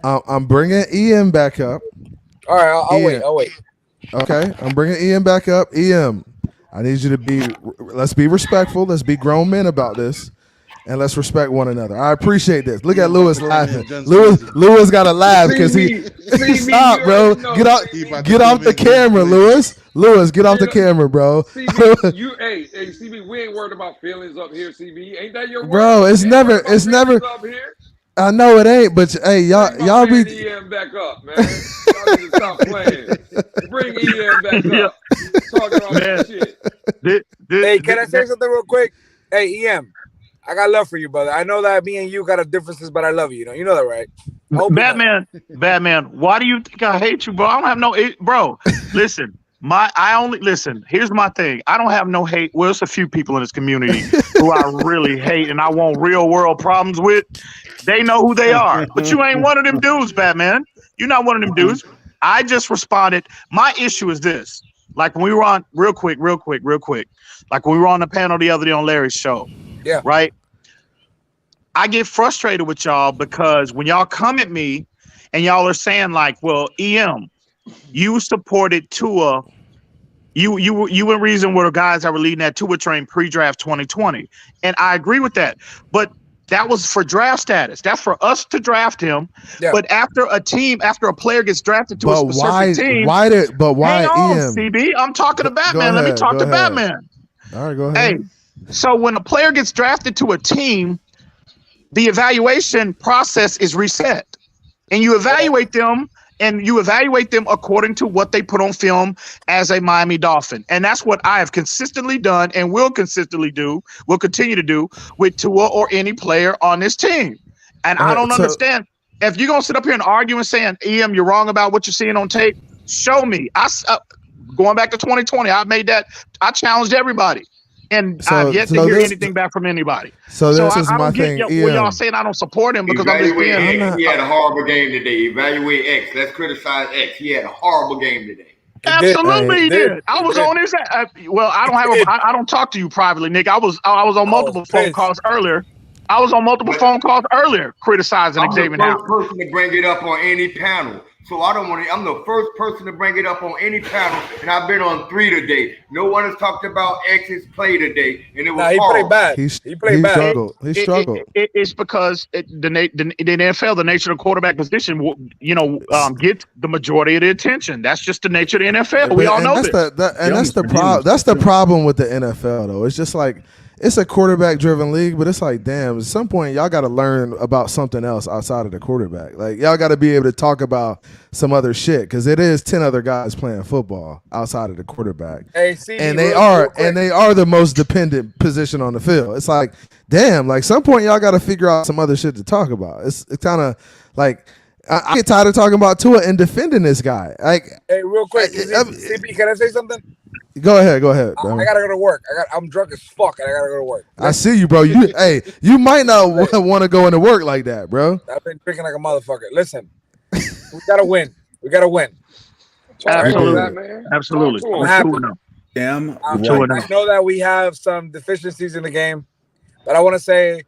B: I'm bringing Ian back up.
R: All right, I'll wait.
B: Okay, I'm bringing Ian back up. Ian, I need you to let's be respectful. Let's be grown men about this, and let's respect one another. I appreciate this. Look at Lewis laughing. Lewis got to laugh because stop, bro. Get off the camera, Lewis. Lewis, get off the camera, bro.
H: CB, hey, CB, we ain't worried about feelings up here, CB. Ain't that your word?
B: Bro, it's never.
H: Up here?
B: I know it ain't, but hey, y'all be.
H: EM back up, man. Y'all need to stop playing. Bring EM back up. Talking all that shit.
R: Hey, can I say something real quick? Hey, EM, I got love for you, brother. I know that me and you got differences, but I love you. You know that, right?
N: Batman, why do you think I hate you, bro? I don't have no bro. Listen. Here's my thing. I don't have no hate. Well, there's a few people in this community who I really hate and I want real world problems with. They know who they are. But you ain't one of them dudes, Batman. You're not one of them dudes. I just responded. My issue is this. Like when we were on real quick. Like when we were on the panel the other day on Larry's show.
R: Yeah.
N: Right? I get frustrated with y'all because when y'all come at me and y'all are saying like, well, EM, you supported Tua. You and Reason were the guys that were leading that Tua train pre-draft 2020. And I agree with that. But that was for draft status. That's for us to draft him. Yeah. But after a player gets drafted to a specific team.
B: Why, Ian?
N: CB, I'm talking to Batman. Let me talk to Batman.
B: All right, go ahead.
N: Hey, so when a player gets drafted to a team, the evaluation process is reset. And you evaluate them. And you evaluate them according to what they put on film as a Miami Dolphin. And that's what I have consistently done and will continue to do with Tua or any player on this team. And I don't understand. If you're going to sit up here and argue and saying, EM, you're wrong about what you're seeing on tape, show me. Going back to 2020, I challenged everybody. And I've yet to hear anything back from anybody.
B: So this is my thing.
N: Well, y'all saying I don't support him because I'm just being.
J: He had a horrible game today. Evaluate X. Let's criticize X. He had a horrible game today.
N: Absolutely, he did. I was on his. Well, I don't talk to you privately, Nick. I was on multiple phone calls earlier. Criticizing Xavier Howard.
J: I'm the first person to bring it up on any panel. So I don't want to. I'm the first person to bring it up on any panel, and I've been on 3 today. No one has talked about X's play today, and it was
R: he
J: horrible.
R: played bad. He played bad.
B: He struggled.
N: It's because the NFL, the nature of the quarterback position, gets the majority of the attention. That's just the nature of the NFL. We all know this.
B: That's the problem. That's the problem with the NFL, though. It's just like. It's a quarterback-driven league, but it's like, damn, at some point, y'all got to learn about something else outside of the quarterback. Like, y'all got to be able to talk about some other shit, because it is 10 other guys playing football outside of the quarterback. And they are the most dependent position on the field. It's like, damn, like, some point, y'all got to figure out some other shit to talk about. It's kind of like, I get tired of talking about Tua and defending this guy. Like,
R: hey, real quick, CP, can I say something?
B: Go ahead.
R: I gotta go to work. I'm drunk as fuck, and I gotta go to work.
B: I see you, bro. You might not want to go into work like that, bro.
R: I've been drinking like a motherfucker. Listen, we gotta win.
N: Absolutely.
R: I'm happy.
M: Damn.
R: I know that we have some deficiencies in the game, but I want to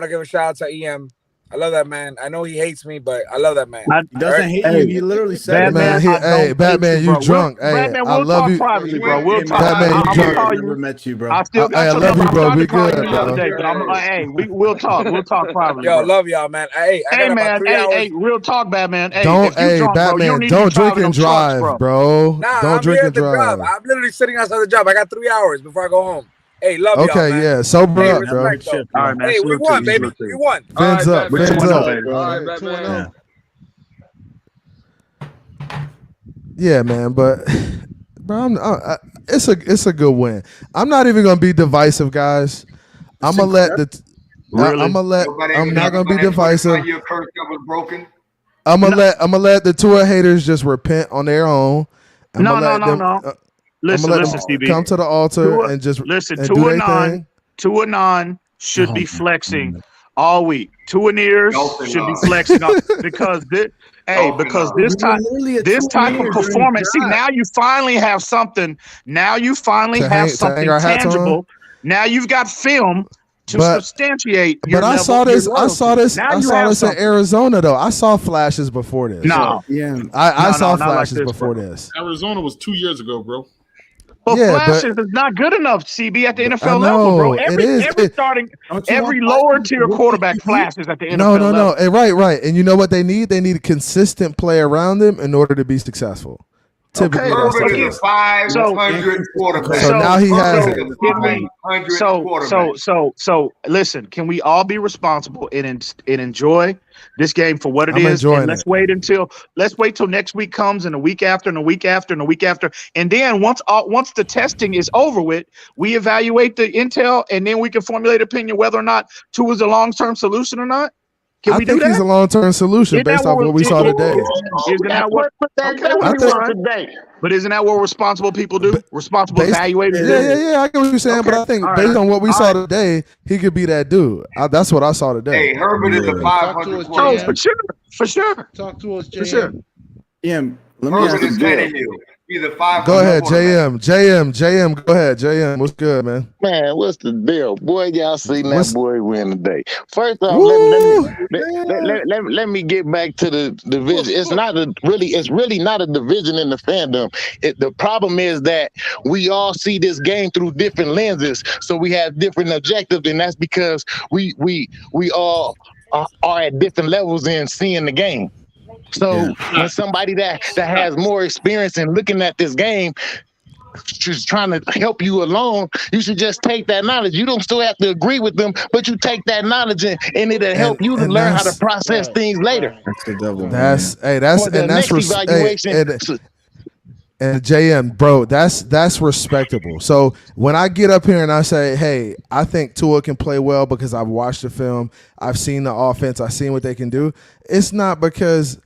R: give a shout out to EM. I love that man. I know he hates me, but I love that man.
M: He doesn't hate you. He literally said,
B: "Hey, Batman, you drunk? Hey, I love you,
N: privately, bro. We'll talk.
B: Batman, you drunk?
M: I never met you, bro.
N: I
B: love you, bro. We good, bro.
N: We'll talk. We'll talk privately.
R: Yo, love y'all, man. Hey, man.
N: Hey, real talk, Batman. Hey,
B: Batman, don't drink and drive, bro.
R: Don't drink and drive. I'm literally sitting outside the job. I got 3 hours before I go home. Hey, love y'all, man.
B: Okay, yeah, sober up, bro.
N: All right, man.
R: Hey, we won, baby. We won.
B: Phins up. Yeah, man, but bro, it's a good win. I'm not even gonna be divisive, guys. I'm not gonna be divisive.
J: Your curse that was broken.
B: I'm gonna let the Tua haters just repent on their own.
N: No. Listen, Stevie.
B: Come to the altar and just
N: listen.
B: And
N: 2-9 should be flexing all week. 2 ears should be flexing because this type of performance. See, now you finally have something. Now you finally have something tangible. Now you've got film to substantiate your
B: level. But I saw this in Arizona, though. I saw flashes before this. I saw flashes before this.
L: Arizona was 2 years ago, bro.
N: But flashes is not good enough, CB, at the NFL level, bro. Every lower tier quarterback flashes at the NFL level.
B: No. Right. And you know what they need? They need a consistent play around them in order to be successful. Typically,
J: that's 500 quarterback.
B: So now he has it.
N: So listen, can we all be responsible and enjoy this game for what it is? And let's wait till next week comes, and the week after, and the week after, and the week after, and then once the testing is over with, we evaluate the intel, and then we can formulate opinion whether or not Tua is a long-term solution or not.
B: I think he's a long-term solution based off what we saw today.
N: Isn't that what But isn't that what responsible people do? Responsible evaluators.
B: Yeah. I get what you're saying, but I think based on what we saw today, he could be that dude. That's what I saw today.
J: Hey, Herbert is a 500.
N: For sure.
Q: Talk to us, Jay.
N: For sure.
M: Yeah, Let me ask
J: Urban is Tannehill. He's a 5.
B: Go ahead, JM. Go ahead, JM. What's good, man?
S: Man, what's the deal? Boy, y'all seen
B: What's-
S: that boy win today. First off,
B: Woo!
S: let me get back to the division. It's really not a division in the fandom. The problem is that we all see this game through different lenses, so we have different objectives, and that's because we all are at different levels in seeing the game. So when somebody that has more experience in looking at this game just trying to help you along, you should just take that knowledge. You don't still have to agree with them, but you take that knowledge and it'll help you to learn how to process things later.
M: That's the devil.
B: That's
S: evaluation.
B: And JM, bro, that's respectable. So when I get up here and I say, hey, I think Tua can play well because I've watched the film, I've seen the offense, I've seen what they can do. It's not because,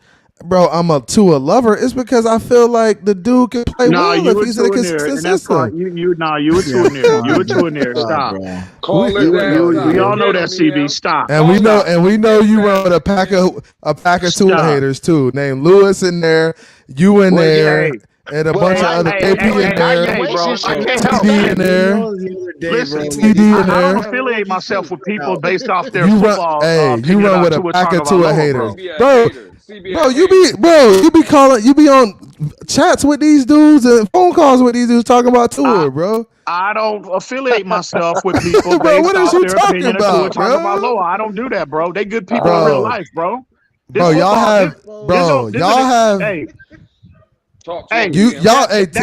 B: bro, I'm a Tua lover. It's because I feel like the dude can play well if he's in a consistent system.
N: You were too near. You were too near. Stop. We all know that, CB. Stop.
B: And we know you run with a pack of Tua haters too. Named Lewis in there, you in there. And a bunch of other AP in there, TD in there.
N: Listen,
B: TD in
N: I don't
B: there.
N: affiliate myself with people based off their
B: You
N: football.
B: run, you run with a pack of Tua haters,
N: bro.
B: bro. You be on chats with these dudes and phone calls with these dudes talking about Tua, bro.
N: I don't affiliate myself with people
B: Bro,
N: based
B: what is
N: off
B: you
N: their
B: talking
N: opinion
B: about,
N: of talking
B: bro?
N: about Loa. I don't do that, bro. They good people
B: Bro.
N: in real life, bro.
B: Bro, y'all have,
N: Hey,
B: EM. Y'all have
N: did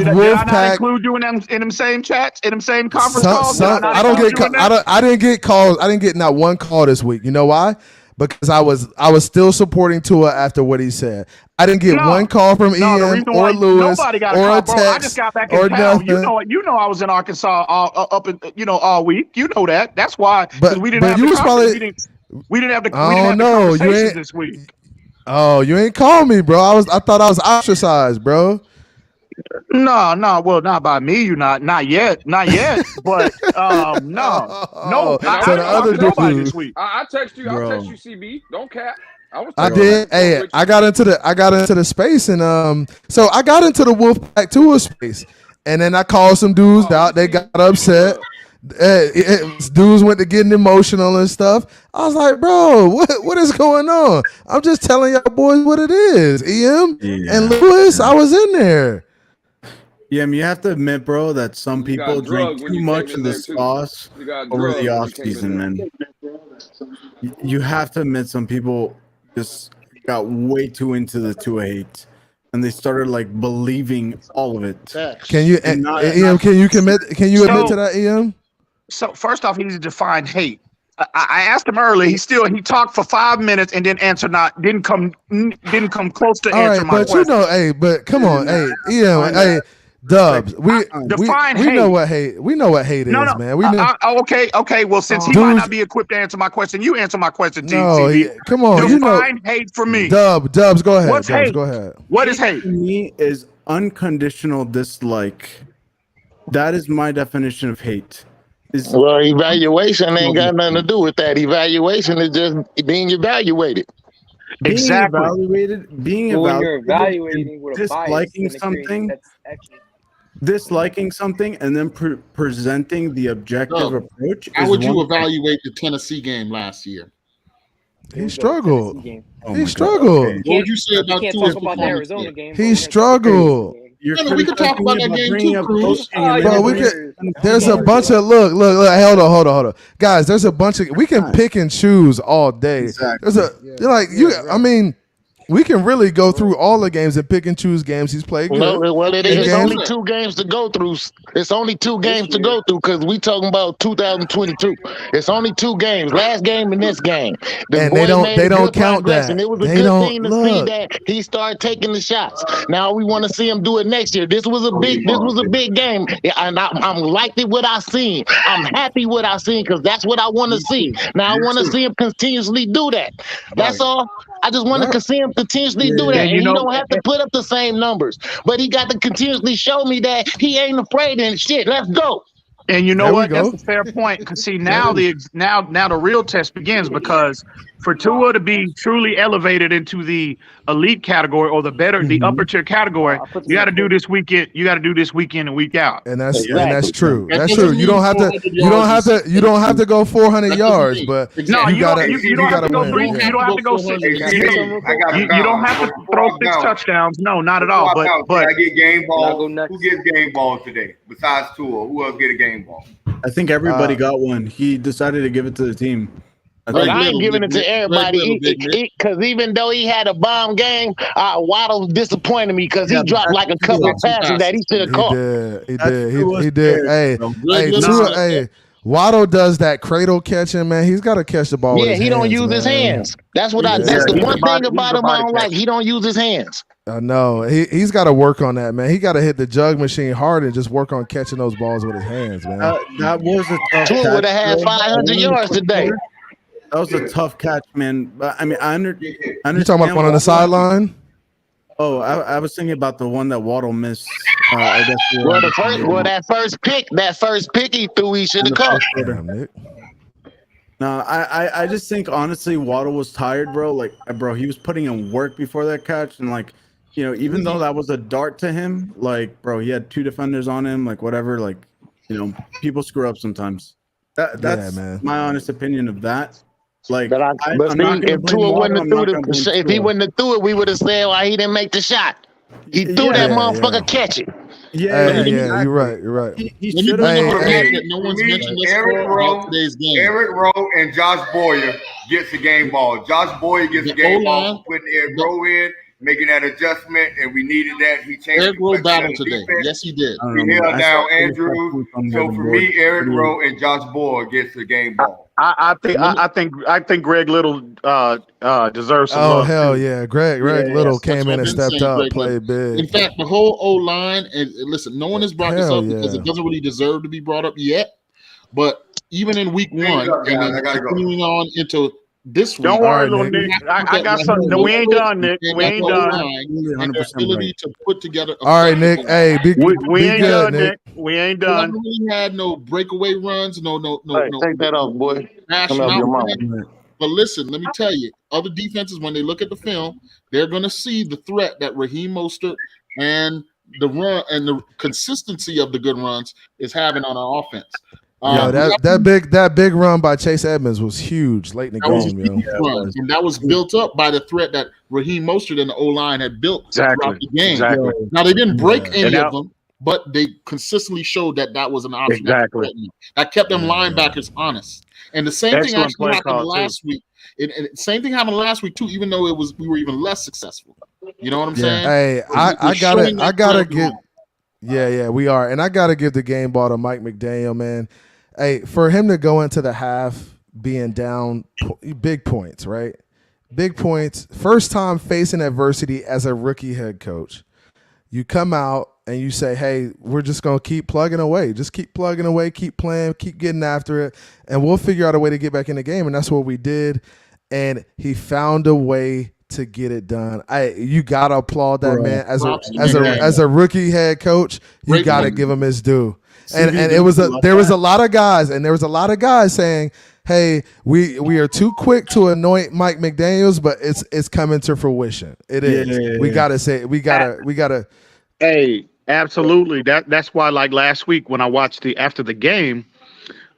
N: I
B: Wolf
N: not
B: Pack.
N: include you in them same chats, in them same conference calls?
B: I didn't get calls. I didn't get not one call this week. You know why? Because I was still supporting Tua after what he said. I didn't get one call from EM or Lewis
N: nobody got a
B: or
N: call,
B: a
N: bro.
B: text
N: I just got back
B: or
N: in town.
B: nothing.
N: You know I was in Arkansas all week. You know that. That's why, because we didn't
B: but
N: have
B: you
N: the
B: was
N: conference.
B: probably-
N: We didn't have the
B: I don't know. You
N: conversations
B: ain't
N: this week.
B: Oh, you ain't call me, bro. I thought I was ostracized, bro.
N: No, well, not by me. You not yet. But no.
B: So the other
N: nobody
B: dude-
N: this week.
H: I text you.
B: Bro.
H: I text you, CB. Don't cap.
B: I did. Hey, I got into the space and so I got into the Wolfpack Tua space, and then I called some dudes out. They got upset. Dudes went to getting emotional and stuff. I was like, bro, what is going on? I'm just telling y'all boys what it is. EM and Lewis, I was in there.
M: Yeah, I mean, you have to admit, bro, that some
H: You got
M: people drink
H: drugged when
M: too
H: you
M: much
H: came
M: of
H: in
M: the
H: there, too.
M: sauce
H: You got
M: over
H: drugged
M: the
H: when
M: off
H: you came
M: season,
H: in
M: man. You have to admit some people just got way too into the Tua hate, and they started like believing all of it.
B: Can you,
M: And not-
B: EM? Can you admit to that, EM?
N: So first off, he needs to define hate. I asked him earlier. He talked for 5 minutes and then didn't come close to
B: All
N: answer
B: right,
N: my
B: but
N: question.
B: but come on, hey, EM, hey, Dubs, we know what hate. We know what hate is, man. We know.
N: Okay. Well, since he
B: Dudes-
N: might not be equipped to answer my question, you answer my question,
B: No,
N: TCB.
B: come on, you know.
N: Define hate for me.
B: Dubs, go ahead.
N: What's
B: Dubs,
N: hate?
B: go ahead.
N: What is hate?
M: To me is unconditional dislike. That is my definition of hate.
S: Well, evaluation ain't got nothing to do with that. Evaluation is just being evaluated.
M: Being evaluated,
D: But when you're evaluating
M: and
D: with a bias,
M: disliking
D: then it creates-
M: something,
D: that's actually
M: disliking something, and then presenting the objective
L: No.
M: approach.
L: How
M: is
L: would you
M: one thing.
L: evaluate the Tennessee game last year?
B: He struggled.
M: Oh
B: He
M: my
B: struggled.
M: God.
L: What would you say about
D: can't
L: Tua's
D: talk about the
L: performance
D: Arizona
L: there?
D: game.
B: He struggled.
L: No, we could talk about that game too, Cruz.
B: Bro, we could. There's a bunch of look. Hold on, guys. There's a bunch of we can pick and choose all day.
M: Exactly.
B: There's I mean, we can really go through all the games and pick and choose games he's played good.
S: No, well, it
B: And
S: is
B: games-
S: only 2 games to go through. It's only 2 games to go through because we talking about 2022. It's only 2 games. Last game and this game. The
B: And
S: boy
B: they don't-
S: made
B: they
S: a
B: don't
S: good
B: count
S: progress,
B: that.
S: and it was a
B: They
S: good
B: don't-
S: thing to see
B: look.
S: that he started taking the shots. Now we want to see him do it next year. This was a big game, and I'm liking what I seen. I'm happy what I seen because that's what I want to see. Now I want to see him continuously do that. That's all. I just want to see him continuously do that,
N: And
S: and he don't have to put up the same numbers, but he got to continuously show me that he ain't afraid and shit. Let's go.
N: And you know
B: There we
N: what?
B: go.
N: That's a fair point. Because see, now the real test begins because for Tua to be truly elevated into the elite category or the upper tier category, you got to do this weekend. You got to do this weekend and week out.
B: And that's true. That's true. You don't have to go 400 yards, but you don't have to
N: go 3. You don't have to go 6. You don't have to throw 6 touchdowns. No, not at all. But
J: I get game ball. Who gets game ball today besides Tua? Who else get a game ball?
M: I think everybody got one. He decided to give it to the team.
S: But I ain't giving it to everybody because even though he had a bomb game, Waddle disappointed me because he dropped like a couple of passes that he should have caught.
B: He did. Hey, Waddle does that cradle catching, man. He's got to catch the ball.
S: Yeah,
B: with his
S: he don't
B: hands,
S: use his hands. That's what that's the one thing about him I don't like. He don't use his hands.
B: I know. He's got to work on that, man. He got to hit the jug machine hard and just work on catching those balls with his hands, man.
M: That was a tough
S: Tua would have had 500 yards today.
M: That was a tough catch, man. But I mean, I understand.
B: You talking about one on the sideline?
M: Oh, I was thinking about the one that Waddle missed. I guess.
S: That first pick he threw, he should have caught.
M: No, I just think honestly, Waddle was tired, bro. Like, bro, he was putting in work before that catch, and like, you know, even though that was a dart to him, like, bro, he had 2 defenders on him, like, whatever. Like, you know, people screw up sometimes. That's my honest opinion of that. Like,
S: if Tua wouldn't have threw if he wouldn't have threw it, we would have said why he didn't make the shot. He threw that motherfucker catch it.
B: You're right.
J: He should have. No one's mentioned this Eric Rowe and Josh Boyer gets the game ball. Josh Boyer gets the game ball, putting Eric Rowe in, making that adjustment, and we needed that. He changed.
L: Eric Rowe battled today. Yes, he did.
J: We held down Andrews. So for me, Eric Rowe and Josh Boyer gets the game ball.
N: I think Greg Little deserves some love.
B: Oh hell yeah, Greg Little came in and stepped up, played big.
L: In fact, the whole O line, and listen, no one has brought this up because it doesn't really deserve to be brought up yet. But even in week 1, and continuing on into this week,
N: don't worry, little Nick. I got something. No, we ain't done, Nick. We ain't done.
L: And the ability to put together.
B: All right, Nick. Hey,
N: we ain't done, Nick. We ain't done.
L: We really had no breakaway runs. No.
S: Take that off, boy.
L: But listen, let me tell you, other defenses, when they look at the film, they're going to see the threat that Raheem Mostert and the run and the consistency of the good runs is having on our offense.
B: That big run by Chase Edmonds was huge late in the game.
L: And that was built up by the threat that Raheem Mostert and the O-line had built throughout the game. Now, they didn't break any of them, but they consistently showed that was an option. That kept them linebackers honest. And the same thing actually happened last week. Same thing happened last week too, even though we were even less successful. You know what I'm saying?
B: Hey, I gotta get. Yeah, we are, and I gotta give the game ball to Mike McDaniel, man. Hey, for him to go into the half being down big points, right? Big points. First time facing adversity as a rookie head coach. You come out and you say, hey, we're just going to keep plugging away. Just keep plugging away, keep playing, keep getting after it, and we'll figure out a way to get back in the game. And that's what we did. And he found a way to get it done. You got to applaud that, man. As a rookie head coach, you got to give him his due. And there was a lot of guys saying, hey, we are too quick to anoint Mike McDaniels, but it's coming to fruition. It is. We gotta say we gotta.
N: Hey, absolutely. That's why, like last week when I watched after the game,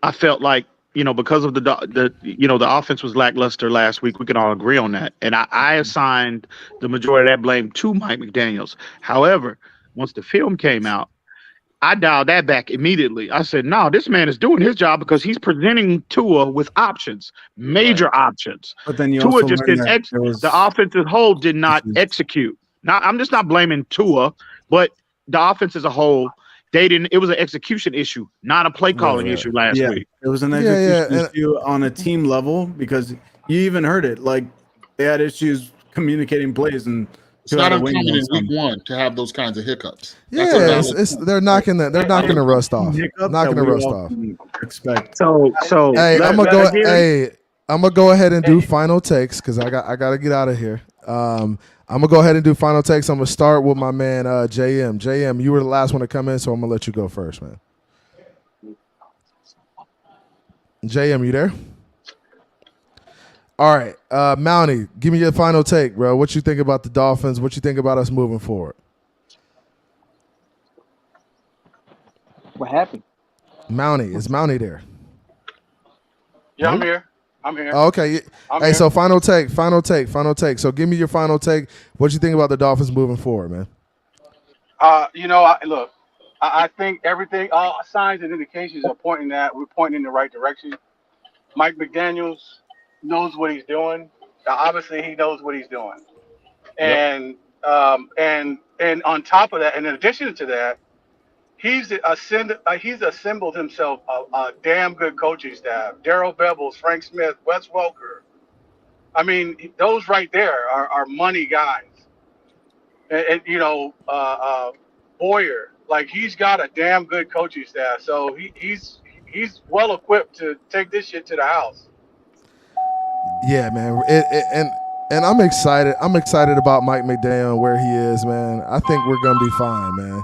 N: I felt like, because of the offense was lackluster last week. We can all agree on that, and I assigned the majority of that blame to Mike McDaniels. However, once the film came out, I dialed that back immediately. I said, no, this man is doing his job because he's presenting Tua with options, major options.
M: But then
N: Tua just didn't the offense as a whole did not execute. Now, I'm just not blaming Tua, but the offense as a whole, they didn't. It was an execution issue, not a play calling issue last week.
M: It was an execution issue on a team level because you even heard it. Like they had issues communicating plays and.
L: It's not uncommon in week 1 to have those kinds of hiccups.
B: They're knocking the rust off. Knocking the rust off.
M: Expect.
N: So
B: hey, I'm gonna go ahead and do final takes because I gotta get out of here. I'm gonna go ahead and do final takes. I'm gonna start with my man JM. JM, you were the last one to come in, so I'm gonna let you go first, man. JM, you there? All right, Mountie, give me your final take, bro. What you think about the Dolphins? What you think about us moving forward?
D: What happened?
B: Mountie, is Mountie there?
P: Yeah, I'm here. I'm here.
B: Oh, okay.
P: I'm
B: hey,
P: here.
B: so final take. So give me your final take. What you think about the Dolphins moving forward, man?
P: I think everything, all signs and indications are pointing that we're pointing in the right direction. Mike McDaniels knows what he's doing. Obviously, he knows what he's doing, and and on top of that, and in addition to that, he's assembled himself a damn good coaching staff. Darrell Bevels, Frank Smith, Wes Welker. I mean, those right there are money guys. And Boyer, like he's got a damn good coaching staff, so he's well equipped to take this shit to the house.
B: Yeah, man. And I'm excited. I'm excited about Mike McDaniel where he is, man. I think we're gonna be fine, man.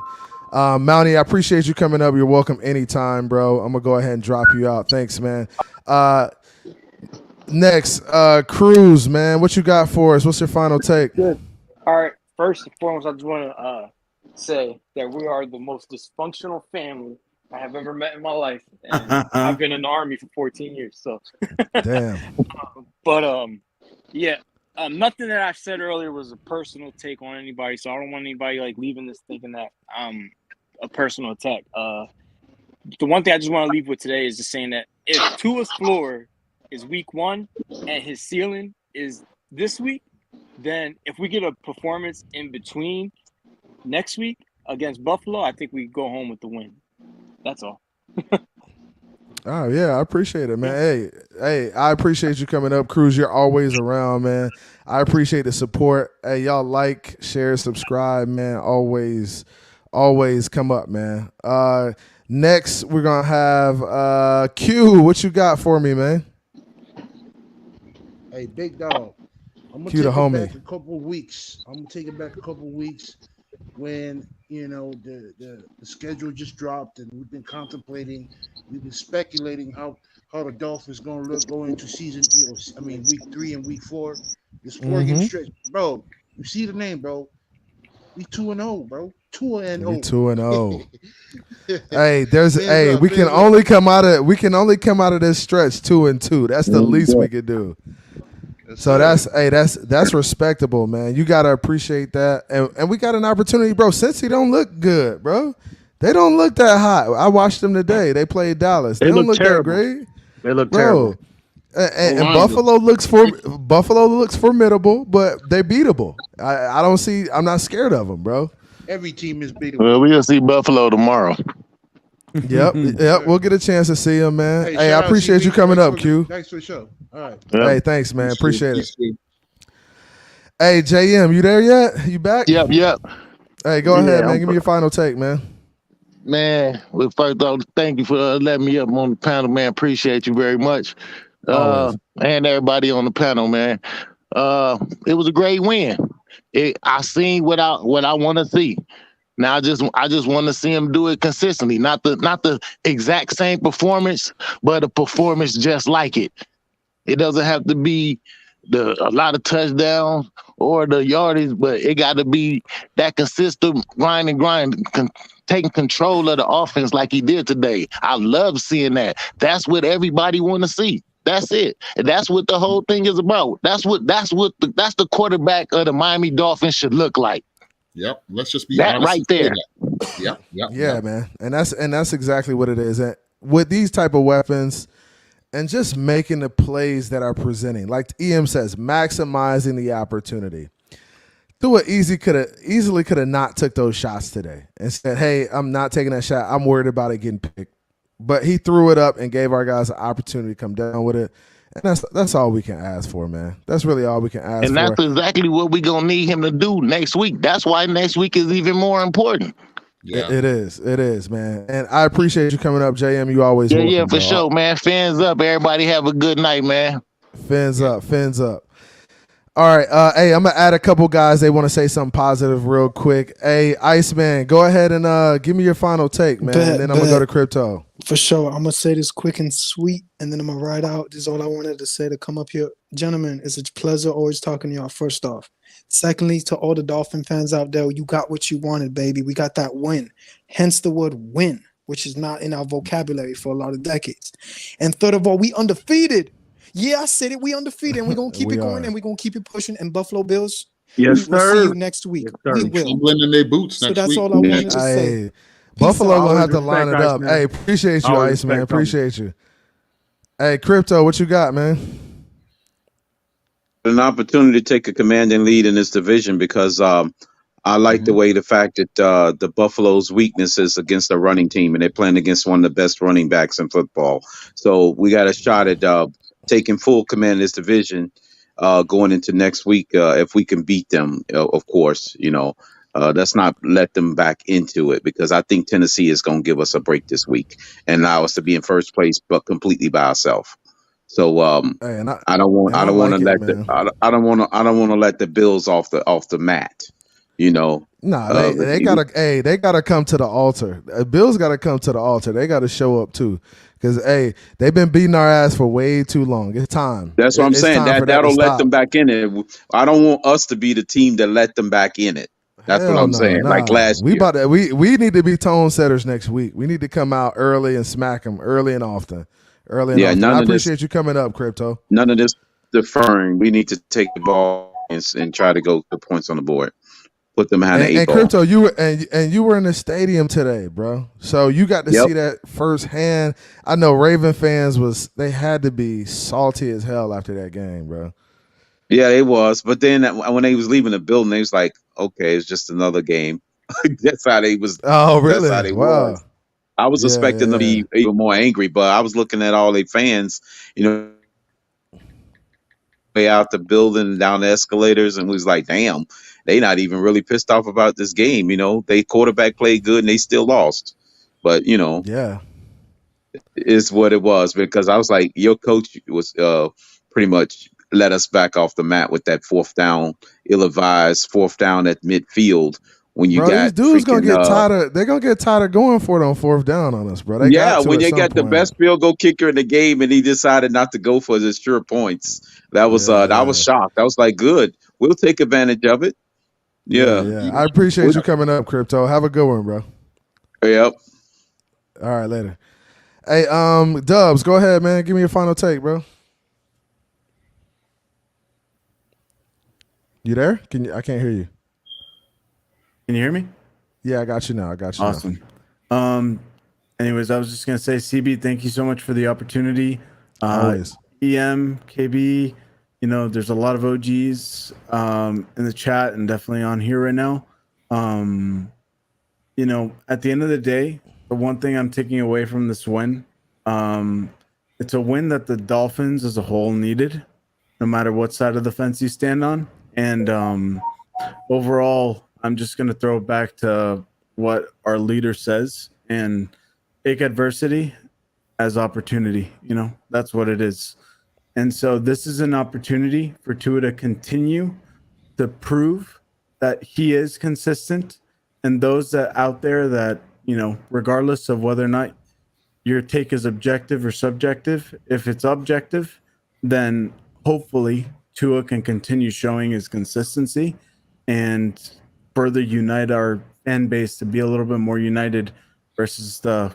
B: Mountie, I appreciate you coming up. You're welcome anytime, bro. I'm gonna go ahead and drop you out. Thanks, man. Next, Cruz, man. What you got for us? What's your final take?
D: Good. All right. First and foremost, I just want to say that we are the most dysfunctional family I have ever met in my life, and I've been in the Army for 14 years. So,
B: damn.
D: Nothing that I said earlier was a personal take on anybody, so I don't want anybody like leaving this thinking that I'm a personal attack. The one thing I just want to leave with today is just saying that if Tua's floor is week 1 and his ceiling is this week, then if we get a performance in between next week against Buffalo, I think we go home with the win. That's all.
B: Oh, yeah, I appreciate it, man. Hey, I appreciate you coming up. Cruz, you're always around, man. I appreciate the support. Hey, y'all like, share, subscribe, man. Always come up, man. Next, we're going to have Q. What you got for me, man?
Q: Hey, big dog. I'm going
B: Q
Q: to
B: the
Q: take
B: homie.
Q: it back a couple of weeks. When the schedule just dropped and we've been contemplating, we've been speculating how the Dolphins going to look going into season. Week 3 and week 4. This 4-game stretch, bro. You see the name, bro. We 2-0, bro. 2-0.
B: We 2-0. We can only come out of this stretch 2-2. That's the least we could do. So that's respectable, man. You gotta appreciate that, and we got an opportunity, bro. Cincy don't look good, bro. They don't look that hot. I watched them today. They played Dallas. They don't look that great.
N: They look terrible.
B: And Buffalo looks formidable, but they're beatable. I'm not scared of them, bro.
Q: Every team is beatable.
S: Well, we'll see Buffalo tomorrow.
B: Yep. We'll get a chance to see them, man. Hey, I appreciate you coming up, Q.
Q: Thanks for the show. All right.
B: Hey, thanks, man. Appreciate it. Hey, JM, you there yet? You back?
S: Yep.
B: Hey, go ahead, man. Give me your final take, man.
S: Man, well, first off, thank you for letting me up on the panel, man. Appreciate you very much. And everybody on the panel, man. It was a great win. I seen what I want to see. Now I just want to see him do it consistently, not the exact same performance, but a performance just like it. It doesn't have to be a lot of touchdowns or the yardage, but it got to be that consistent grind, taking control of the offense like he did today. I love seeing that. That's what everybody want to see. That's it. And that's what the whole thing is about. That's the quarterback of the Miami Dolphins should look like.
L: Yep. Let's just be
S: that
L: honest
S: right there.
L: Yep.
B: Yeah, man. And that's exactly what it is. And with these type of weapons and just making the plays that are presenting, like EM says, maximizing the opportunity. Tua easily could have not took those shots today and said, hey, I'm not taking that shot. I'm worried about it getting picked. But he threw it up and gave our guys an opportunity to come down with it. And that's all we can ask for, man. That's really all we can ask for.
S: And that's exactly what we're going to need him to do next week. That's why next week is even more important.
B: Yeah. It is, man. And I appreciate you coming up, JM. You always welcome,
S: for
B: bro.
S: sure, man. Fins up. Everybody have a good night, man.
B: Fins up. All right. Hey, I'm gonna add a couple guys. They want to say something positive real quick. Hey, Iceman, go ahead and give me your final take, man. And then I'm gonna go to Crypto.
T: For sure. I'm gonna say this quick and sweet, and then I'm gonna ride out. This is all I wanted to say to come up here. Gentlemen, it's a pleasure always talking to y'all, first off. Secondly, to all the Dolphin fans out there, you got what you wanted, baby. We got that win. Hence the word win, which is not in our vocabulary for a lot of decades. And third of all, we undefeated. Yeah, I said it. We undefeated, and we're going to keep it going, and we're going to keep it pushing. And Buffalo Bills,
L: Yes,
T: we'll
L: sir.
T: see you next week.
L: Yes,
T: we will.
L: Tumbling in their boots
T: So
L: next
T: that's
L: week.
T: all I wanted to say.
B: Hey, Buffalo gonna have to line it up.
M: Iceman.
B: Hey, appreciate you,
M: Always
B: Iceman.
M: respect,
B: Appreciate you. Hey, Crypto, what you got, man?
K: An opportunity to take a commanding lead in this division because I like the way the fact that the Buffalo's weakness is against a running team, and they're playing against one of the best running backs in football. So we got a shot at taking full command of this division going into next week if we can beat them. Of course, let's not let them back into it because I think Tennessee is going to give us a break this week and allow us to be in first place, but completely by ourselves. So I don't want to let the Bills off the mat.
B: Nah, they gotta come to the altar. Bills gotta come to the altar. They gotta show up too, because they've been beating our ass for way too long. It's time.
K: That's what I'm saying. That'll let
B: stop.
K: them back in it. I don't want us to be the team that let them back in it. That's what I'm saying.
B: Nah.
K: Like last year.
B: We need to be tone setters next week. We need to come out early and smack them early and often. I appreciate you coming up, Crypto.
K: None of this deferring. We need to take the ball and try to go the points on the board. Put them behind the eight
B: and
K: ball.
B: Crypto, you were in the stadium today, bro. So you got to see that firsthand. I know Raven fans they had to be salty as hell after that game, bro.
K: Yeah, it was. But then when they was leaving the building, they was like, "Okay, it's just another game." That's how they was.
B: Oh, really?
K: That's how they
B: Wow.
K: was. I was expecting them to be even more angry, but I was looking at all the fans, way out the building, down the escalators, and was like, "Damn, they not even really pissed off about this game." They quarterback played good and they still lost, but is what it was because I was like, your coach was pretty much let us back off the mat with that fourth down, ill-advised fourth down at midfield. When you got
B: these dudes gonna get tired. They're gonna get tired of going for it on fourth down on us, bro.
K: When they got the best field goal kicker in the game, and he decided not to go for his sure points. That was I was shocked. I was like, good, we'll take advantage of it. Yeah.
B: I appreciate you coming up, Crypto. Have a good one, bro.
K: Yep.
B: All right, later. Hey, Dubs, go ahead, man. Give me your final take, bro. You there? I can't hear you.
M: Can you hear me?
B: Yeah, I got you now.
M: Awesome. Anyways, I was just gonna say, CB, thank you so much for the opportunity.
B: Always.
M: EM, KB, there's a lot of OGs in the chat and definitely on here right now. At the end of the day, the one thing I'm taking away from this win, it's a win that the Dolphins as a whole needed, no matter what side of the fence you stand on. And overall, I'm just going to throw it back to what our leader says and take adversity as opportunity. That's what it is. And so this is an opportunity for Tua to continue to prove that he is consistent. And those that out there that, regardless of whether or not your take is objective or subjective, if it's objective, then hopefully Tua can continue showing his consistency and further unite our fan base to be a little bit more united versus the,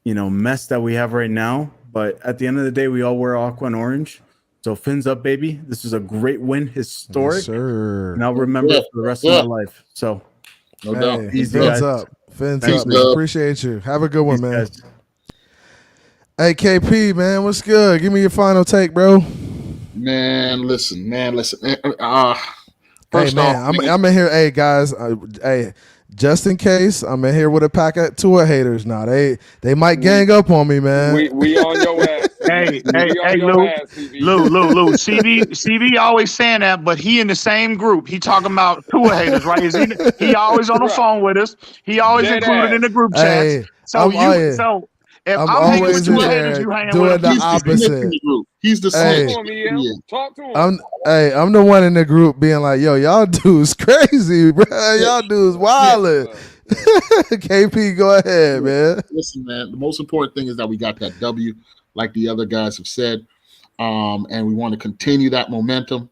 M: mess that we have right now. But at the end of the day, we all wear aqua and orange. So Phins up, baby. This is a great win, historic.
B: Yes, sir.
M: And I'll remember it for the rest of my life. So
L: no doubt.
M: Easy,
B: Fins
M: guys.
B: up. Fins
L: Thanks,
B: up, man.
L: Dub.
B: Appreciate you. Have a good one, man.
M: Guys.
B: Hey, KP, man, what's good? Give me your final take, bro.
L: Man, listen.
B: Hey, man, I'm in here. Hey, guys. Hey, just in case, I'm in here with a pack of Tua haters now. They might gang up on me, man.
H: We on your ass.
N: Hey,
H: Lou.
N: Lou. CB always saying that, but he in the same group. He talking about Tua haters, right? He always on the phone with us. He always
H: Dead
N: included
H: ass.
N: in the group
B: Hey,
N: chats. So If
B: I'm
N: I'm hanging with
B: always
N: two
B: in
N: haters,
B: there
N: you hanging
B: doing
N: with
B: the
N: them.
B: opposite.
L: He's the
B: Hey,
H: Talk to him, EM. Talk to him.
B: I'm the one in the group being like, yo, y'all dudes crazy, bro. Y'all dudes wildin'. KP, go ahead, man.
L: Listen, man, the most important thing is that we got that W, like the other guys have said. And we want to continue that momentum.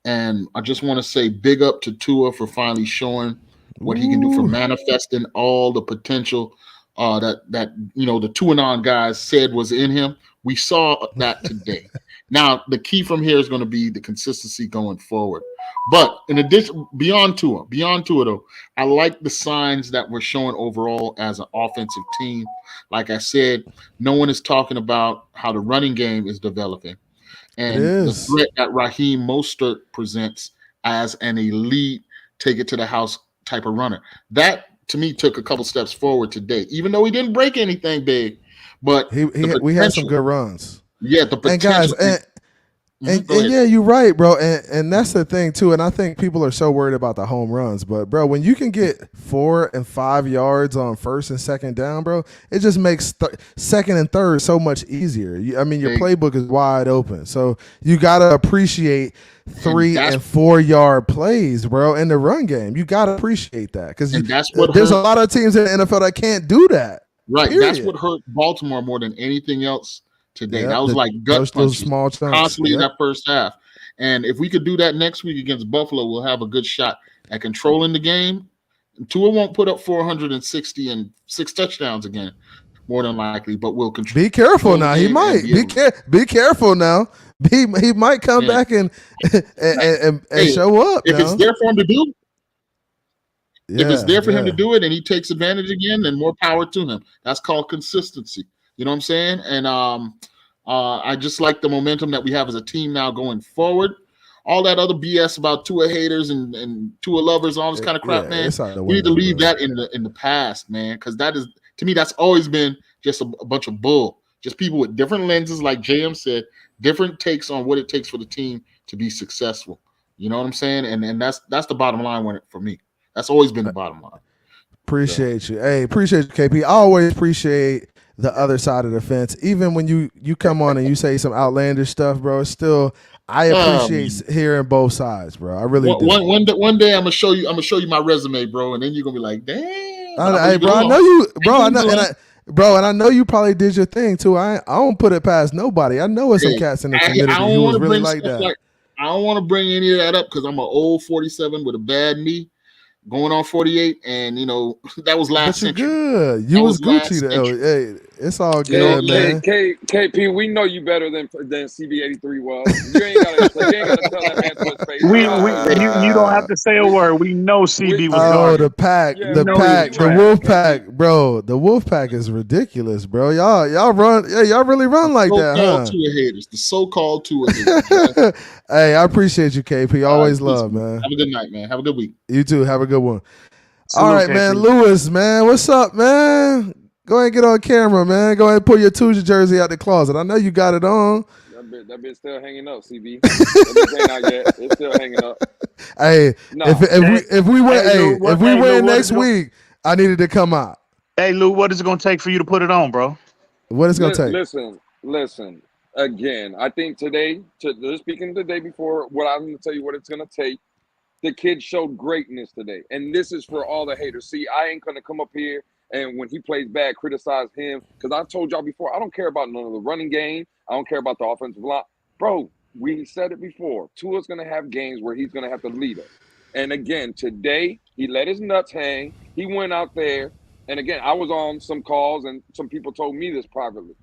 L: And I just want to say big up to Tua for finally showing what he can do for manifesting all the potential that the Tuanon guys said was in him. We saw that today. Now, the key from here is going to be the consistency going forward. But in addition, beyond Tua though, I like the signs that we're showing overall as an offensive team. Like I said, no one is talking about how the running game is developing. And the threat that Raheem Mostert presents as an elite, take it to the house type of runner. That, to me, took a couple steps forward today, even though he didn't break anything big. But
B: we had some good runs.
L: Yeah, the potential.
B: And yeah, you're right, bro. And that's the thing too. And I think people are so worried about the home runs, but bro, when you can get 4 and 5 yards on first and second down, bro, it just makes second and third so much easier. Your playbook is wide open, so you gotta appreciate 3 and 4 yard plays, bro, in the run game. You gotta appreciate that because there's a lot of teams in the NFL that can't do that.
L: Right,
B: period.
L: That's what hurt Baltimore more than anything else today.
B: Yep,
L: that was like gut
B: those small chunks
L: constantly in that first half. And if we could do that next week against Buffalo, we'll have a good shot at controlling the game. Tua won't put up 460 and 6 touchdowns again, more than likely, but we'll control.
B: Be careful now. He might be careful now. He might come back and show up.
L: If it's there for him to do, if it's there for him to
B: yeah.
L: do it and he takes advantage again, then more power to him. That's called consistency. You know what I'm saying? And I just like the momentum that we have as a team now going forward. All that other BS about Tua haters and Tua lovers and all this kind of crap, man. We need to leave that in the past, man, because that is, to me, that's always been just a bunch of bull. Just people with different lenses, like JM said, different takes on what it takes for the team to be successful. You know what I'm saying? And that's the bottom line for me. That's always been the bottom line.
B: Appreciate you. Hey, appreciate you, KP. I always appreciate the other side of the fence. Even when you come on and you say some outlandish stuff, bro, it's still I appreciate hearing both sides, bro. I really do.
L: One day I'm gonna show you my resume, bro, and then you're gonna be like, damn.
B: Hey, bro, I know you, bro. And I know you probably did your thing too. I don't put it past nobody. I know it's some cats in the community who was really like that.
L: I don't want to bring any of that up because I'm an old 47 with a bad knee. Going on 48, and that was last century.
B: Good. You was Gucci though. Hey, it's all good, man.
H: KP, we know you better than CB83 was. You ain't gotta tell that man to his face.
N: You don't have to say a word. We know CB was.
B: Oh, the pack, the wolf pack, bro. The wolf pack is ridiculous, bro. Y'all run, y'all really run like that, huh?
L: The so-called Tua haters.
B: Hey, I appreciate you, KP. Always love, man.
L: Have a good night, man. Have a good week.
B: You too. Have a good one. All right, man. Lewis, man. What's up, man? Go ahead and get on camera, man. Go ahead and pull your Tuja jersey out the closet. I know you got it on.
H: That bit's still hanging up, CB. That bitch ain't out yet. It's still hanging up.
B: Hey, if we win next week, I needed to come out.
N: Hey, Lou, what is it going to take for you to put it on, bro?
B: What is it going to take?
H: Listen. Again, I think today, speaking the day before, what I'm going to tell you what it's going to take. The kid showed greatness today. And this is for all the haters. See, I ain't going to come up here and when he plays bad, criticize him. Because I told y'all before, I don't care about none of the running game. I don't care about the offensive line. Bro, we said it before. Tua's going to have games where he's going to have to lead us. And again, today, he let his nuts hang. He went out there. And again, I was on some calls and some people told me this privately.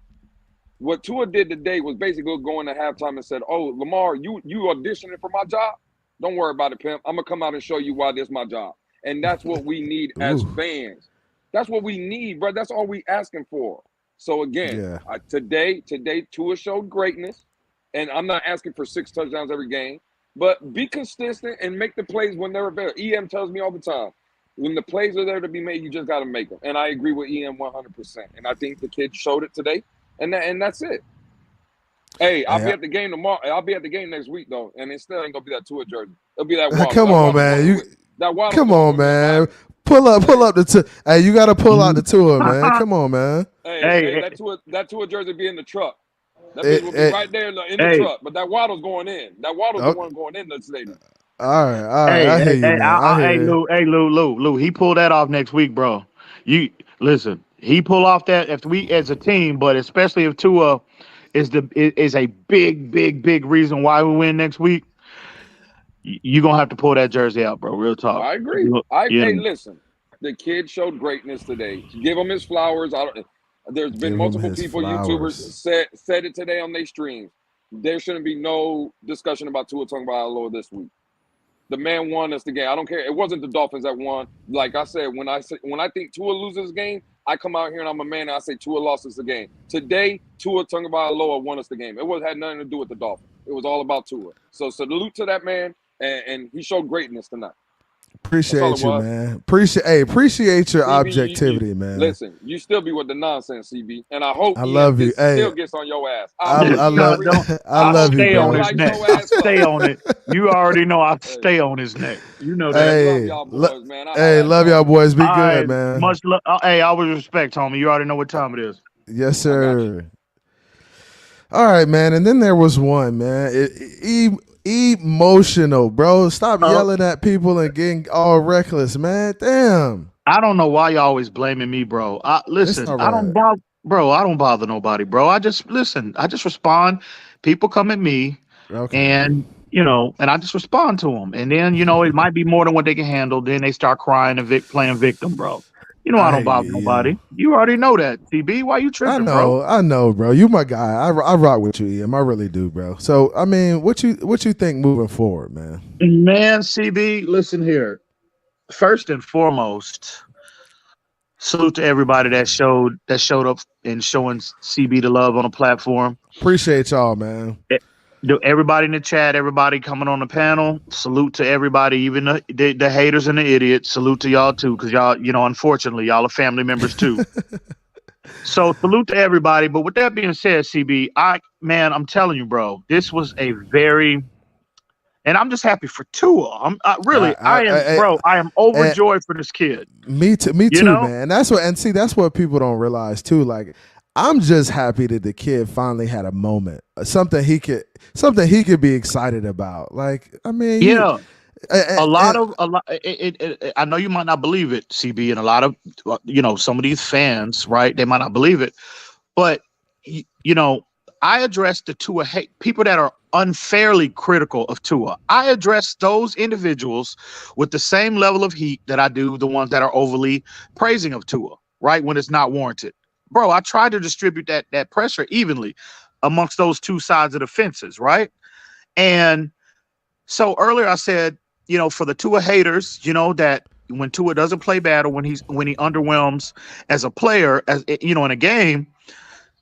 H: What Tua did today was basically going to halftime and said, oh, Lamar, you auditioning for my job? Don't worry about it, pimp. I'm going to come out and show you why this is my job. And that's what we need as fans. That's what we need, bro. That's all we asking for. So, again, today, Tua showed greatness. And I'm not asking for 6 touchdowns every game. But be consistent and make the plays when they're available. EM tells me all the time, when the plays are there to be made, you just got to make them. And I agree with EM 100%. And I think the kid showed it today. And that's it. Hey, I'll be at the game tomorrow. I'll be at the game next week though, and it still ain't gonna be that Tua jersey. It'll be that.
B: Come on, man. Come on, man. Pull up the two. Hey, you got to pull out the tour, man. Come on, man.
H: Hey, that Tua jersey be in the truck. That bitch will be right there in the truck. But that Waddle's going in. That Waddle's the one going in the stadium.
B: All right. I hear you, man. I hear you.
N: Lou, he pulled that off next week, bro. You listen. He pull off that if we as a team, but especially if Tua is a big reason why we win next week. You gonna have to pull that jersey out, bro. Real talk.
H: I agree. Hey, listen, the kid showed greatness today. Give him his flowers. There's been multiple people, YouTubers said it today on their streams. There shouldn't be no discussion about Tua Tagovailoa this week. The man won us the game. I don't care. It wasn't the Dolphins that won. Like I said, when I think Tua loses the game, I come out here and I'm a man and I say Tua lost us the game. Today, Tua Tagovailoa won us the game. It had nothing to do with the Dolphins. It was all about Tua. So salute to that man, and he showed greatness tonight.
B: Appreciate you, man. Appreciate your
H: CB,
B: objectivity, man.
H: Listen, you still be with the nonsense, CB, and I hope
B: I love you.
H: Still gets on your ass.
B: I love you,
N: stay
B: bro.
N: on his neck. Stay on it. You already know I stay on his neck. You know that.
B: Hey,
H: love y'all boys, man.
B: Love y'all boys. Be
N: All
B: good,
N: right,
B: man.
N: Much love. Hey, always respect, homie. You already know what time it is.
B: Yes, sir. All right, man. And then there was one, man. Emotional, bro. Stop yelling at people and getting all reckless, man. Damn.
N: I don't know why y'all always blaming me, bro. Listen, I don't bother nobody, bro. I just respond. People come at me, and and I just respond to them. And then it might be more than what they can handle. Then they start crying and playing victim, bro. I don't bother nobody. You already know that, CB. Why you tripping, bro?
B: I know, bro. You my guy. I rock with you, Em. I really do, bro. So, I mean, what you think moving forward, man?
N: Man, CB, listen here. First and foremost, salute to everybody that showed up and showing CB the love on the platform.
B: Appreciate y'all, man.
N: Everybody in the chat, everybody coming on the panel, salute to everybody, even the haters and the idiots. Salute to y'all too, because y'all, unfortunately, y'all are family members too. So salute to everybody. But with that being said, CB, I'm telling you, bro, this was a very, and I'm just happy for Tua. I am overjoyed for this kid.
B: Me too, man. That's what people don't realize too. Like, I'm just happy that the kid finally had a moment, something he could be excited about. Like, I mean, I know you might not believe it, CB, and a lot of some of these fans, right? They might not believe it, but I address the Tua hate people that are unfairly critical of Tua. I address those individuals with the same level of heat that I do the ones that are overly praising of Tua, right? When it's not warranted. Bro, I try to distribute that pressure evenly amongst those two sides of the fences, right? And so earlier I said, for the Tua haters, that when Tua doesn't play bad or when he underwhelms as a player, in a game,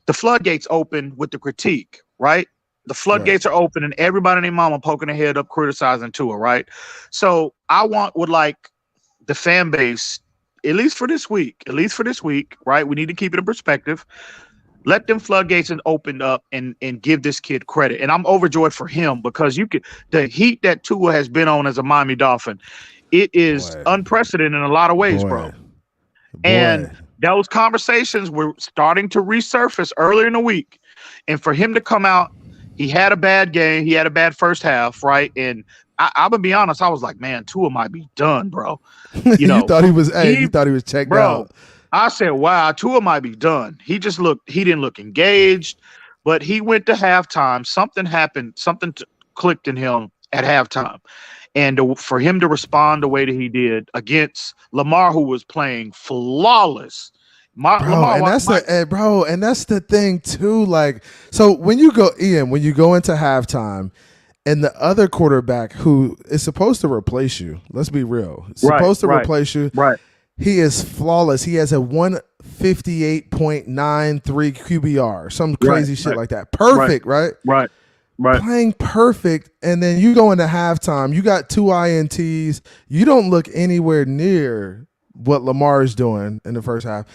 B: the floodgates open with the critique, right? The floodgates are open and everybody and their mama poking their head up criticizing Tua, right? So I would like the fan base, at least for this week, right? We need to keep it in perspective. Let them floodgates and open up and give this kid credit. And I'm overjoyed for him because the heat that Tua has been on as a Miami Dolphin, it is unprecedented in a lot of ways, bro. And those conversations were starting to resurface earlier in the week. And for him to come out, he had a bad game. He had a bad first half, right? And I'm gonna be honest. I was like, man, Tua might be done, bro. You thought he was checked out.
N: I said, wow, Tua might be done. He didn't look engaged, but he went to halftime. Something happened. Something clicked in him at halftime. And for him to respond the way that he did against Lamar, who was playing flawless.
B: And that's the thing too. Like, so when you go into halftime, and the other quarterback who is supposed to replace you, let's be real, replace you.
N: Right.
B: He is flawless. He has a 158.93 QBR, some crazy shit like that. Perfect, right?
N: Right.
B: Playing perfect. And then you go into halftime, you got 2 INTs. You don't look anywhere near what Lamar is doing in the first half.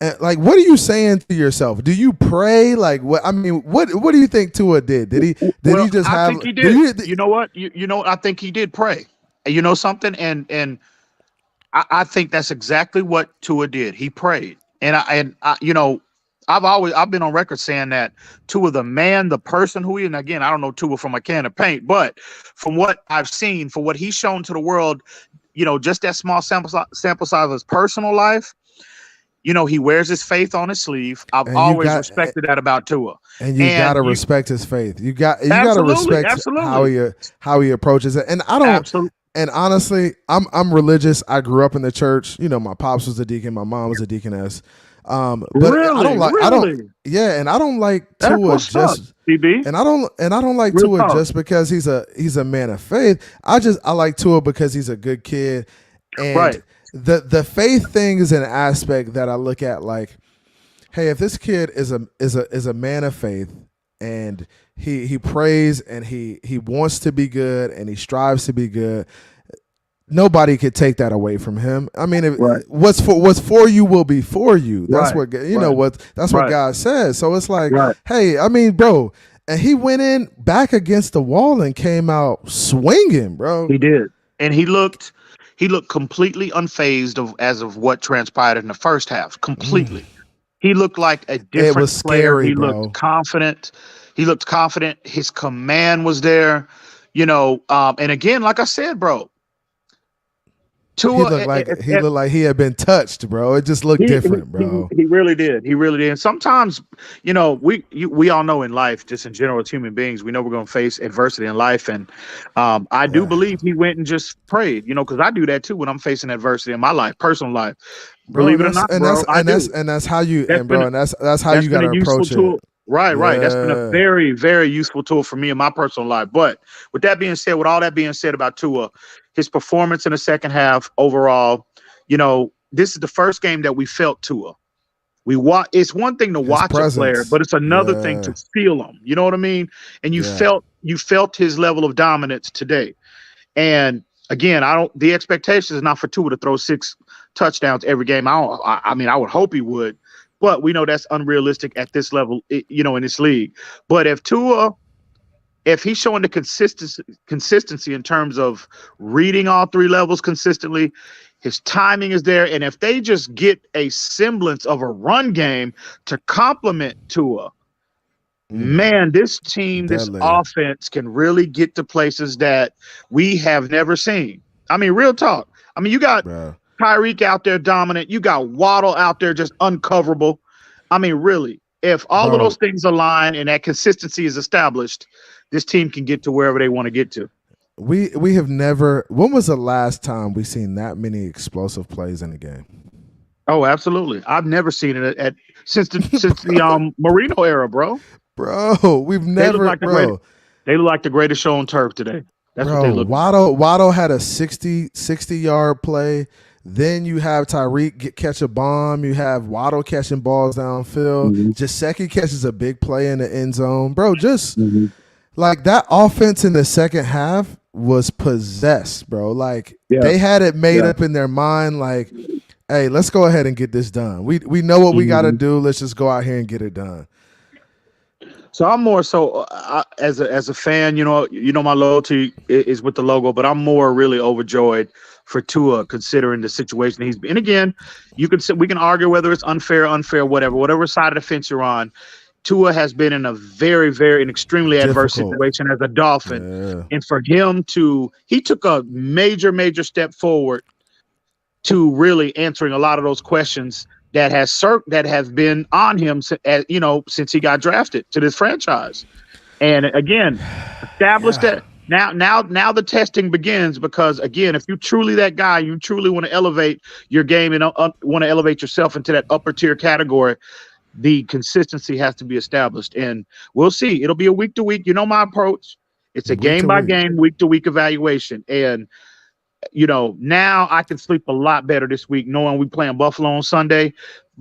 B: And like, what are you saying to yourself? Do you pray? Like, what do you think Tua did? Did he just have? I think
N: he did. You know what? You know, I think he did pray. You know something? And I think that's exactly what Tua did. He prayed, and I you know, I've been on record saying that Tua, the person who he, and again, I don't know Tua from a can of paint, but from what I've seen, for what he's shown to the world, you know, just that small sample size of his personal life. You know, he wears his faith on his sleeve. I've always respected that about Tua.
B: And you gotta respect his faith. You gotta respect how he approaches it. And I don't. And honestly, I'm religious. I grew up in the church. You know, my pops was a deacon, my mom was a deaconess. But
N: really?
B: And I don't like Tua just
N: BB.
B: And I don't like Tua just because he's a man of faith. I like Tua because he's a good kid. And the faith thing is an aspect that I look at like, hey, if this kid is a man of faith and he prays and he wants to be good and he strives to be good, nobody could take that away from him. I mean, what's for you will be for you. That's what what God says. So it's like, hey, I mean, bro, and he went in back against the wall and came out swinging, bro.
N: He did, and he looked completely unfazed as of what transpired in the first half. Completely, he looked like a different player.
B: Scary,
N: he looked confident. His command was there, you know. And again, like I said, bro.
B: Tua, he looked like he had been touched, bro. It just looked different, bro.
N: He really did. And sometimes, you know, we all know in life, just in general as human beings, we know we're going to face adversity in life. And I do believe he went and just prayed, you know, because I do that too when I'm facing adversity in my life, personal life.
B: Bro,
N: believe it or not, bro,
B: that's how you got to approach it.
N: Right. That's been a very, very useful tool for me in my personal life. But with all that being said about Tua, his performance in the second half overall, you know, this is the first game that we felt Tua. It's one thing to watch a player, but it's another thing to feel him. You know what I mean? And you felt his level of dominance today. And again, the expectation is not for Tua to throw 6 touchdowns every game. I mean, I would hope he would. But we know that's unrealistic at this level, you know, in this league. But if he's showing the consistency in terms of reading all 3 levels consistently, his timing is there. And if they just get a semblance of a run game to complement Tua, man, this team, this offense can really get to places that we have never seen. I mean, real talk. I mean, you got Tyreek out there dominant. You got Waddle out there just uncoverable. I mean, really, if all of those things align and that consistency is established, this team can get to wherever they want to get to.
B: We have never. When was the last time we seen that many explosive plays in a game?
N: Oh, absolutely. I've never seen it since the Marino era, bro.
B: Bro, we've never.
N: They look like the greatest show on turf today. That's what they look.
B: Waddle had a 60-yard play. Then you have Tyreek catch a bomb. You have Waddle catching balls downfield. Gesicki catches a big play in the end zone. Bro, just like that offense in the second half was possessed, bro. Like they had it made up in their mind like, hey, let's go ahead and get this done. We know what we got to do. Let's just go out here and get it done.
N: So I'm more so as a fan, you know my loyalty is with the logo, but I'm more really overjoyed for Tua considering the situation he's been. And again, we can argue whether it's unfair, whatever side of the fence you're on. Tua has been in a very, very an extremely adverse situation as a Dolphin, and for him he took a major, major step forward to really answering a lot of those questions that have been on him, you know, since he got drafted to this franchise. And again, established that now the testing begins, because again, if you're truly that guy, you truly want to elevate your game and want to elevate yourself into that upper tier category, the consistency has to be established. And we'll see. It'll be a week to week. You know my approach. It's a game by game, week to week evaluation. And you know, now I can sleep a lot better this week knowing we playing Buffalo on Sunday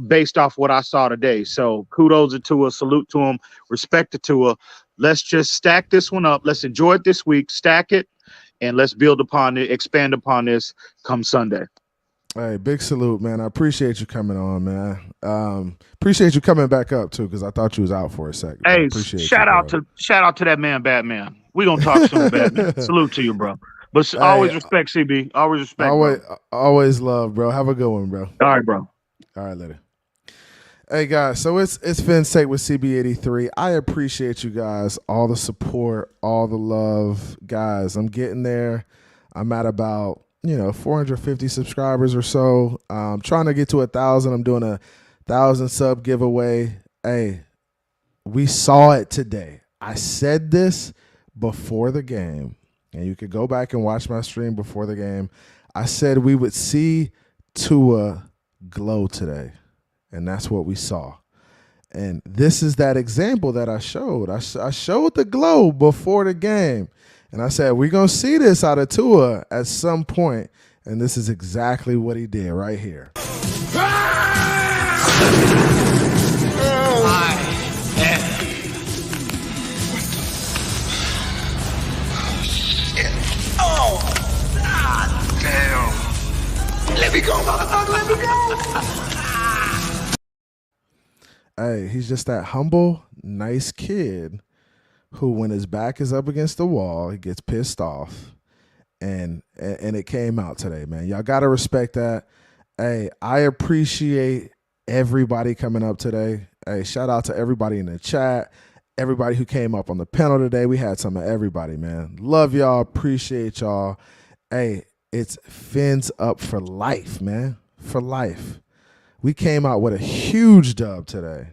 N: based off what I saw today. So kudos to Tua, salute to him, respect to Tua. Let's just stack this one up. Let's enjoy it this week, stack it, and let's build upon it, expand upon this come Sunday.
B: Hey, big salute, man. I appreciate you coming on, man. Appreciate you coming back up too, because I thought you was out for a second.
N: Hey, shout out to that man, Batman. We gonna talk soon, Batman. Salute to you, bro. But always respect, CB. Always respect.
B: Always love, bro. Have a good one, bro.
N: All right, bro.
B: All right, later. Hey guys, so it's Phins Take with CB83. I appreciate you guys, all the support, all the love, guys. I'm getting there. I'm at about 450 subscribers or so. I'm trying to get to 1,000. I'm doing a 1,000 sub giveaway. Hey, we saw it today. I said this before the game, and you could go back and watch my stream before the game. I said we would see Tua glow today. And that's what we saw. And this is that example that I showed. I showed the glow before the game. And I said, we're going to see this out of Tua at some point. And this is exactly what he did right here.
A: Damn. Let me go, motherfucker. Let me go.
B: Hey, he's just that humble, nice kid who, when his back is up against the wall, he gets pissed off. And it came out today, man. Y'all got to respect that. Hey, I appreciate everybody coming up today. Hey, shout out to everybody in the chat, everybody who came up on the panel today. We had some of everybody, man. Love y'all. Appreciate y'all. Hey, it's Fins up for life, man. For life. We came out with a huge dub today.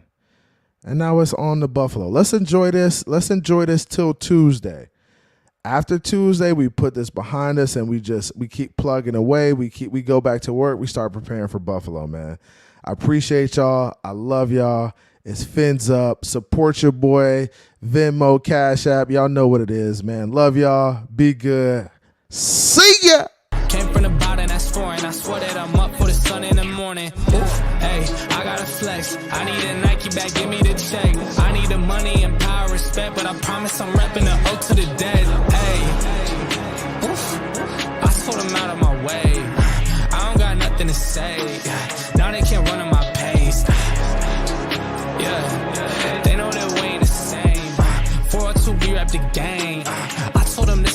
B: And now it's on to Buffalo. Let's enjoy this. Let's enjoy this till Tuesday. After Tuesday, we put this behind us and we keep plugging away. We go back to work. We start preparing for Buffalo, man. I appreciate y'all. I love y'all. It's Fins up. Support your boy. Venmo, Cash App. Y'all know what it is, man. Love y'all. Be good. See ya.
A: Came from the bottom, that's foreign. I swear that I'm up for the sun in the morning. Oof, hey, I gotta flex. I need a Nike bag, give me the check. I need the money and power, respect, but I promise I'm repping the O to the dead. Hey, oof, I sort them out of my way. I don't got nothing to say. Now they can't run at my pace. Yeah, they know that we ain't the same. 402, we rap the game. I told them this